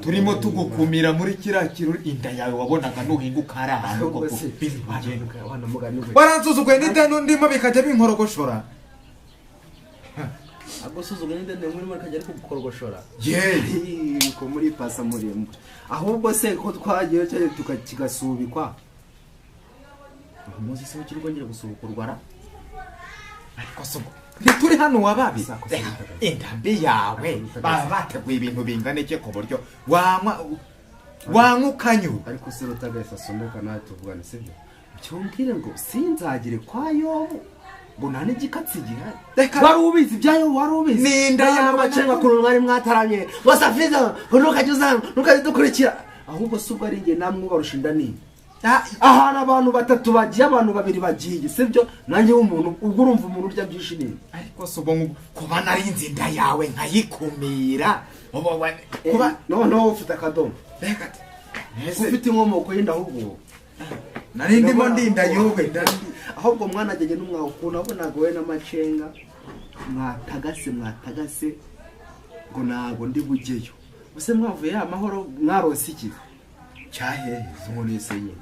turimo tugukumira muri kiriya kirori inda yawe wabonaga nuhinguka ari ahantu koko waransuzuguye n'ideni ndimo bikajya binkorogoshora agusuzuguye n'ideni ndimo bikajya ari kugukorogoshora yeee ko muri pasa murembo ahubwo se ko twagiye cyane tukakigasubikwa umuzi se ukiri kongera gusubukurwara ariko so ntituri hano wababi indambi yawe baba bateguye ibintu bingana iki ku buryo wanywa ukanyura ariko se rutagahita asomeka nawe tuvugane sibyo cyumbwire ngo sinzagire kwa yobu ngo nta n'igikatsi gihari wari ubizi ibyayo wari ubizi ninda y'amacenga ku mwari mwataramye wasafiza ntukajya uzana ntukajya dukurikira ahubwo se ubwo ari njye namwe ubarusha inda nini ahantu abantu batatu bagiye abantu babiri bagiye sibyo nanjye w'umuntu ubwo urumva umuntu urya byinshi nini ariko se ubwo kuba narinze inda yawe nkayikumira kuba noneho ufite akadomo ufite inkomoko y'inda ahubwo nari ndimo ndinda yowe ahubwo mwana agenge n'umwawe ukuntu abonaga we n'amacenga mwatagase ngo ntabwo ndi bujyeyo buse mwavuye amahoro mwarose iki cyahehe z'umuntu wese nyine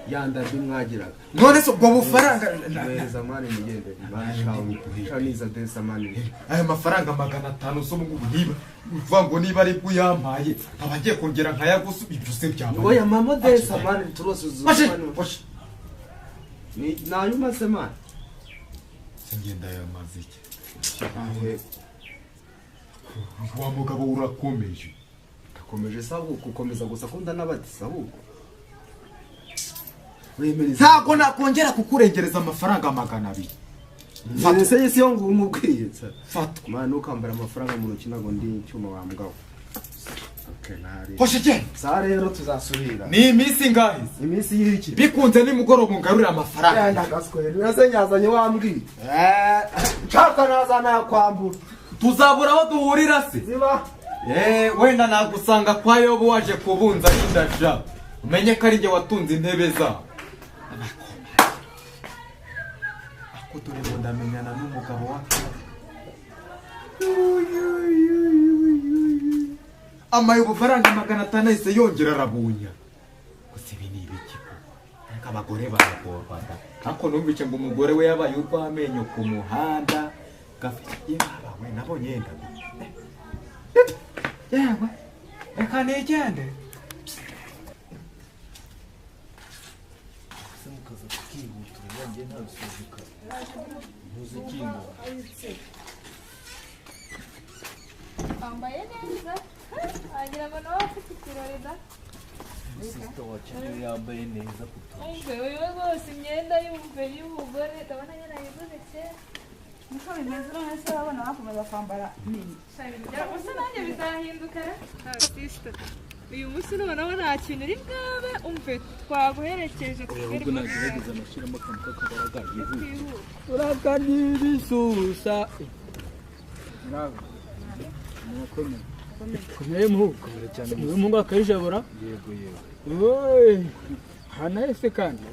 yandambi mwagiraga none se ubwo bufaranga neza mani nigende shaniza desa mani aya mafaranga 500 so ngubu niba uvuga ngo niba ari kuyampaye abagiye kongera nkayagusu ibyo se byaba oya mama desa mani turose ni nanyuma se mani singenda ya maziki wa mugabo urakomeje akomeje sabu gukomeza gusa kunda n'abati sabu ntabwo nakongera kukurengereza amafaranga 200. Nese yesi yo ngo umubwiye fatwa mwana ukambara amafaranga mu ruki nago ndi icyuma wambwaho. Okay nari. Hoshike. Sa rero tuzasubira. Ni iminsi ngahe? Iminsi y'iki? Bikunze ni mugoroba ngarurira amafaranga. Yanda gaswere. Nase nyazanye wambwiye. Nshaka nazana kwambura. Tuzabura aho duhurira se. Ziba. Wenda nagusanga kwa Yobu waje kubunza n'indaja. Umenye ko ari nge watunze intebe za. Kuturimo ndamenyana n'umugabo wake. Amaye ubufaranga 500 yise yongera arabunya. Gusa ibi ni ibiki ko? Ariko abagore baragorwa da. Ako numvise ngo umugore we yabaye urwamenyo ku muhanda. Gafite baba we nabonye yenda. Yewe. Reka nigende. Semukaza tukihutura yanjye nta bisuzuka. Muzikingo. Ambaye neza. Agira ngo nawe afite ikirori da. Sister wacu yambaye neza kuto. Wewe rwose imyenda y'umugore ndabona yarayiguze kera. Niko bimeze none se abana bakomeza kwambara nini? Usa nanjye bizahinduka. Sister. Uyu munsi noneho nta kintu uri bwabe umve twaguherekeje ubwo nagerageza amashiramo akantu k'akagaragara uraganira isusa nawe komeye muhugu cyane uyu mungu akayijabura yego hana ese kandi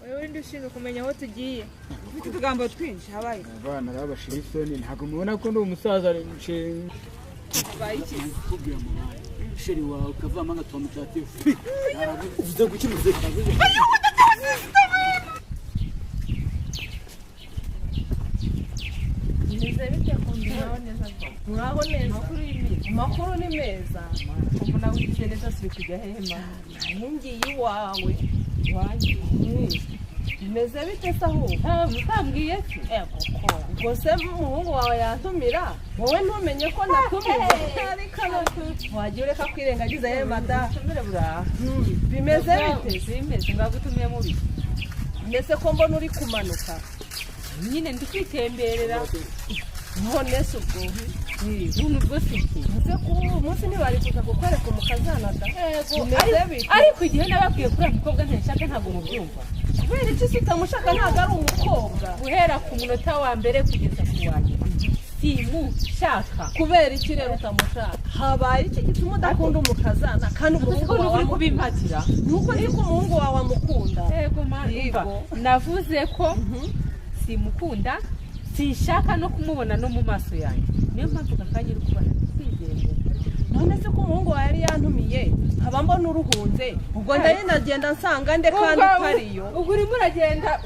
wewe ndi ushinzwe kumenya aho tugiye ufite utugambo twinshi habaye abana babashira isoni ntabwo mubona ko ndi umusaza habaye iki sheri wawe ukavamo nka mutatifu uvuze gukimuze muraho neza amakuru ni meza umuntu awugize neza siri kujya hema nkingiye iwawe wanjye bimeze bite se aho mutambwiye se koko ubwo se umuhungu wawe yantumira wowe ntumenye ko natumize wagiye ureka kwirengagiza ye mada bimeze bite ngagutumiye mubi mbese ko mbona uri kumanuka nyine ndi kwitemberera none se ubwo buntu bwose iki nse ko umunsi ntibari kuza kukwereka umukazana da ariko igihe nababwiye kuri umukobwa ntashaka ntabwo mubyumva kubera iki se utamushaka ntabwo ari umukobwa guhera ku munota wa mbere kugeza ku wanjye simushaka kubera iki rero utamushaka habaye iki gituma udakunda umukazana kandi umuhungu wawe uri kubimpatira nuko niko umuhungu wawe amukunda yego mama navuze ko simukunda sishaka no kumubona no mu maso yanjye niyo mpamvu kakanyira kubana kwigendera none se ko umuhungu wawe yari yantumiye nkaba mbona uruhunze ubwo ndagenda nsanga nde kandi ukariyo ubwo urimo uragenda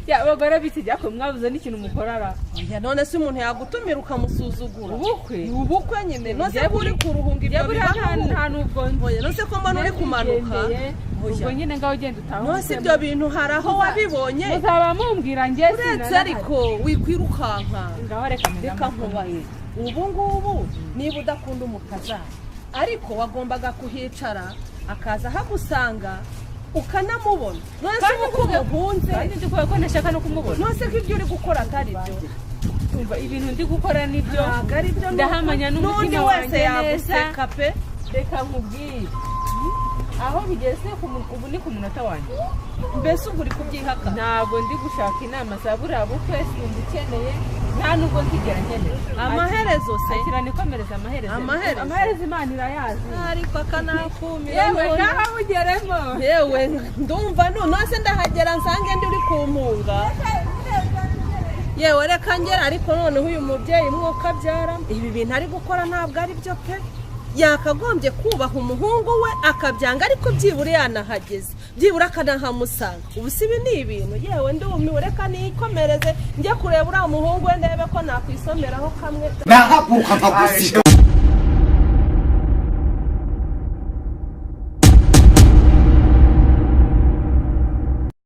ya bagora bitijya ko mwabuze n'ikintu mukorara ya none se umuntu yagutumira ukamusuzugura ubukwe nyine none ko uri kuruhunga ibyo nta nubwo ntoye none ko mbona uri kumanuka ubwo nyine ngaho ugenda utaho none ibyo bintu haraho wabibonye muzaba mumbwira nge uretse ariko wikwirukanka ngaho reka nkubaye ubu ngubu niba udakunda umukazana ariko wagombaga kuhicara akaza hagusanga ukanamubona none se uko muhunze kandi ndikuye ko nashaka no kumubona none se ko ibyo uri gukora atari byo umva ibintu ndi gukora nibyo ndahamanya n'umutima wese yaguseka pe reka nkubwire aho bigeze ubu ni ku munota wanjye mbese ubwo uri kubyihaka ntabwo ndi gushaka inama za buriya bukwe simbukeneye nta nubwo nzigera nkeneye amaherezo se akira nikomereza amaherezo imana irayazi ariko akanakumira yewe ntahabugeremo yewe ndumva none ndahagera nsange ndi uri kumpunga yewe reka ngera ariko noneho uyu mubyeyi mwuka abyara ibi bintu ari gukora ntabwo ari byo pe yakagombye kubaha umuhungu we akabyanga ariko byibura yanahageze byibura akanahamusanga ubu si ibi ni ibintu yewe ndumiwe reka nikomereze njye kureba uriya muhungu we ndebe ko nakwisomeraho kamwe nahaguruka nkagusiga